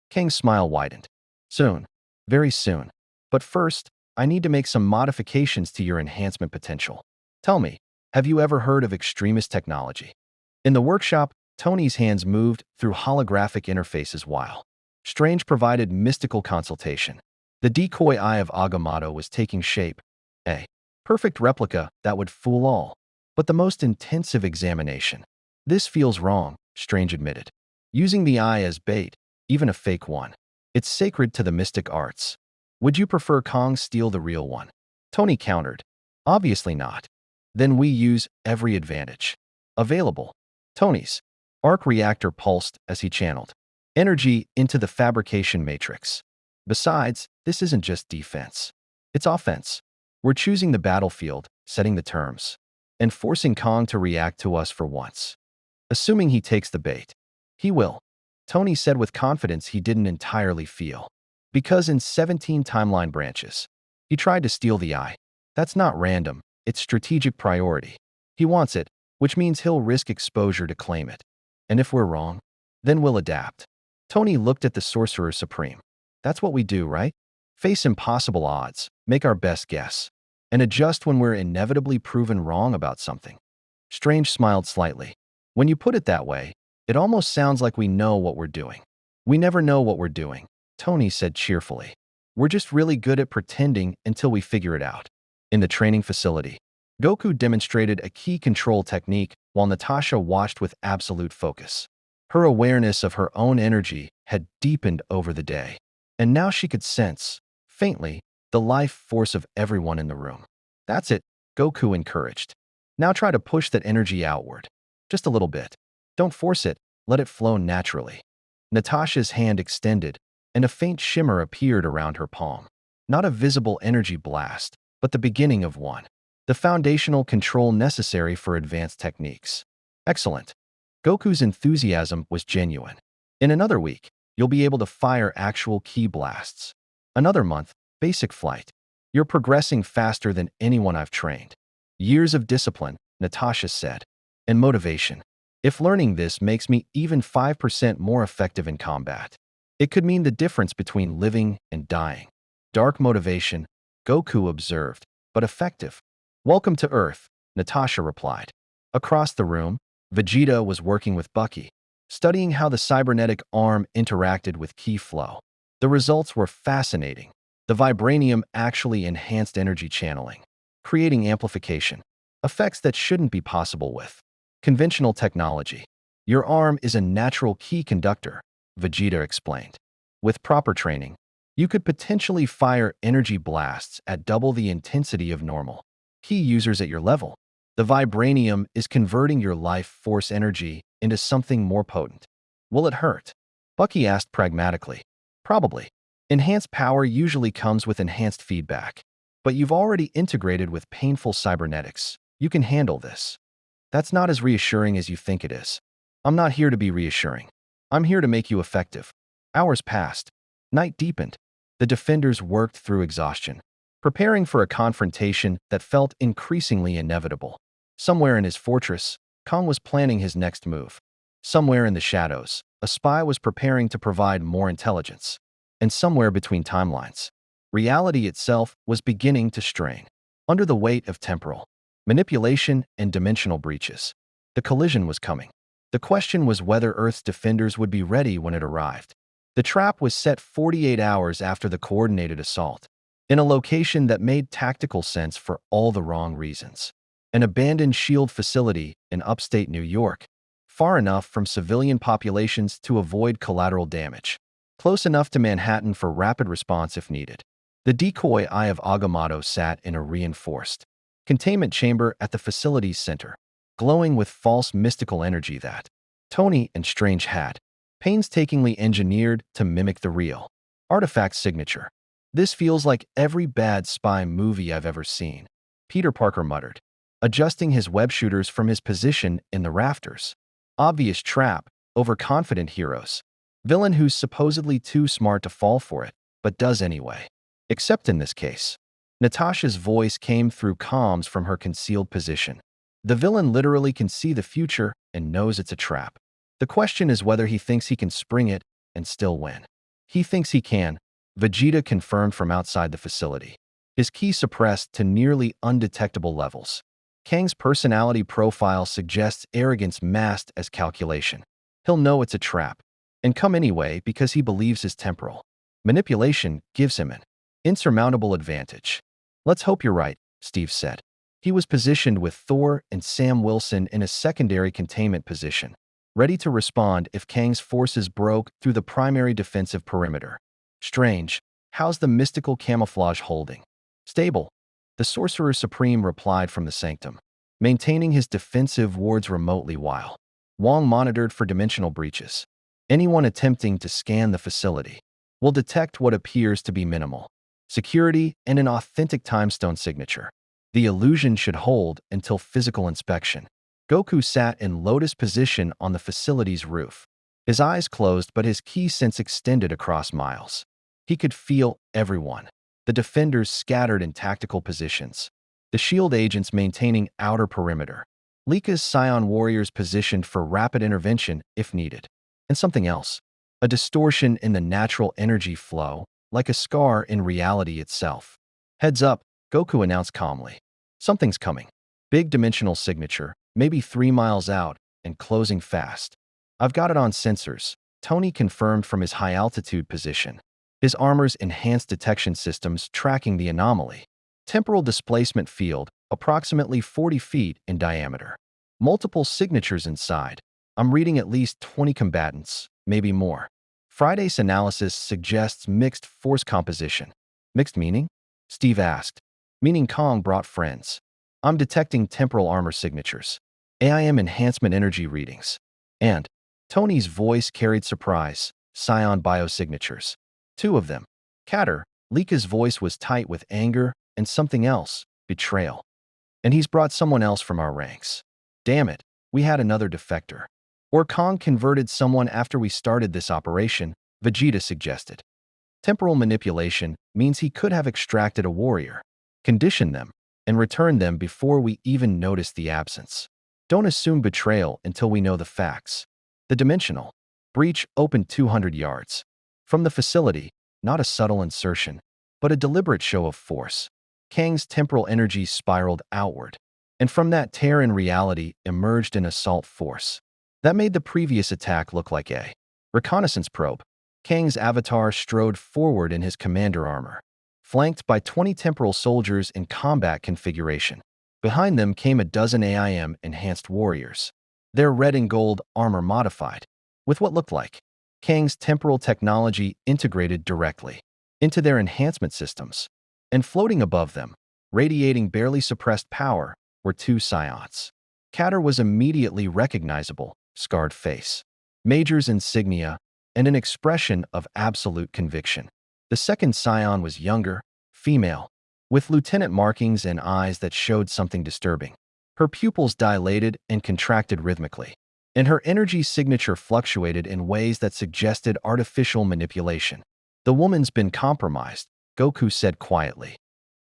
Speaker 1: Kang's smile widened. Soon. Very soon. But first, I need to make some modifications to your enhancement potential. Tell me, have you ever heard of extremist technology? In the workshop, Tony's hands moved through holographic interfaces while Strange provided mystical consultation. The decoy eye of Agamotto was taking shape, a perfect replica that would fool all. But the most intensive examination. This feels wrong, Strange admitted. Using the eye as bait, even a fake one. It's sacred to the mystic arts. Would you prefer Kong steal the real one? Tony countered. Obviously not. Then we use every advantage available. Tony's arc reactor pulsed as he channeled energy into the fabrication matrix. Besides, this isn't just defense. It's offense. We're choosing the battlefield, setting the terms, and forcing Kong to react to us for once. Assuming he takes the bait. He will. Tony said with confidence he didn't entirely feel. Because in 17 timeline branches, he tried to steal the eye. That's not random, it's strategic priority. He wants it, which means he'll risk exposure to claim it. And if we're wrong, then we'll adapt. Tony looked at the Sorcerer Supreme. That's what we do, right? Face impossible odds, make our best guess, and adjust when we're inevitably proven wrong about something. Strange smiled slightly. When you put it that way, it almost sounds like we know what we're doing. We never know what we're doing, Tony said cheerfully. We're just really good at pretending until we figure it out. In the training facility, Goku demonstrated a key control technique while Natasha watched with absolute focus. Her awareness of her own energy had deepened over the day, and now she could sense, faintly, the life force of everyone in the room. That's it, Goku encouraged. Now try to push that energy outward. Just a little bit. Don't force it, let it flow naturally. Natasha's hand extended, and a faint shimmer appeared around her palm. Not a visible energy blast, but the beginning of one. The foundational control necessary for advanced techniques. Excellent. Goku's enthusiasm was genuine. In another week, you'll be able to fire actual ki blasts. Another month, basic flight. You're progressing faster than anyone I've trained. Years of discipline, Natasha said. And motivation. If learning this makes me even 5% more effective in combat, it could mean the difference between living and dying. Dark motivation, Goku observed, but effective. Welcome to Earth, Natasha replied. Across the room, Vegeta was working with Bucky, studying how the cybernetic arm interacted with ki flow. The results were fascinating. The vibranium actually enhanced energy channeling, creating amplification, effects that shouldn't be possible with conventional technology. Your arm is a natural ki conductor, Vegeta explained. With proper training, you could potentially fire energy blasts at double the intensity of normal ki users at your level. The vibranium is converting your life force energy into something more potent. Will it hurt? Bucky asked pragmatically. Probably. Enhanced power usually comes with enhanced feedback. But you've already integrated with painful cybernetics. You can handle this. That's not as reassuring as you think it is. I'm not here to be reassuring. I'm here to make you effective. Hours passed. Night deepened. The defenders worked through exhaustion, preparing for a confrontation that felt increasingly inevitable. Somewhere in his fortress, Kong was planning his next move. Somewhere in the shadows, a spy was preparing to provide more intelligence. And somewhere between timelines, reality itself was beginning to strain. Under the weight of temporal manipulation and dimensional breaches, the collision was coming. The question was whether Earth's defenders would be ready when it arrived. The trap was set 48 hours after the coordinated assault, in a location that made tactical sense for all the wrong reasons. An abandoned shield facility in upstate New York, far enough from civilian populations to avoid collateral damage, close enough to Manhattan for rapid response if needed. The decoy eye of Agamotto sat in a reinforced containment chamber at the facility's center, glowing with false mystical energy that Tony and Strange had painstakingly engineered to mimic the real artifact signature. This feels like every bad spy movie I've ever seen, Peter Parker muttered, adjusting his web shooters from his position in the rafters. Obvious trap, overconfident heroes. Villain who's supposedly too smart to fall for it, but does anyway. Except in this case. Natasha's voice came through comms from her concealed position. The villain literally can see the future and knows it's a trap. The question is whether he thinks he can spring it and still win. He thinks he can, Vegeta confirmed from outside the facility. His ki suppressed to nearly undetectable levels. Kang's personality profile suggests arrogance masked as calculation. He'll know it's a trap, and come anyway because he believes his temporal manipulation gives him an insurmountable advantage. Let's hope you're right, Steve said. He was positioned with Thor and Sam Wilson in a secondary containment position, ready to respond if Kang's forces broke through the primary defensive perimeter. Strange, how's the mystical camouflage holding? Stable, the Sorcerer Supreme replied from the sanctum, maintaining his defensive wards remotely while Wong monitored for dimensional breaches. Anyone attempting to scan the facility will detect what appears to be minimal security and an authentic timestone signature. The illusion should hold until physical inspection. Goku sat in lotus position on the facility's roof. His eyes closed, but his ki sense extended across miles. He could feel everyone. The defenders scattered in tactical positions. The shield agents maintaining outer perimeter. Lika's Scion warriors positioned for rapid intervention if needed. And something else. A distortion in the natural energy flow, like a scar in reality itself. Heads up, Goku announced calmly. Something's coming. Big dimensional signature, maybe 3 miles out, and closing fast. I've got it on sensors, Tony confirmed from his high-altitude position. His armor's enhanced detection systems tracking the anomaly. Temporal displacement field, approximately 40 feet in diameter. Multiple signatures inside. I'm reading at least 20 combatants, maybe more. Friday's analysis suggests mixed force composition. Mixed meaning? Steve asked. Meaning Kong brought friends. I'm detecting temporal armor signatures. AIM enhancement energy readings. And Tony's voice carried surprise. Scion biosignatures. 2 of them. Catter, Lika's voice was tight with anger and something else, betrayal. And he's brought someone else from our ranks. Damn it, we had another defector. Or Kong converted someone after we started this operation, Vegeta suggested. Temporal manipulation means he could have extracted a warrior, conditioned them, and returned them before we even noticed the absence. Don't assume betrayal until we know the facts. The dimensional breach opened 200 yards. From the facility, not a subtle insertion, but a deliberate show of force. Kang's temporal energy spiraled outward, and from that tear in reality emerged an assault force. That made the previous attack look like a reconnaissance probe. Kang's avatar strode forward in his commander armor, flanked by 20 temporal soldiers in combat configuration. Behind them came a dozen AIM-enhanced warriors, their red and gold armor modified, with what looked like Kang's temporal technology integrated directly into their enhancement systems. And floating above them, radiating barely suppressed power, were 2 Scions. Catter was immediately recognizable, scarred face, Major's insignia, and an expression of absolute conviction. The second Scion was younger, female, with lieutenant markings and eyes that showed something disturbing. Her pupils dilated and contracted rhythmically, and her energy signature fluctuated in ways that suggested artificial manipulation. The woman's been compromised, Goku said quietly.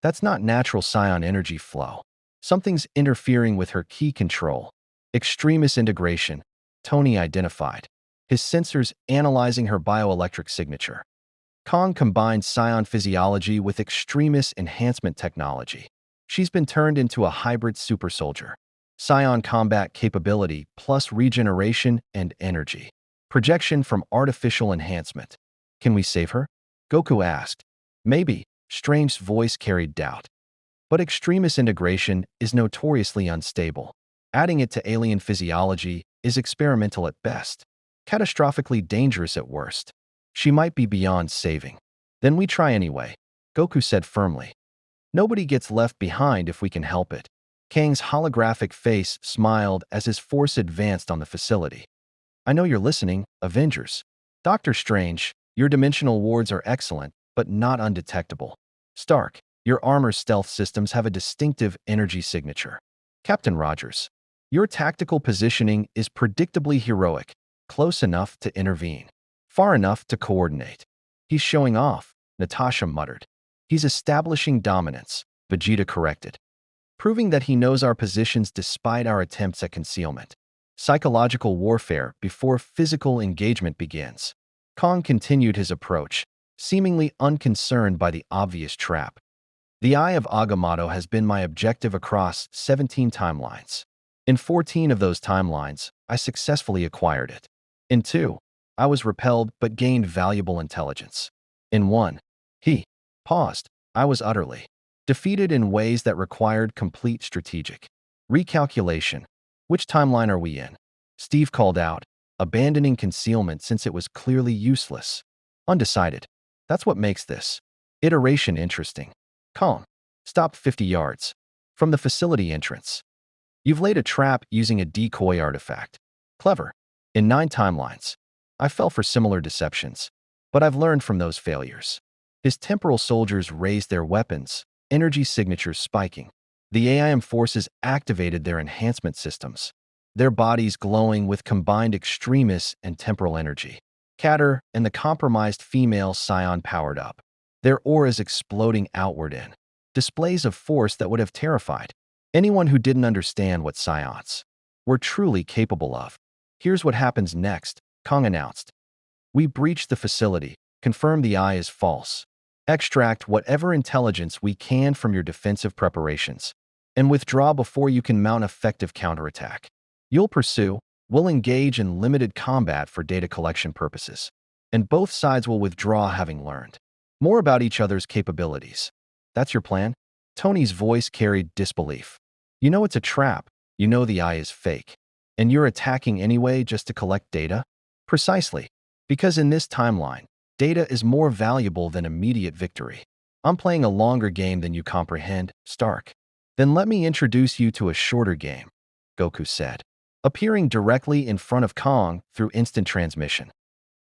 Speaker 1: That's not natural Scion energy flow. Something's interfering with her ki control. Extremist integration, Tony identified, his sensors analyzing her bioelectric signature. Kong combined Scion physiology with extremist enhancement technology. She's been turned into a hybrid super soldier. Scion combat capability plus regeneration and energy. Projection from artificial enhancement. Can we save her? Goku asked. Maybe, Strange's voice carried doubt. But extremist integration is notoriously unstable. Adding it to alien physiology is experimental at best, catastrophically dangerous at worst. She might be beyond saving. Then we try anyway, Goku said firmly. Nobody gets left behind if we can help it. Kang's holographic face smiled as his force advanced on the facility. I know you're listening, Avengers. Dr. Strange, your dimensional wards are excellent, but not undetectable. Stark, your armor stealth systems have a distinctive energy signature. Captain Rogers, your tactical positioning is predictably heroic, close enough to intervene, far enough to coordinate. He's showing off, Natasha muttered. He's establishing dominance, Vegeta corrected, proving that he knows our positions despite our attempts at concealment. Psychological warfare before physical engagement begins. Kong continued his approach, seemingly unconcerned by the obvious trap. The Eye of Agamotto has been my objective across 17 timelines. In 14 of those timelines, I successfully acquired it. In 2, I was repelled but gained valuable intelligence. In 1, he paused. I was utterly defeated in ways that required complete strategic recalculation. Which timeline are we in? Steve called out, abandoning concealment since it was clearly useless. Undecided. That's what makes this iteration interesting. Kong stopped 50 yards from the facility entrance. You've laid a trap using a decoy artifact. Clever. In 9 timelines, I fell for similar deceptions, but I've learned from those failures. His temporal soldiers raised their weapons, energy signatures spiking. The AIM forces activated their enhancement systems, their bodies glowing with combined extremis and temporal energy. Catter and the compromised female scion powered up, their auras exploding outward in displays of force that would have terrified anyone who didn't understand what scions were truly capable of. Here's what happens next, Kong announced. We breach the facility, confirm the eye is false, extract whatever intelligence we can from your defensive preparations, and withdraw before you can mount effective counterattack. You'll pursue, we'll engage in limited combat for data collection purposes, and both sides will withdraw having learned more about each other's capabilities. That's your plan? Tony's voice carried disbelief. You know it's a trap, you know the eye is fake, and you're attacking anyway just to collect data? Precisely, because in this timeline, data is more valuable than immediate victory. I'm playing a longer game than you comprehend, Stark. Then let me introduce you to a shorter game, Goku said, appearing directly in front of Kong through instant transmission.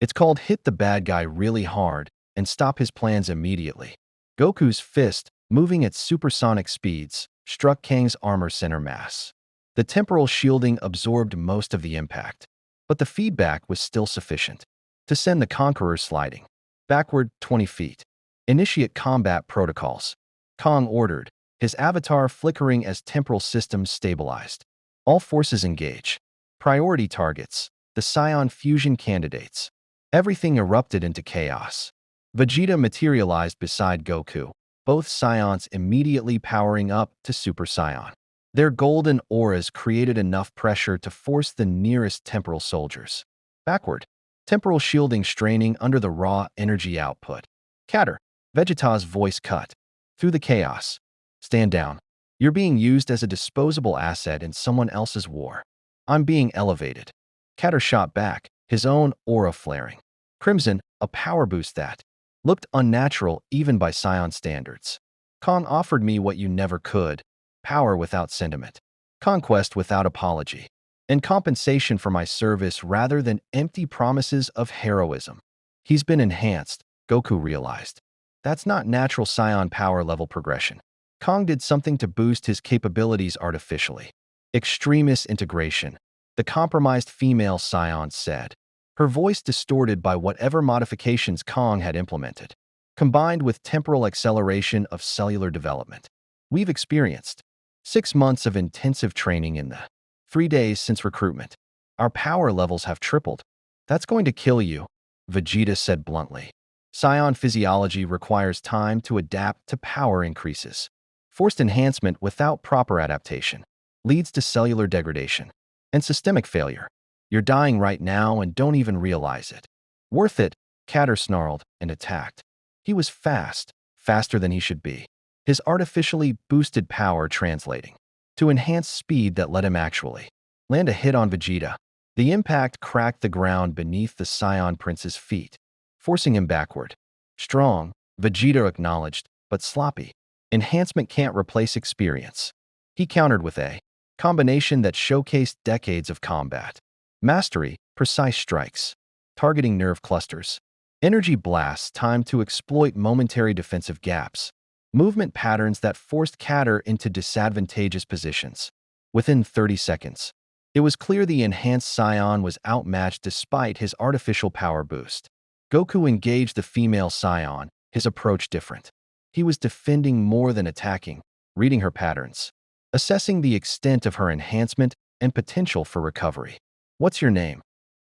Speaker 1: It's called Hit the Bad Guy Really Hard and Stop His Plans Immediately. Goku's fist, moving at supersonic speeds, struck Kang's armor center mass. The temporal shielding absorbed most of the impact, but the feedback was still sufficient to send the Conqueror sliding backward 20 feet. Initiate combat protocols, Kong ordered, his avatar flickering as temporal systems stabilized. All forces engage. Priority targets, the Scion fusion candidates. Everything erupted into chaos. Vegeta materialized beside Goku, both Scions immediately powering up to Super Saiyan. Their golden auras created enough pressure to force the nearest temporal soldiers backward, temporal shielding straining under the raw energy output. Catter, Vegeta's voice cut through the chaos. Stand down. You're being used as a disposable asset in someone else's war. I'm being elevated. Catter shot back, his own aura flaring. Crimson, a power boost that looked unnatural even by Scion standards. Kong offered me what you never could, power without sentiment, conquest without apology, and compensation for my service rather than empty promises of heroism. He's been enhanced, Goku realized. That's not natural Scion power level progression. Kong did something to boost his capabilities artificially. Extremis integration, the compromised female Scion said, her voice distorted by whatever modifications Kong had implemented, combined with temporal acceleration of cellular development. We've experienced 6 months of intensive training in the 3 days since recruitment. Our power levels have tripled. That's going to kill you, Vegeta said bluntly. Scion physiology requires time to adapt to power increases. Forced enhancement without proper adaptation leads to cellular degradation and systemic failure. You're dying right now and don't even realize it. Worth it, Catter snarled and attacked. He was fast, faster than he should be. His artificially boosted power translating to enhanced speed that let him actually land a hit on Vegeta. The impact cracked the ground beneath the Scion Prince's feet, forcing him backward. Strong, Vegeta acknowledged, but sloppy. Enhancement can't replace experience. He countered with a combination that showcased decades of combat. Mastery, precise strikes, targeting nerve clusters. Energy blasts timed to exploit momentary defensive gaps. Movement patterns that forced Catter into disadvantageous positions. Within 30 seconds, it was clear the enhanced Scion was outmatched despite his artificial power boost. Goku engaged the female Scion, his approach different. He was defending more than attacking, reading her patterns, assessing the extent of her enhancement and potential for recovery. "What's your name?"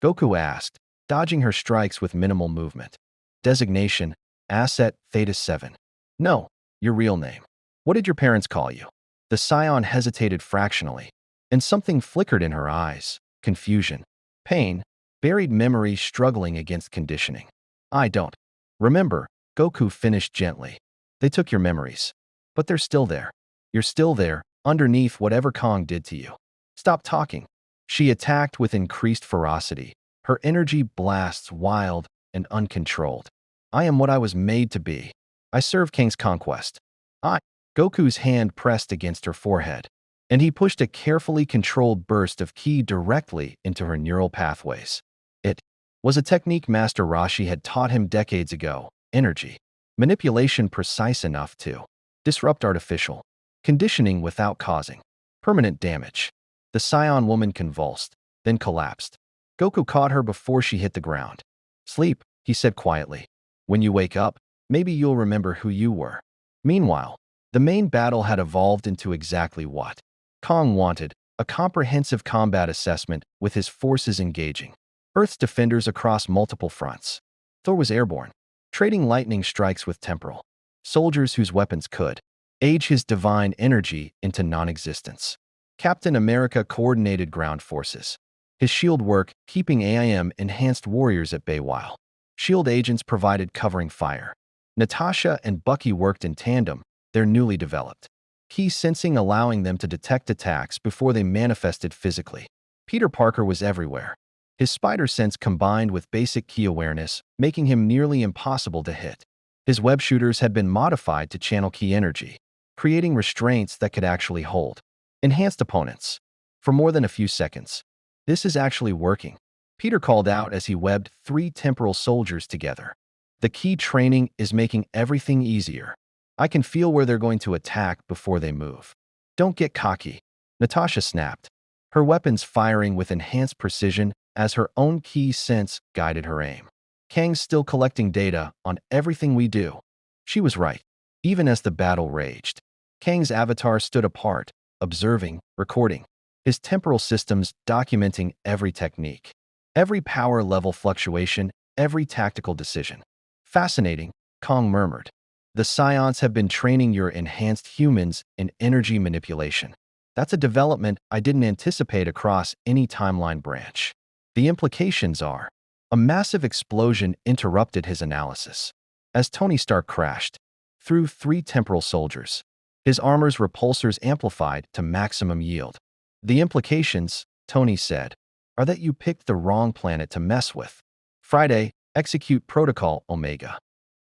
Speaker 1: Goku asked, dodging her strikes with minimal movement. "Designation, Asset Theta 7. "No, your real name. What did your parents call you?" The scion hesitated fractionally, and something flickered in her eyes: confusion, pain, buried memory struggling against conditioning. "I don't remember," Goku finished gently. "They took your memories, but they're still there. You're still there, underneath whatever Kong did to you. Stop talking." She attacked with increased ferocity, her energy blasts wild and uncontrolled. "I am what I was made to be. I serve King's conquest. I—" Goku's hand pressed against her forehead, and he pushed a carefully controlled burst of ki directly into her neural pathways. It was a technique Master Roshi had taught him decades ago: energy manipulation precise enough to disrupt artificial conditioning without causing permanent damage. The scion woman convulsed, then collapsed. Goku caught her before she hit the ground. "Sleep," he said quietly. "When you wake up, maybe you'll remember who you were." Meanwhile, the main battle had evolved into exactly what Kong wanted: a comprehensive combat assessment with his forces engaging Earth's defenders across multiple fronts. Thor was airborne, trading lightning strikes with temporal soldiers whose weapons could age his divine energy into non-existence. Captain America coordinated ground forces, his shield work keeping AIM-enhanced warriors at bay while shield agents provided covering fire. Natasha and Bucky worked in tandem, their newly developed key sensing allowing them to detect attacks before they manifested physically. Peter Parker was everywhere, his spider sense combined with basic key awareness, making him nearly impossible to hit. His web shooters had been modified to channel key energy, creating restraints that could actually hold enhanced opponents for more than a few seconds. "This is actually working," Peter called out as he webbed 3 temporal soldiers together. "The key training is making everything easier. I can feel where they're going to attack before they move." "Don't get cocky," Natasha snapped, her weapons firing with enhanced precision as her own key sense guided her aim. "Kang's still collecting data on everything we do." She was right. Even as the battle raged, Kang's avatar stood apart, observing, recording, his temporal systems documenting every technique, every power level fluctuation, every tactical decision. "Fascinating," Kong murmured. "The Scions have been training your enhanced humans in energy manipulation. That's a development I didn't anticipate across any timeline branch." The implications are— A massive explosion interrupted his analysis as Tony Stark crashed through 3 temporal soldiers, his armor's repulsors amplified to maximum yield. "The implications," Tony said, "are that you picked the wrong planet to mess with." Friday, execute Protocol Omega.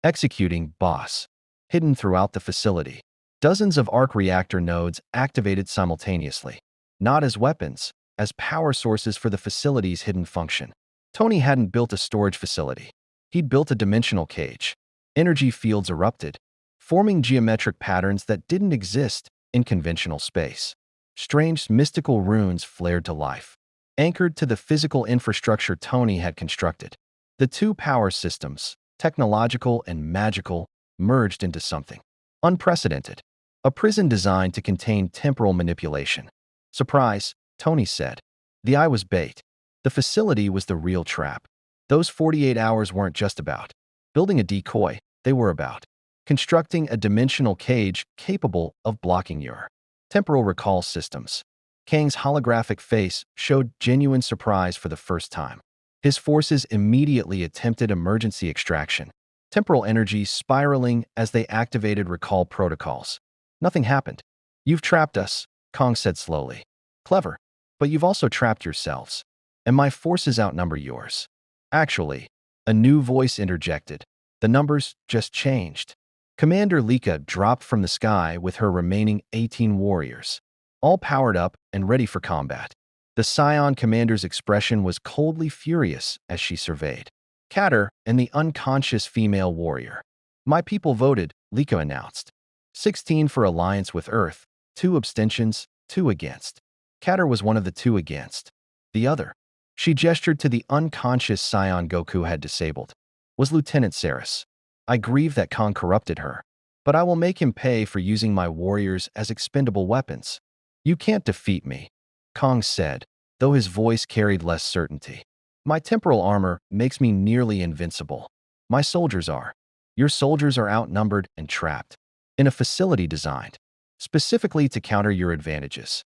Speaker 1: Executing boss. Hidden throughout the facility. Dozens of arc reactor nodes activated simultaneously, not as weapons, as power sources for the facility's hidden function. Tony hadn't built a storage facility. He'd built a dimensional cage. Energy fields erupted, forming geometric patterns that didn't exist in conventional space. Strange, mystical runes flared to life, anchored to the physical infrastructure Tony had constructed. The 2 power systems, technological and magical, merged into something unprecedented. A prison designed to contain temporal manipulation. "Surprise," Tony said. The eye was bait. The facility was the real trap. Those 48 hours weren't just about building a decoy, they were about constructing a dimensional cage capable of blocking your temporal recall systems. Kang's holographic face showed genuine surprise for the first time. His forces immediately attempted emergency extraction, temporal energy spiraling as they activated recall protocols. Nothing happened. "You've trapped us," Kong said slowly. "Clever, but you've also trapped yourselves. And my forces outnumber yours." Actually, a new voice interjected. The numbers just changed. Commander Lika dropped from the sky with her remaining 18 warriors, all powered up and ready for combat. The Scion commander's expression was coldly furious as she surveyed Katter and the unconscious female warrior. "My people voted," Lika announced. 16 for alliance with Earth, 2 abstentions, 2 against. Katter was one of the 2 against. The other— she gestured to the unconscious Scion Goku had disabled— was Lieutenant Saris. "I grieve that Khan corrupted her, but I will make him pay for using my warriors as expendable weapons. You can't defeat me, Kong said, though his voice carried less certainty. My temporal armor makes me nearly invincible. My soldiers are. Your soldiers are outnumbered and trapped in a facility designed specifically to counter your advantages.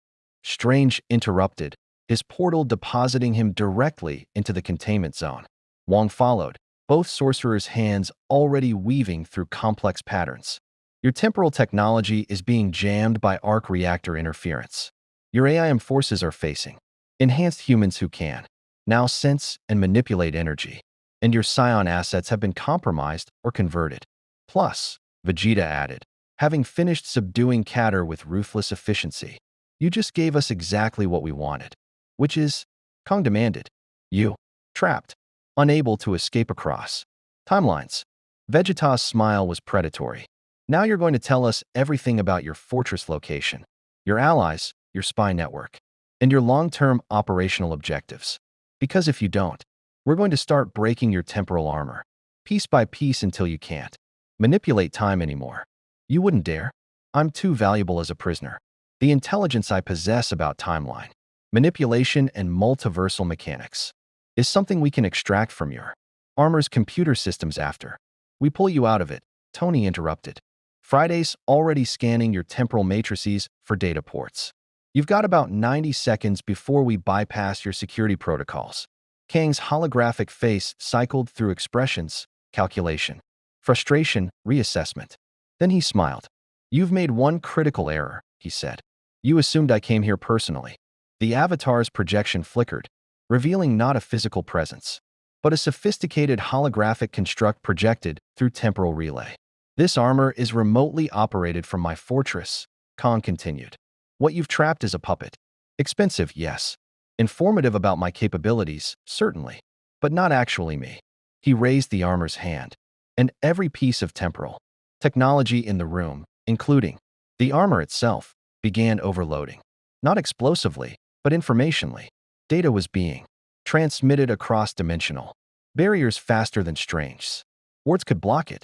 Speaker 1: Strange interrupted, his portal depositing him directly into the containment zone. Wong followed, both sorcerers' hands already weaving through complex patterns. Your temporal technology is being jammed by arc reactor interference. Your AIM forces are facing enhanced humans who can now sense and manipulate energy, and your psion assets have been compromised or converted. Plus, Vegeta added, having finished subduing Katter with ruthless efficiency, you just gave us exactly what we wanted. Which is, Kong demanded, you, trapped, unable to escape across timelines. Vegeta's smile was predatory. Now you're going to tell us everything about your fortress location, your allies, your spy network, and your long-term operational objectives. Because if you don't, we're going to start breaking your temporal armor, piece by piece until you can't manipulate time anymore. You wouldn't dare. I'm too valuable as a prisoner. The intelligence I possess about timeline, manipulation, and multiversal mechanics is something we can extract from your armor's computer systems after we pull you out of it, Tony interrupted. Friday's already scanning your temporal matrices for data ports. You've got about 90 seconds before we bypass your security protocols. Kang's holographic face cycled through expressions, calculation, frustration, reassessment. Then he smiled. You've made one critical error, he said. You assumed I came here personally. The avatar's projection flickered, revealing not a physical presence, but a sophisticated holographic construct projected through temporal relay. This armor is remotely operated from my fortress, Kong continued. What you've trapped is a puppet. Expensive, yes. Informative about my capabilities, certainly, but not actually me. He raised the armor's hand, and every piece of temporal technology in the room, including the armor itself, began overloading. Not explosively, but informationally. Data was being transmitted across dimensional barriers faster than Strange's words could block it.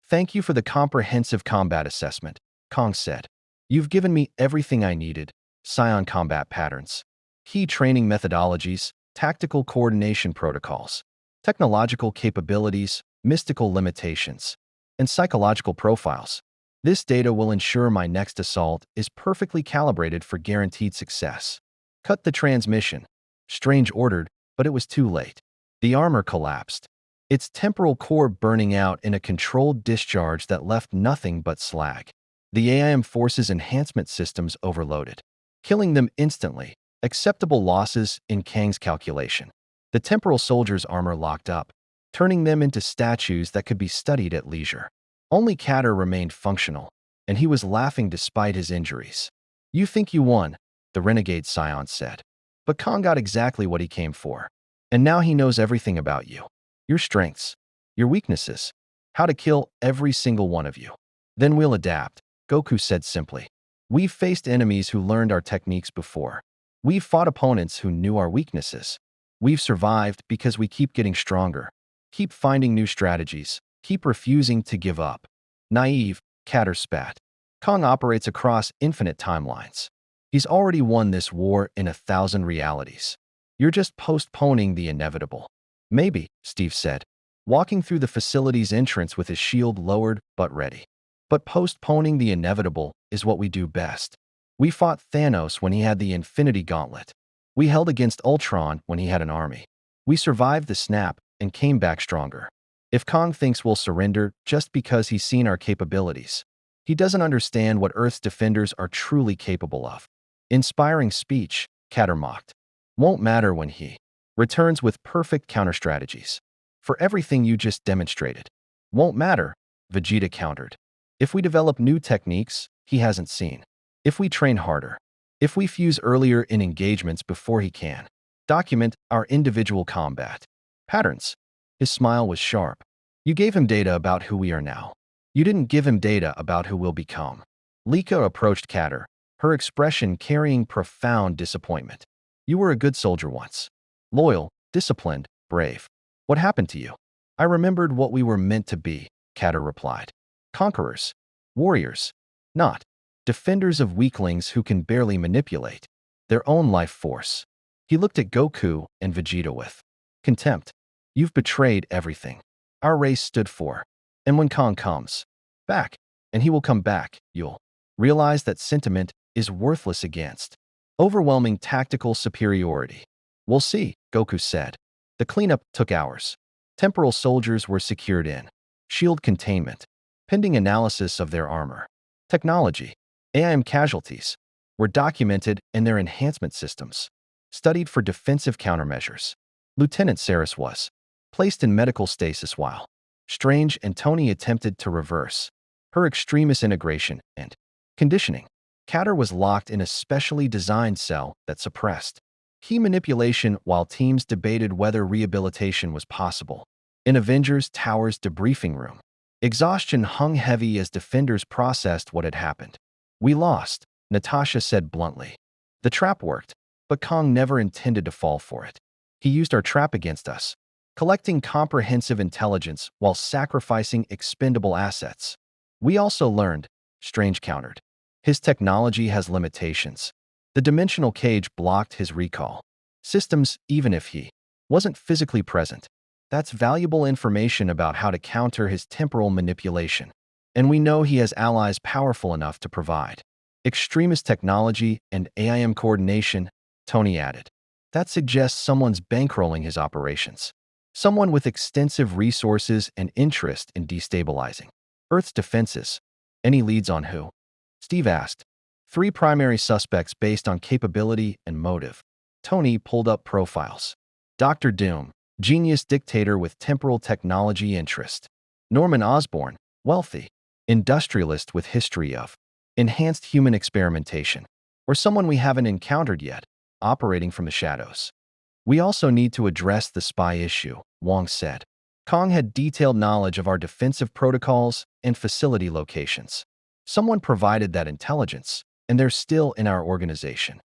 Speaker 1: Thank you for the comprehensive combat assessment, Kong said. You've given me everything I needed: psion combat patterns, key training methodologies, tactical coordination protocols, technological capabilities, mystical limitations, and psychological profiles. This data will ensure my next assault is perfectly calibrated for guaranteed success. Cut the transmission, Strange ordered, but it was too late. The armor collapsed, its temporal core burning out in a controlled discharge that left nothing but slag. The AIM Force's enhancement systems overloaded, killing them instantly, acceptable losses in Kang's calculation. The temporal soldier's armor locked up, turning them into statues that could be studied at leisure. Only Katter remained functional, and he was laughing despite his injuries. You think you won, the renegade scion said. But Kong got exactly what he came for. And now he knows everything about you. Your strengths, your weaknesses, how to kill every single one of you. Then we'll adapt, Goku said simply. We've faced enemies who learned our techniques before. We've fought opponents who knew our weaknesses. We've survived because we keep getting stronger, keep finding new strategies, keep refusing to give up. Naive, Katter spat. Kong operates across infinite timelines. He's already won this war in 1,000 realities. You're just postponing the inevitable. Maybe, Steve said, walking through the facility's entrance with his shield lowered but ready. But postponing the inevitable is what we do best. We fought Thanos when he had the Infinity Gauntlet. We held against Ultron when he had an army. We survived the snap and came back stronger. If Kong thinks we'll surrender just because he's seen our capabilities, he doesn't understand what Earth's defenders are truly capable of. Inspiring speech, Katter mocked. Won't matter when he returns with perfect counter-strategies for everything you just demonstrated. Won't matter, Vegeta countered. If we develop new techniques he hasn't seen, if we train harder, if we fuse earlier in engagements before he can document our individual combat patterns. His smile was sharp. You gave him data about who we are now. You didn't give him data about who we'll become. Liko approached Katter, her expression carrying profound disappointment. You were a good soldier once. Loyal, disciplined, brave. What happened to you? I remembered what we were meant to be, Katter replied. Conquerors. Warriors, not defenders of weaklings who can barely manipulate their own life force. He looked at Goku and Vegeta with contempt. You've betrayed everything our race stood for. And when Kong comes back, and he will come back, you'll realize that sentiment is worthless against overwhelming tactical superiority. We'll see, Goku said. The cleanup took hours. Temporal soldiers were secured in shield containment, pending analysis of their armor. Technology, AIM casualties, were documented and their enhancement systems studied for defensive countermeasures. Lieutenant Saris was placed in medical stasis while Strange and Tony attempted to reverse her extremist integration and conditioning. Catter was locked in a specially designed cell that suppressed key manipulation while teams debated whether rehabilitation was possible. In Avengers Tower's debriefing room, exhaustion hung heavy as defenders processed what had happened. We lost, Natasha said bluntly. The trap worked, but Kong never intended to fall for it. He used our trap against us, collecting comprehensive intelligence while sacrificing expendable assets. We also learned, Strange countered. His technology has limitations. The dimensional cage blocked his recall systems even if he wasn't physically present. That's valuable information about how to counter his temporal manipulation. And we know he has allies powerful enough to provide extremist technology and AIM coordination, Tony added. That suggests someone's bankrolling his operations. Someone with extensive resources and interest in destabilizing Earth's defenses. Any leads on who? Steve asked. 3 primary suspects based on capability and motive. Tony pulled up profiles. Dr. Doom, genius dictator with temporal technology interest. Norman Osborn, wealthy industrialist with history of enhanced human experimentation. Or someone we haven't encountered yet, operating from the shadows. We also need to address the spy issue, Wong said. Kong had detailed knowledge of our defensive protocols and facility locations. Someone provided that intelligence, and they're still in our organization.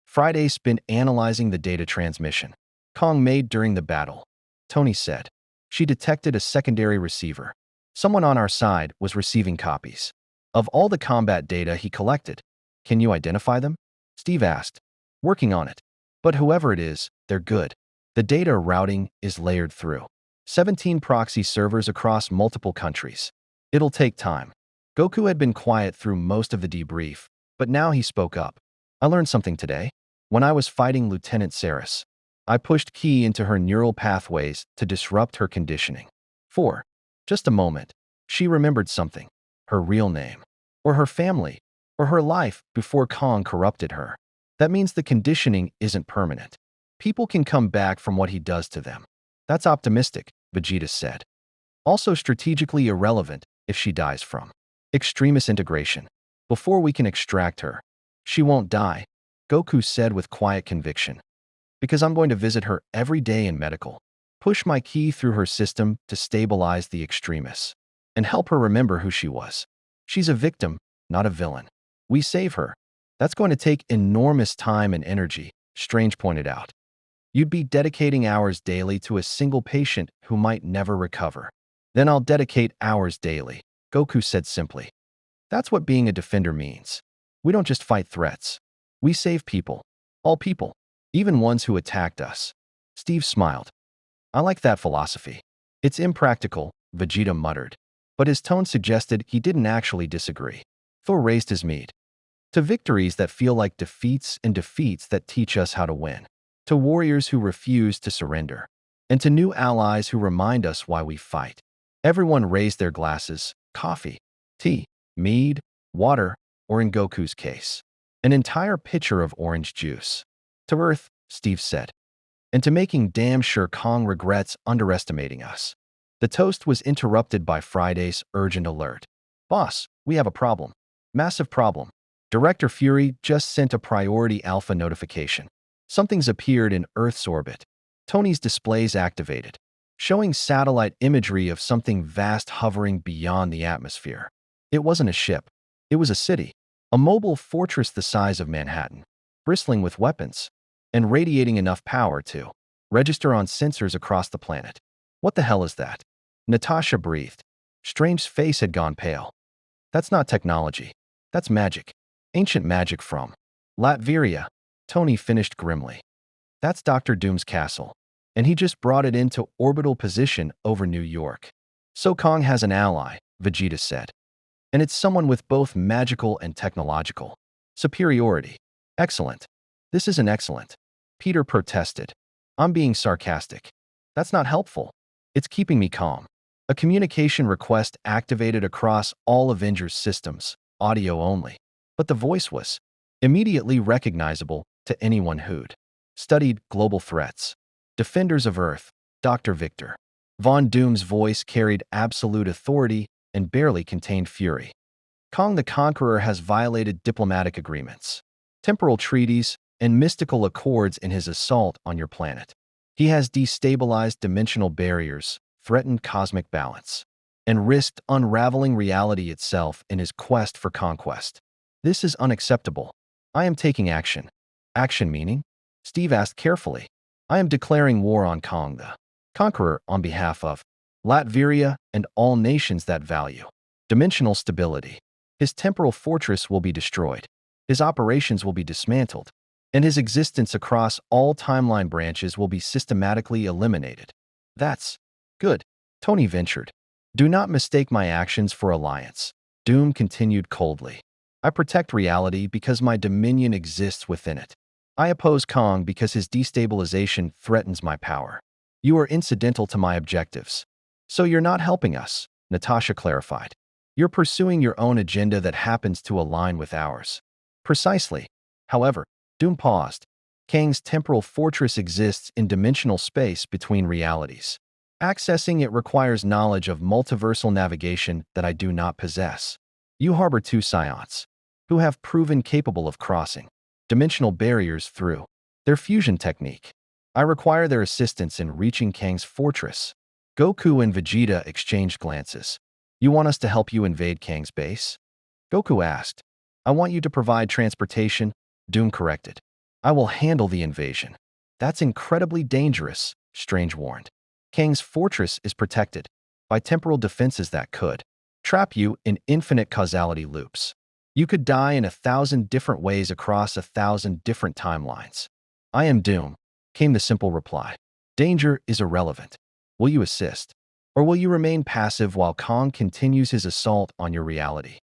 Speaker 1: Friday's been analyzing the data transmission Kong made during the battle, Tony said. She detected a secondary receiver. Someone on our side was receiving copies of all the combat data he collected. Can you identify them? Steve asked. Working on it. But whoever it is, they're good. The data routing is layered through 17 proxy servers across multiple countries. It'll take time. Goku had been quiet through most of the debrief, but now he spoke up. I learned something today. When I was fighting Lieutenant Saris, I pushed Ki into her neural pathways to disrupt her conditioning. For just a moment, she remembered something. Her real name. Or her family. Or her life before Kong corrupted her. That means the conditioning isn't permanent. People can come back from what he does to them. That's optimistic, Vegeta said. Also strategically irrelevant if she dies from extremist integration. Before we can extract her, she won't die, Goku said with quiet conviction. Because I'm going to visit her every day in medical. Push my Ki through her system to stabilize the extremists. And help her remember who she was. She's a victim, not a villain. We save her. That's going to take enormous time and energy, Strange pointed out. You'd be dedicating hours daily to a single patient who might never recover. Then I'll dedicate hours daily, Goku said simply. That's what being a defender means. We don't just fight threats. We save people. All people. Even ones who attacked us. Steve smiled. I like that philosophy. It's impractical, Vegeta muttered. But his tone suggested he didn't actually disagree. Thor raised his meat. To victories that feel like defeats and defeats that teach us how to win. To warriors who refuse to surrender. And to new allies who remind us why we fight. Everyone raised their glasses, coffee, tea, mead, water, or in Goku's case, an entire pitcher of orange juice. To Earth, Steve said. And to making damn sure Kong regrets underestimating us. The toast was interrupted by Friday's urgent alert. Boss, we have a problem. Massive problem. Director Fury just sent a priority alpha notification. Something's appeared in Earth's orbit. Tony's displays activated, showing satellite imagery of something vast hovering beyond the atmosphere. It wasn't a ship. It was a city. A mobile fortress the size of Manhattan, bristling with weapons, and radiating enough power to register on sensors across the planet. What the hell is that? Natasha breathed. Strange's face had gone pale. That's not technology. That's magic. Ancient magic from Latveria, Tony finished grimly. That's Dr. Doom's castle, and he just brought it into orbital position over New York. So Kong has an ally, Vegeta said. And it's someone with both magical and technological superiority. Excellent. This isn't excellent. Peter protested. I'm being sarcastic. That's not helpful. It's keeping me calm. A communication request activated across all Avengers systems, audio only. But the voice was immediately recognizable to anyone who'd studied global threats. Defenders of Earth, Dr. Victor. Von Doom's voice carried absolute authority and barely contained fury. Kong the Conqueror has violated diplomatic agreements, temporal treaties, and mystical accords in his assault on your planet. He has destabilized dimensional barriers, threatened cosmic balance, and risked unraveling reality itself in his quest for conquest. This is unacceptable. I am taking action. Action meaning? Steve asked carefully. I am declaring war on Kong the Conqueror on behalf of Latveria and all nations that value dimensional stability. His temporal fortress will be destroyed. His operations will be dismantled. And his existence across all timeline branches will be systematically eliminated. That's good, Tony ventured. Do not mistake my actions for alliance. Doom continued coldly. I protect reality because my dominion exists within it. I oppose Kong because his destabilization threatens my power. You are incidental to my objectives. So you're not helping us, Natasha clarified. You're pursuing your own agenda that happens to align with ours. Precisely. However, Doom paused. Kang's temporal fortress exists in dimensional space between realities. Accessing it requires knowledge of multiversal navigation that I do not possess. You harbor two scions, who have proven capable of crossing dimensional barriers through their fusion technique. I require their assistance in reaching Kang's fortress. Goku and Vegeta exchanged glances. You want us to help you invade Kang's base? Goku asked. I want you to provide transportation, Doom corrected. I will handle the invasion. That's incredibly dangerous, Strange warned. Kang's fortress is protected by temporal defenses that could trap you in infinite causality loops. You could die in 1,000 different ways across 1,000 different timelines. I am Doom, came the simple reply. Danger is irrelevant. Will you assist? Or will you remain passive while Kong continues his assault on your reality?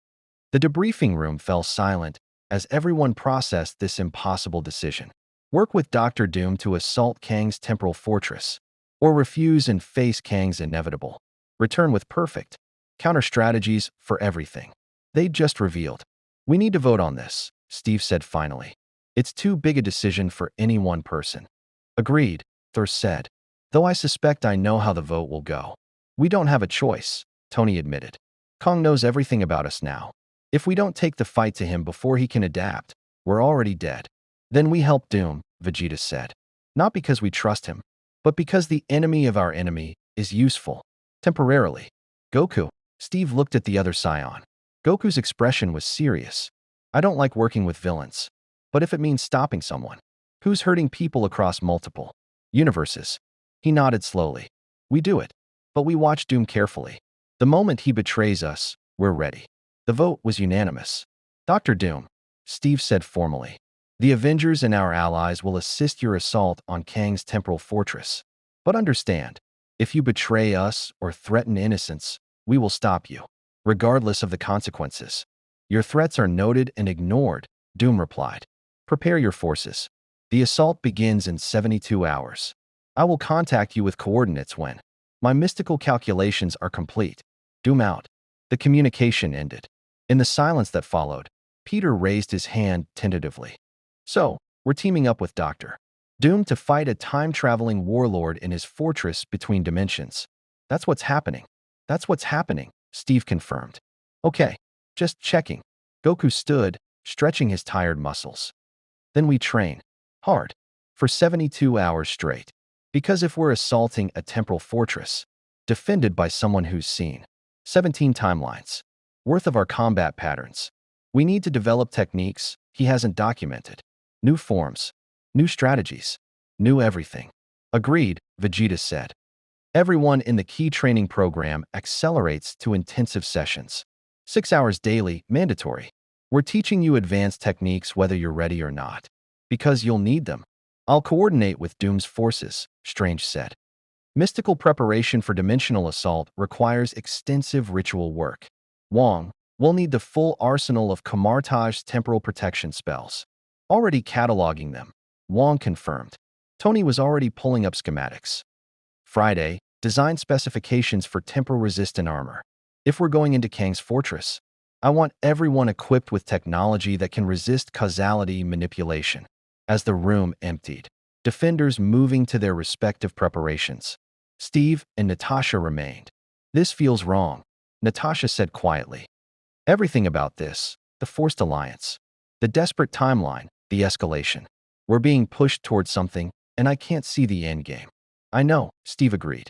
Speaker 1: The debriefing room fell silent as everyone processed this impossible decision. Work with Dr. Doom to assault Kang's temporal fortress, or refuse and face Kang's inevitable return with perfect counter-strategies for everything they'd just revealed. We need to vote on this, Steve said finally. It's too big a decision for any one person. Agreed, Thor said, though I suspect I know how the vote will go. We don't have a choice, Tony admitted. Kong knows everything about us now. If we don't take the fight to him before he can adapt, we're already dead. Then we help Doom, Vegeta said. Not because we trust him, but because the enemy of our enemy is useful. Temporarily. Goku. Steve looked at the other scion. Goku's expression was serious. I don't like working with villains. But if it means stopping someone who's hurting people across multiple universes. He nodded slowly. We do it. But we watch Doom carefully. The moment he betrays us, we're ready. The vote was unanimous. Dr. Doom, Steve said formally. The Avengers and our allies will assist your assault on Kang's temporal fortress. But understand, if you betray us or threaten innocence, we will stop you, regardless of the consequences. Your threats are noted and ignored, Doom replied. Prepare your forces. The assault begins in 72 hours. I will contact you with coordinates when my mystical calculations are complete. Doom out. The communication ended. In the silence that followed, Peter raised his hand tentatively. So, we're teaming up with Dr. Doom to fight a time-traveling warlord in his fortress between dimensions. That's what's happening. That's what's happening, Steve confirmed. Okay, just checking. Goku stood, stretching his tired muscles. Then we train. Hard. For 72 hours straight. Because if we're assaulting a temporal fortress, defended by someone who's seen 17 timelines worth of our combat patterns, we need to develop techniques he hasn't documented. New forms, new strategies, new everything. Agreed, Vegeta said. Everyone in the key training program accelerates to intensive sessions. 6 hours daily, mandatory. We're teaching you advanced techniques whether you're ready or not. Because you'll need them. I'll coordinate with Doom's forces, Strange said. Mystical preparation for dimensional assault requires extensive ritual work. Wong, we'll need the full arsenal of Kamartaj's temporal protection spells. Already cataloging them, Wong confirmed. Tony was already pulling up schematics. Friday, design specifications for temporal-resistant armor. If we're going into Kang's fortress, I want everyone equipped with technology that can resist causality manipulation. As the room emptied, defenders moving to their respective preparations. Steve and Natasha remained. This feels wrong, Natasha said quietly. Everything about this, the forced alliance, the desperate timeline, the escalation. We're being pushed towards something, and I can't see the end game. I know, Steve agreed.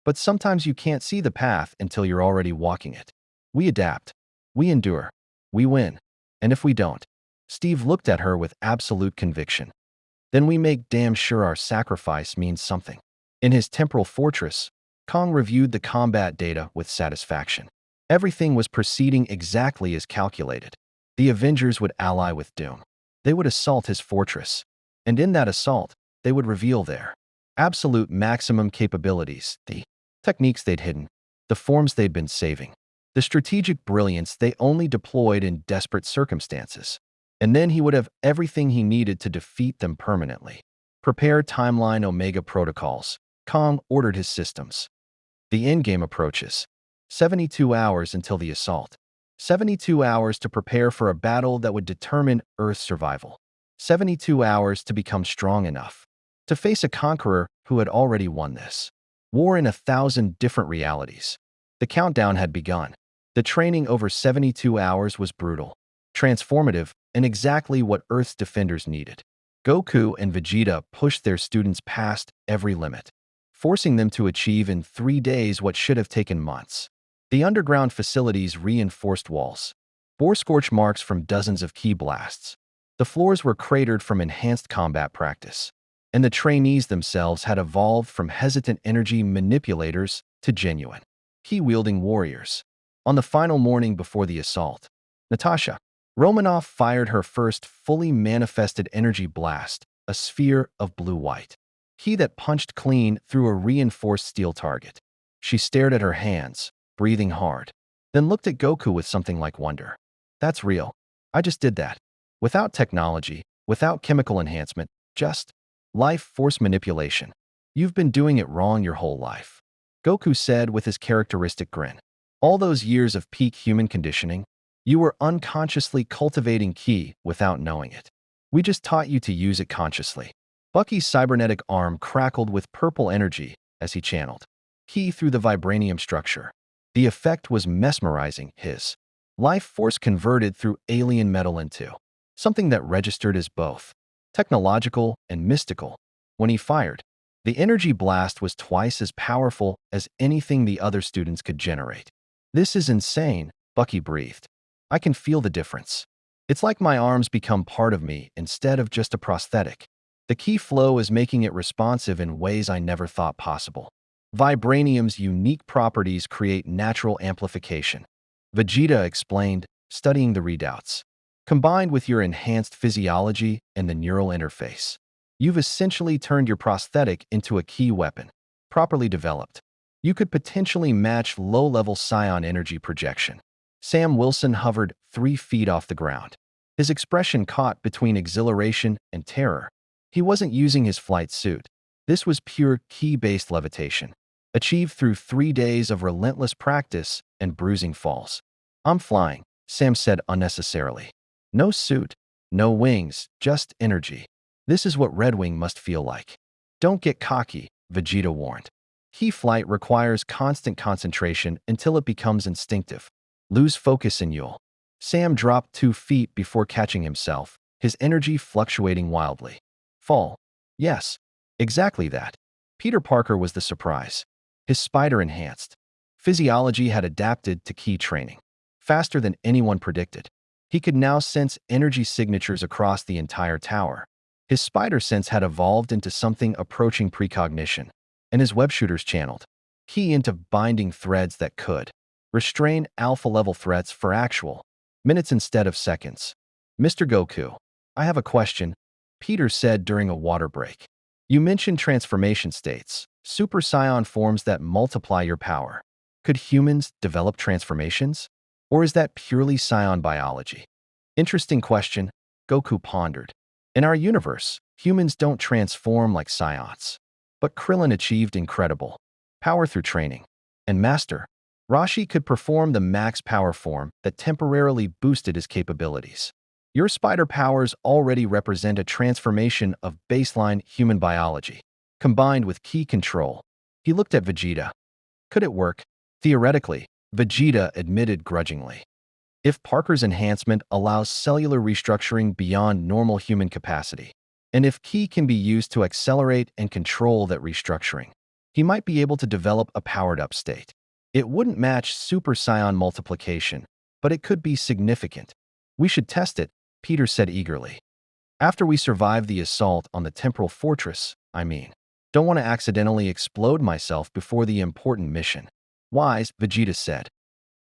Speaker 1: But sometimes you can't see the path until you're already walking it. We adapt. We endure. We win. And if we don't, Steve looked at her with absolute conviction. Then we make damn sure our sacrifice means something. In his temporal fortress, Kang reviewed the combat data with satisfaction. Everything was proceeding exactly as calculated. The Avengers would ally with Doom. They would assault his fortress. And in that assault, they would reveal their absolute maximum capabilities, the techniques they'd hidden, the forms they'd been saving, the strategic brilliance they only deployed in desperate circumstances. And then he would have everything he needed to defeat them permanently. Prepare timeline Omega protocols. Kang ordered his systems. The endgame approaches. 72 hours until the assault. 72 hours to prepare for a battle that would determine Earth's survival. 72 hours to become strong enough to face a conqueror who had already won this war in 1,000 different realities. The countdown had begun. The training over 72 hours was brutal, transformative, and exactly what Earth's defenders needed. Goku and Vegeta pushed their students past every limit, forcing them to achieve in 3 days what should have taken months. The underground facilities reinforced walls bore scorch marks from dozens of ki blasts. The floors were cratered from enhanced combat practice, and the trainees themselves had evolved from hesitant energy manipulators to genuine ki-wielding warriors. On the final morning before the assault, Natasha Romanoff fired her first fully manifested energy blast, a sphere of blue-white ki that punched clean through a reinforced steel target. She stared at her hands, breathing hard, then looked at Goku with something like wonder. That's real. I just did that. Without technology, without chemical enhancement, just life force manipulation. You've been doing it wrong your whole life, Goku said with his characteristic grin. All those years of peak human conditioning, you were unconsciously cultivating ki without knowing it. We just taught you to use it consciously. Bucky's cybernetic arm crackled with purple energy as he channeled ki through the vibranium structure. The effect was mesmerizing. His life force converted through alien metal into something that registered as both technological and mystical. When he fired, the energy blast was twice as powerful as anything the other students could generate. This is insane, Bucky breathed. I can feel the difference. It's like my arms become part of me instead of just a prosthetic. The ki flow is making it responsive in ways I never thought possible. Vibranium's unique properties create natural amplification, Vegeta explained, studying the readouts. Combined with your enhanced physiology and the neural interface, you've essentially turned your prosthetic into a ki weapon, properly developed. You could potentially match low-level psion energy projection. Sam Wilson hovered 3 feet off the ground, his expression caught between exhilaration and terror. He wasn't using his flight suit. This was pure ki-based levitation, achieved through 3 days of relentless practice and bruising falls. I'm flying, Sam said unnecessarily. No suit, no wings, just energy. This is what Red Wing must feel like. Don't get cocky, Vegeta warned. Ki flight requires constant concentration until it becomes instinctive. Lose focus and you'll. Sam dropped 2 feet before catching himself, his energy fluctuating wildly. Fall. Yes, exactly that. Peter Parker was the surprise. His spider enhanced physiology had adapted to ki training faster than anyone predicted. He could now sense energy signatures across the entire tower. His spider sense had evolved into something approaching precognition, and his web shooters channeled ki into binding threads that could Restrain alpha-level threats for actual minutes instead of seconds. Mr. Goku, I have a question, Peter said during a water break. You mentioned transformation states, Super Saiyan forms that multiply your power. Could humans develop transformations? Or is that purely Saiyan biology? Interesting question, Goku pondered. In our universe, humans don't transform like Saiyans. But Krillin achieved incredible power through training. And Master Rashi could perform the max power form that temporarily boosted his capabilities. Your spider powers already represent a transformation of baseline human biology, combined with key control. He looked at Vegeta. Could it work? Theoretically, Vegeta admitted grudgingly. If Parker's enhancement allows cellular restructuring beyond normal human capacity, and if Ki can be used to accelerate and control that restructuring, he might be able to develop a powered-up state. It wouldn't match Super Saiyan multiplication, but it could be significant. We should test it, Peter said eagerly. After we survive the assault on the temporal fortress, I mean. Don't want to accidentally explode myself before the important mission. Wise, Vegeta said.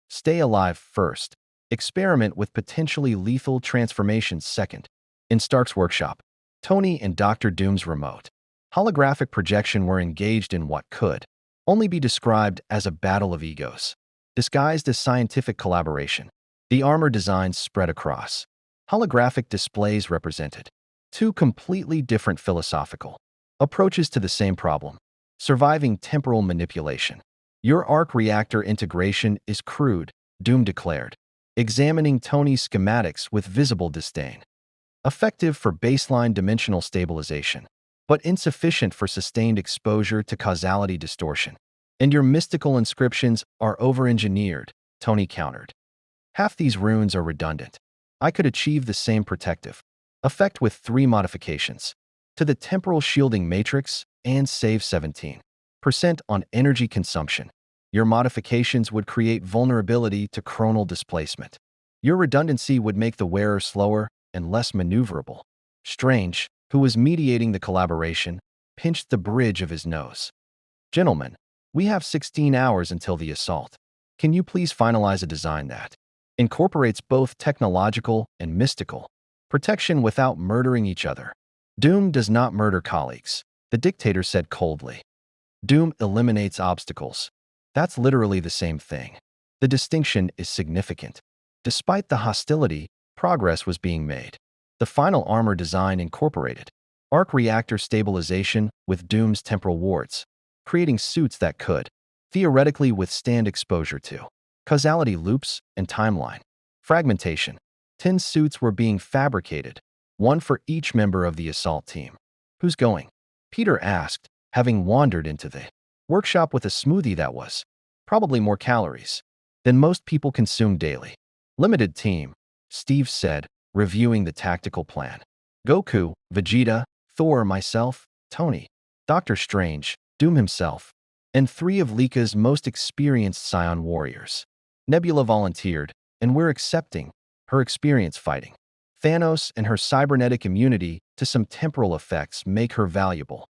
Speaker 1: Stay alive first. Experiment with potentially lethal transformations second. In Stark's workshop, Tony and Dr. Doom's remote holographic projection were engaged in what could only be described as a battle of egos, disguised as scientific collaboration. The armor designs spread across. Holographic displays represented two completely different philosophical approaches to the same problem, surviving temporal manipulation. Your arc reactor integration is crude, Doom declared, examining Tony's schematics with visible disdain. Effective for baseline dimensional stabilization, but insufficient for sustained exposure to causality distortion. And your mystical inscriptions are over-engineered, Tony countered. Half these runes are redundant. I could achieve the same protective effect with 3 modifications to the temporal shielding matrix and save 17% on energy consumption. Your modifications would create vulnerability to chronal displacement. Your redundancy would make the wearer slower and less maneuverable. Strange, who was mediating the collaboration, pinched the bridge of his nose. Gentlemen, we have 16 hours until the assault. Can you please finalize a design that incorporates both technological and mystical protection without murdering each other? Doom does not murder colleagues, the dictator said coldly. Doom eliminates obstacles. That's literally the same thing. The distinction is significant. Despite the hostility, progress was being made. The final armor design incorporated arc reactor stabilization with Doom's temporal wards, creating suits that could theoretically withstand exposure to causality loops and timeline fragmentation. 10 suits were being fabricated, one for each member of the assault team. Who's going? Peter asked, having wandered into the workshop with a smoothie that was probably more calories than most people consume daily. Limited team, Steve said, reviewing the tactical plan. Goku, Vegeta, Thor, myself, Tony, Doctor Strange, Doom himself, and 3 of Lika's most experienced Scion warriors. Nebula volunteered, and we're accepting her experience fighting Thanos and her cybernetic immunity to some temporal effects make her valuable.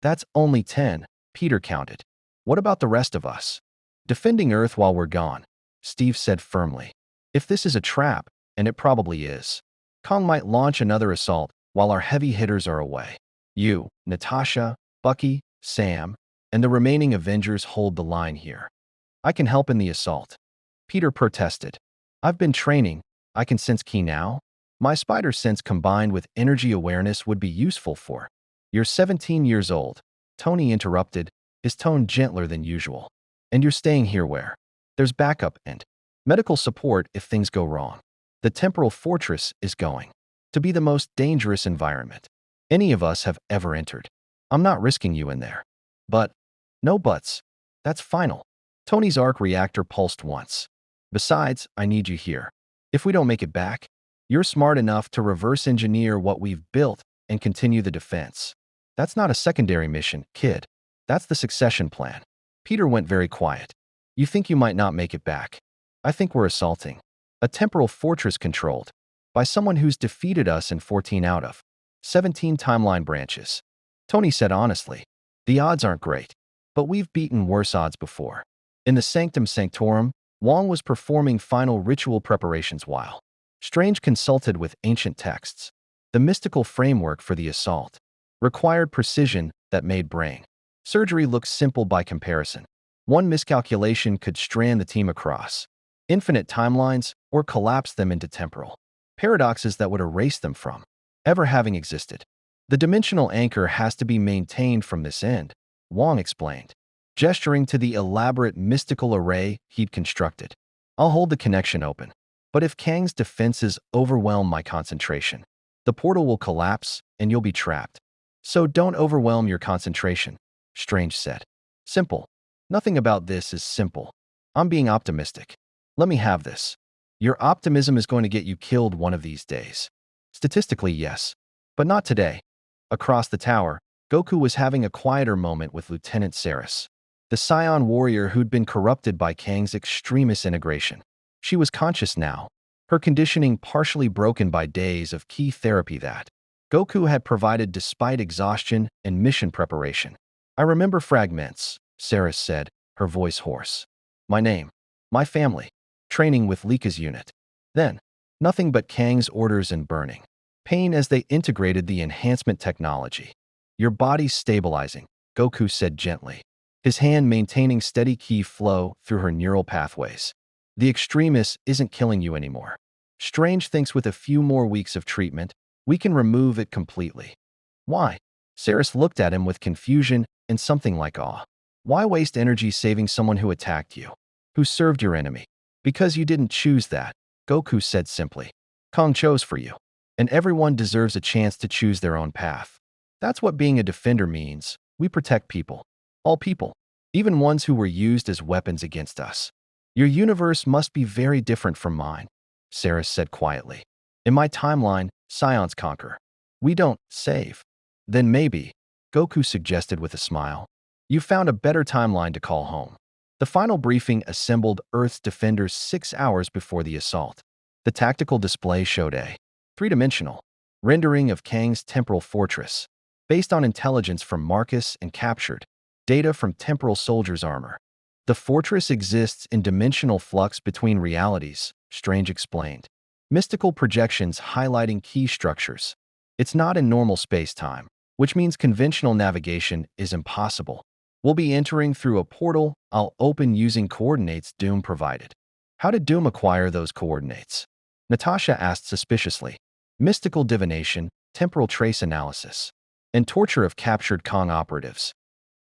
Speaker 1: That's only 10, Peter counted. What about the rest of us? Defending Earth while we're gone, Steve said firmly. If this is a trap, and it probably is, Kong might launch another assault while our heavy hitters are away. You, Natasha, Bucky, Sam, and the remaining Avengers hold the line here. I can help in the assault. Peter protested. I've been training. I can sense Ki now. My spider sense combined with energy awareness would be useful for. You're 17 years old, Tony interrupted, his tone gentler than usual. And you're staying here where there's backup and medical support if things go wrong. The temporal fortress is going to be the most dangerous environment any of us have ever entered. I'm not risking you in there. But, no buts. That's final. Tony's arc reactor pulsed once. Besides, I need you here. If we don't make it back, you're smart enough to reverse engineer what we've built and continue the defense. That's not a secondary mission, kid. That's the succession plan. Peter went very quiet. You think you might not make it back. I think we're assaulting a temporal fortress controlled by someone who's defeated us in 14 out of 17 timeline branches. Tony said honestly, the odds aren't great, but we've beaten worse odds before. In the Sanctum Sanctorum, Wang was performing final ritual preparations while Strange consulted with ancient texts. The mystical framework for the assault required precision that made brain surgery look simple by comparison. One miscalculation could strand the team across infinite timelines or collapse them into temporal paradoxes that would erase them from ever having existed. The dimensional anchor has to be maintained from this end, Wang explained, gesturing to the elaborate mystical array he'd constructed. I'll hold the connection open, but if Kang's defenses overwhelm my concentration, the portal will collapse and you'll be trapped. So don't overwhelm your concentration, Strange said. Simple. Nothing about this is simple. I'm being optimistic. Let me have this. Your optimism is going to get you killed one of these days. Statistically, yes, but not today. Across the tower, Goku was having a quieter moment with Lieutenant Saris, the Scion warrior who'd been corrupted by Kang's extremist integration. She was conscious now, her conditioning partially broken by days of key therapy that Goku had provided despite exhaustion and mission preparation. I remember fragments, Saris said, her voice hoarse. My name, my family, training with Lika's unit. Then, nothing but Kang's orders and burning pain as they integrated the enhancement technology. Your body's stabilizing, Goku said gently, his hand maintaining steady ki flow through her neural pathways. The extremist isn't killing you anymore. Strange thinks with a few more weeks of treatment, we can remove it completely. Why? Saris looked at him with confusion and something like awe. Why waste energy saving someone who attacked you, who served your enemy? Because you didn't choose that, Goku said simply. Kang chose for you, and everyone deserves a chance to choose their own path. That's what being a defender means. We protect people. All people. Even ones who were used as weapons against us. Your universe must be very different from mine, Saris said quietly. In my timeline, Scions conquer. We don't save. Then maybe, Goku suggested with a smile, you found a better timeline to call home. The final briefing assembled Earth's defenders 6 hours before the assault. The tactical display showed a three-dimensional rendering of Kang's temporal fortress, based on intelligence from Marcus and captured data from temporal soldiers' armor. The fortress exists in dimensional flux between realities, Strange explained. Mystical projections highlighting key structures. It's not in normal space-time, which means conventional navigation is impossible. We'll be entering through a portal I'll open using coordinates Doom provided. How did Doom acquire those coordinates? Natasha asked suspiciously. Mystical divination, temporal trace analysis, and torture of captured Kang operatives.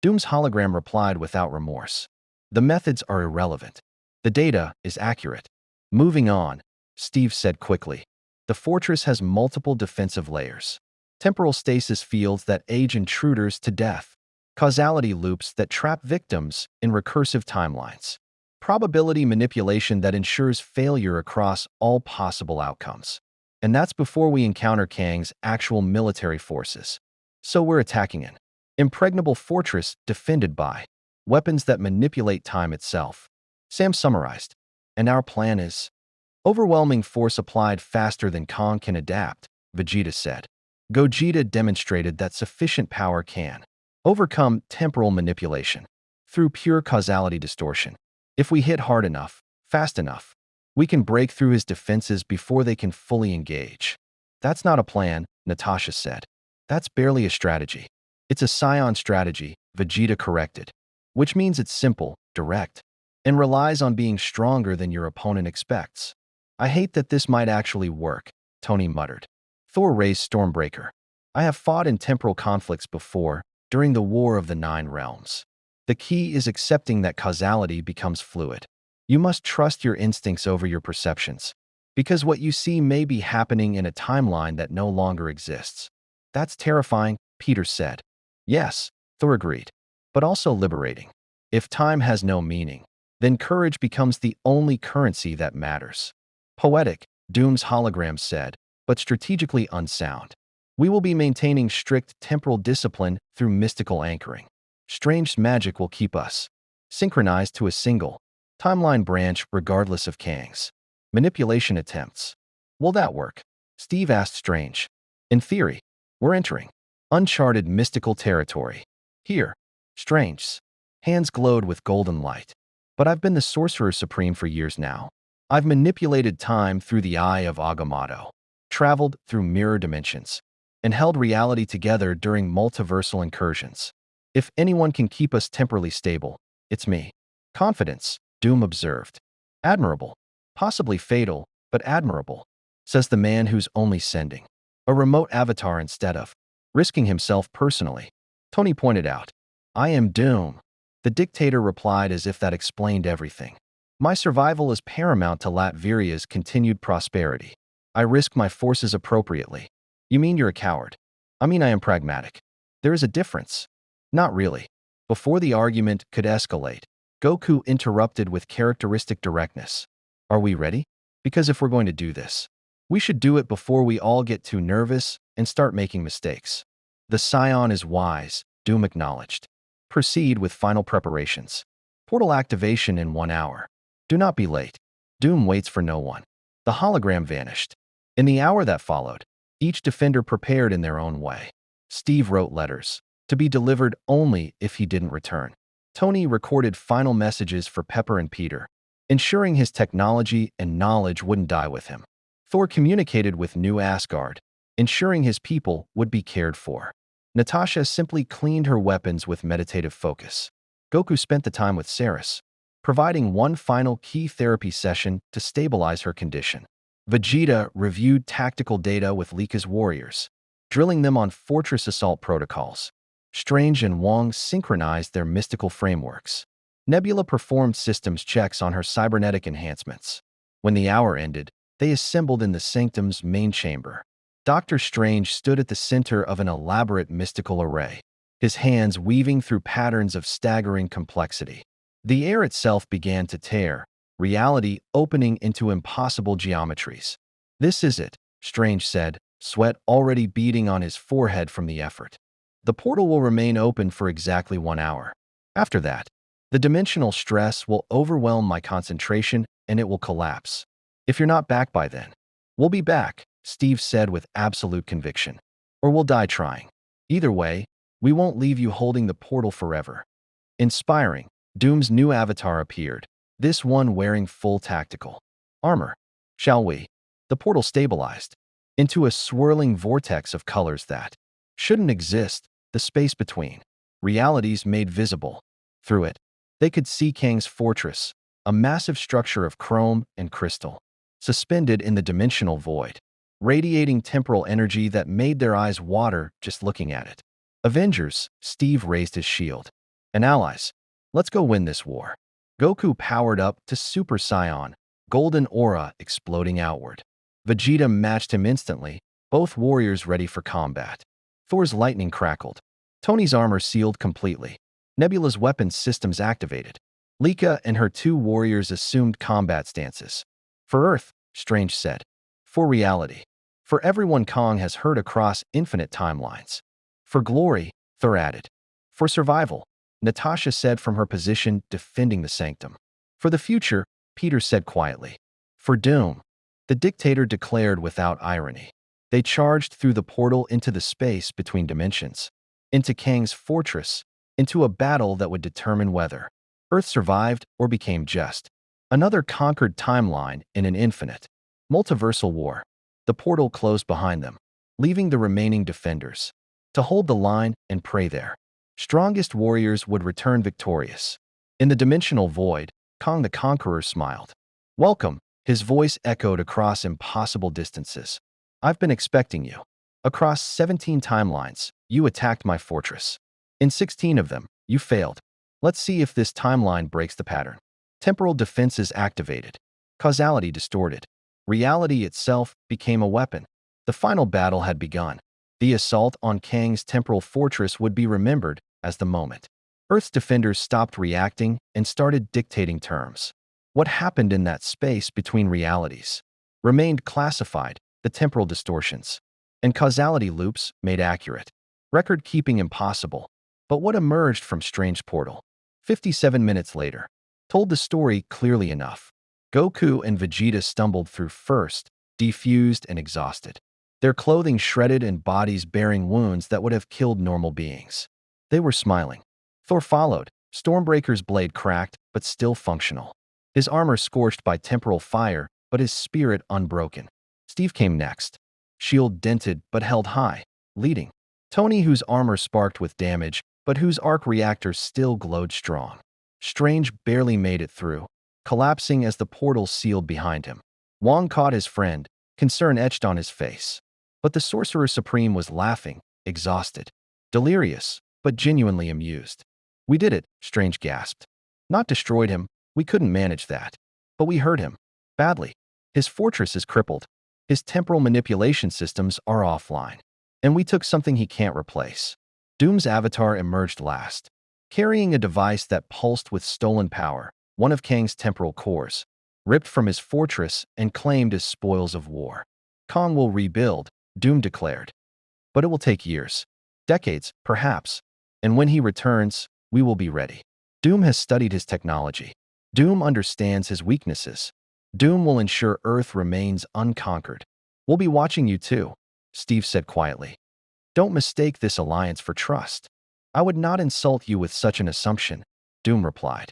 Speaker 1: Doom's hologram replied without remorse. The methods are irrelevant. The data is accurate. Moving on, Steve said quickly. The fortress has multiple defensive layers. Temporal stasis fields that age intruders to death. Causality loops that trap victims in recursive timelines. Probability manipulation that ensures failure across all possible outcomes. And that's before we encounter Kang's actual military forces. So we're attacking an impregnable fortress defended by weapons that manipulate time itself. Sam summarized. And our plan is overwhelming force applied faster than Kang can adapt, Vegeta said. Gogeta demonstrated that sufficient power can overcome temporal manipulation through pure causality distortion. If we hit hard enough, fast enough, we can break through his defenses before they can fully engage. That's not a plan, Natasha said. That's barely a strategy. It's a Scion strategy, Vegeta corrected, which means it's simple, direct, and relies on being stronger than your opponent expects. I hate that this might actually work, Tony muttered. Thor raised Stormbreaker. I have fought in temporal conflicts before, during the War of the Nine Realms. The key is accepting that causality becomes fluid. You must trust your instincts over your perceptions, because what you see may be happening in a timeline that no longer exists. That's terrifying, Peter said. Yes, Thor agreed, but also liberating. If time has no meaning, then courage becomes the only currency that matters. Poetic, Doom's hologram said, but strategically unsound. We will be maintaining strict temporal discipline through mystical anchoring. Strange magic will keep us synchronized to a single timeline branch regardless of Kang's manipulation attempts. Will that work? Steve asked Strange. In theory, we're entering uncharted mystical territory. Here, Strange's hands glowed with golden light. But I've been the Sorcerer Supreme for years now. I've manipulated time through the eye of Agamotto, traveled through mirror dimensions, and held reality together during multiversal incursions. If anyone can keep us temporally stable, it's me. Confidence, Doom observed. Admirable. Possibly fatal, but admirable, says the man who's only sending a remote avatar instead of risking himself personally. Tony pointed out. I am Doom. The dictator replied as if that explained everything. My survival is paramount to Latveria's continued prosperity. I risk my forces appropriately. You mean you're a coward? I mean I am pragmatic. There is a difference. Not really. Before the argument could escalate, Goku interrupted with characteristic directness. Are we ready? Because if we're going to do this, we should do it before we all get too nervous and start making mistakes. The Scion is wise, Doom acknowledged. Proceed with final preparations. Portal activation in 1 hour. Do not be late. Doom waits for no one. The hologram vanished. In the hour that followed, each defender prepared in their own way. Steve wrote letters, to be delivered only if he didn't return. Tony recorded final messages for Pepper and Peter, ensuring his technology and knowledge wouldn't die with him. Thor communicated with New Asgard, ensuring his people would be cared for. Natasha simply cleaned her weapons with meditative focus. Goku spent the time with Saris, providing one final key therapy session to stabilize her condition. Vegeta reviewed tactical data with Lika's warriors, drilling them on fortress assault protocols. Strange and Wong synchronized their mystical frameworks. Nebula performed systems checks on her cybernetic enhancements. When the hour ended, they assembled in the Sanctum's main chamber. Doctor Strange stood at the center of an elaborate mystical array, his hands weaving through patterns of staggering complexity. The air itself began to tear, reality opening into impossible geometries. This is it, Strange said, sweat already beading on his forehead from the effort. The portal will remain open for exactly 1 hour. After that, the dimensional stress will overwhelm my concentration and it will collapse. If you're not back by then, we'll be back, Steve said with absolute conviction. Or we'll die trying. Either way, we won't leave you holding the portal forever. Inspiring, Doom's new avatar appeared, this one wearing full tactical armor. Shall we? The portal stabilized into a swirling vortex of colors that shouldn't exist, the space between realities made visible. Through it, they could see Kang's fortress, a massive structure of chrome and crystal, suspended in the dimensional void, radiating temporal energy that made their eyes water just looking at it. Avengers, Steve raised his shield. And allies, let's go win this war. Goku powered up to Super Saiyan, golden aura exploding outward. Vegeta matched him instantly, both warriors ready for combat. Thor's lightning crackled. Tony's armor sealed completely. Nebula's weapons systems activated. Lika and her 2 warriors assumed combat stances. For Earth, Strange said. For reality. For everyone Kong has heard across infinite timelines. For glory, Thor added. For survival, Natasha said from her position defending the Sanctum. For the future, Peter said quietly. For doom, the dictator declared without irony. They charged through the portal into the space between dimensions, into Kang's fortress, into a battle that would determine whether Earth survived or became just another conquered timeline in an infinite, multiversal war. The portal closed behind them, leaving the remaining defenders to hold the line and pray their strongest warriors would return victorious. In the dimensional void, Kong the Conqueror smiled. Welcome, his voice echoed across impossible distances. I've been expecting you. Across 17 timelines, you attacked my fortress. In 16 of them, you failed. Let's see if this timeline breaks the pattern. Temporal defenses activated. Causality distorted. Reality itself became a weapon. The final battle had begun. The assault on Kang's temporal fortress would be remembered as the moment Earth's defenders stopped reacting and started dictating terms. What happened in that space between realities remained classified, the temporal distortions and causality loops made accurate. Record-keeping impossible. But what emerged from Strange Portal, 57 minutes later, told the story clearly enough. Goku and Vegeta stumbled through first, defused and exhausted. Their clothing shredded and bodies bearing wounds that would have killed normal beings. They were smiling. Thor followed, Stormbreaker's blade cracked, but still functional. His armor scorched by temporal fire, but his spirit unbroken. Steve came next. Shield dented, but held high, leading. Tony, whose armor sparked with damage, but whose arc reactor still glowed strong. Strange barely made it through, collapsing as the portal sealed behind him. Wong caught his friend, concern etched on his face. But the Sorcerer Supreme was laughing, exhausted, delirious, but genuinely amused. "We did it," Strange gasped. "Not destroyed him, we couldn't manage that. But we hurt him. Badly. His fortress is crippled. His temporal manipulation systems are offline. And we took something he can't replace." Doom's avatar emerged last, carrying a device that pulsed with stolen power, one of Kang's temporal cores, ripped from his fortress and claimed as spoils of war. "Kang will rebuild," Doom declared. "But it will take years. Decades, perhaps. And when he returns, we will be ready." Doom has studied his technology. Doom understands his weaknesses. Doom will ensure Earth remains unconquered. "We'll be watching you too," Steve said quietly. "Don't mistake this alliance for trust." "I would not insult you with such an assumption," Doom replied.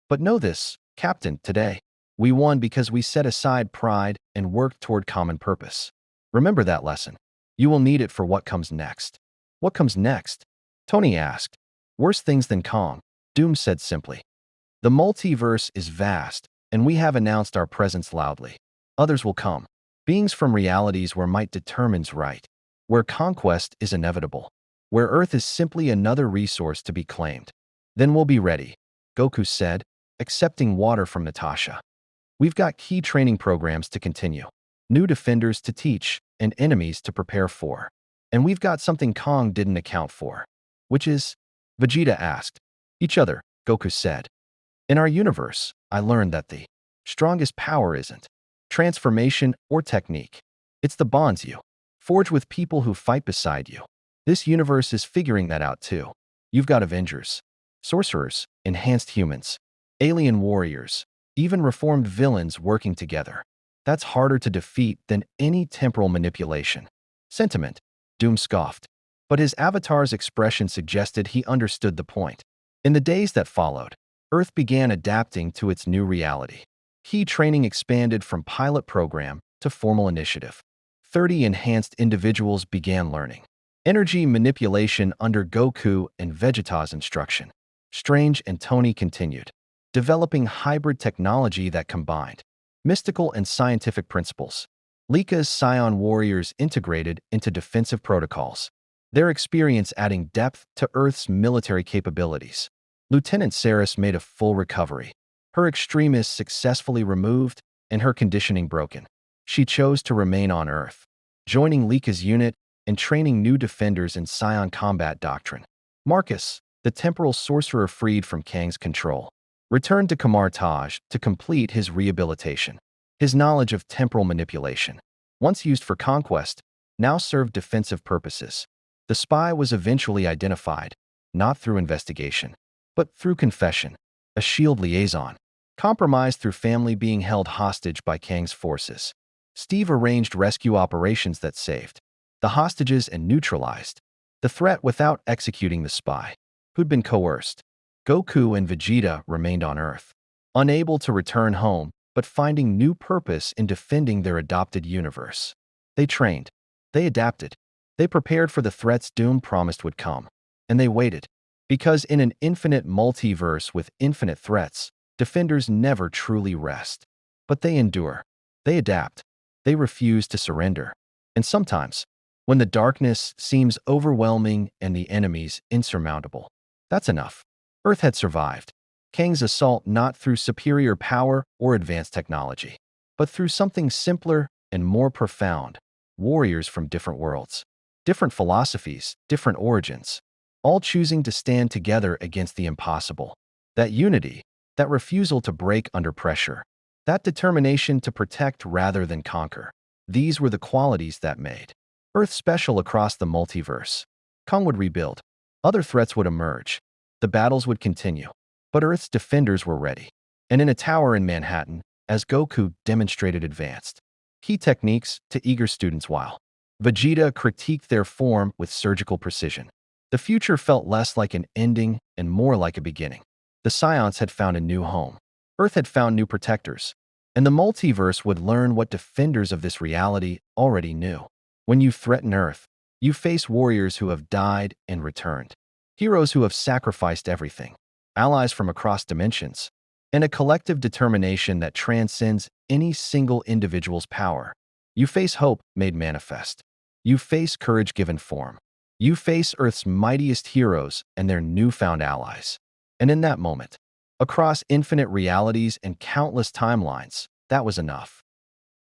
Speaker 1: "But know this, Captain, today, we won because we set aside pride and worked toward common purpose. Remember that lesson. You will need it for what comes next." "What comes next?" Tony asked. "Worse things than Kong," Doom said simply. "The multiverse is vast, and we have announced our presence loudly. Others will come. Beings from realities where might determines right, where conquest is inevitable, where Earth is simply another resource to be claimed. Then we'll be ready," Goku said, accepting water from Natasha. "We've got key training programs to continue, new defenders to teach, and enemies to prepare for. And we've got something Kong didn't account for." "Which is?" Vegeta asked. "Each other," Goku said. "In our universe, I learned that the strongest power isn't transformation or technique. It's the bonds you forge with people who fight beside you. This universe is figuring that out too. You've got Avengers, sorcerers, enhanced humans, alien warriors, even reformed villains working together. That's harder to defeat than any temporal manipulation." "Sentiment," Doom scoffed. But his avatar's expression suggested he understood the point. In the days that followed, Earth began adapting to its new reality. Key training expanded from pilot program to formal initiative. 30 enhanced individuals began learning energy manipulation under Goku and Vegeta's instruction. Strange and Tony continued, developing hybrid technology that combined mystical and scientific principles. Lika's Scion warriors integrated into defensive protocols, their experience adding depth to Earth's military capabilities. Lieutenant Saris made a full recovery, her extremists successfully removed and her conditioning broken. She chose to remain on Earth, joining Lika's unit and training new defenders in Scion combat doctrine. Marcus, the temporal sorcerer freed from Kang's control, returned to Kamar Taj to complete his rehabilitation. His knowledge of temporal manipulation, once used for conquest, now served defensive purposes. The spy was eventually identified, not through investigation, but through confession, a shield liaison, compromised through family being held hostage by Kang's forces. Steve arranged rescue operations that saved the hostages and neutralized the threat without executing the spy, who'd been coerced. Goku and Vegeta remained on Earth, unable to return home, but finding new purpose in defending their adopted universe. They trained, they adapted, they prepared for the threats Doom promised would come, and they waited. Because in an infinite multiverse with infinite threats, defenders never truly rest. But they endure, they adapt, they refuse to surrender. And sometimes, when the darkness seems overwhelming and the enemies insurmountable, that's enough. Earth had survived Kang's assault not through superior power or advanced technology, but through something simpler and more profound: warriors from different worlds, different philosophies, different origins, all choosing to stand together against the impossible. That unity, that refusal to break under pressure, that determination to protect rather than conquer, these were the qualities that made Earth special across the multiverse. Kang would rebuild. Other threats would emerge. The battles would continue. But Earth's defenders were ready. And in a tower in Manhattan, as Goku demonstrated advanced key techniques to eager students while Vegeta critiqued their form with surgical precision, the future felt less like an ending and more like a beginning. The Scions had found a new home. Earth had found new protectors. And the multiverse would learn what defenders of this reality already knew. When you threaten Earth, you face warriors who have died and returned. Heroes who have sacrificed everything. Allies from across dimensions. And a collective determination that transcends any single individual's power. You face hope made manifest. You face courage given form. You face Earth's mightiest heroes and their newfound allies. And in that moment, across infinite realities and countless timelines, that was enough.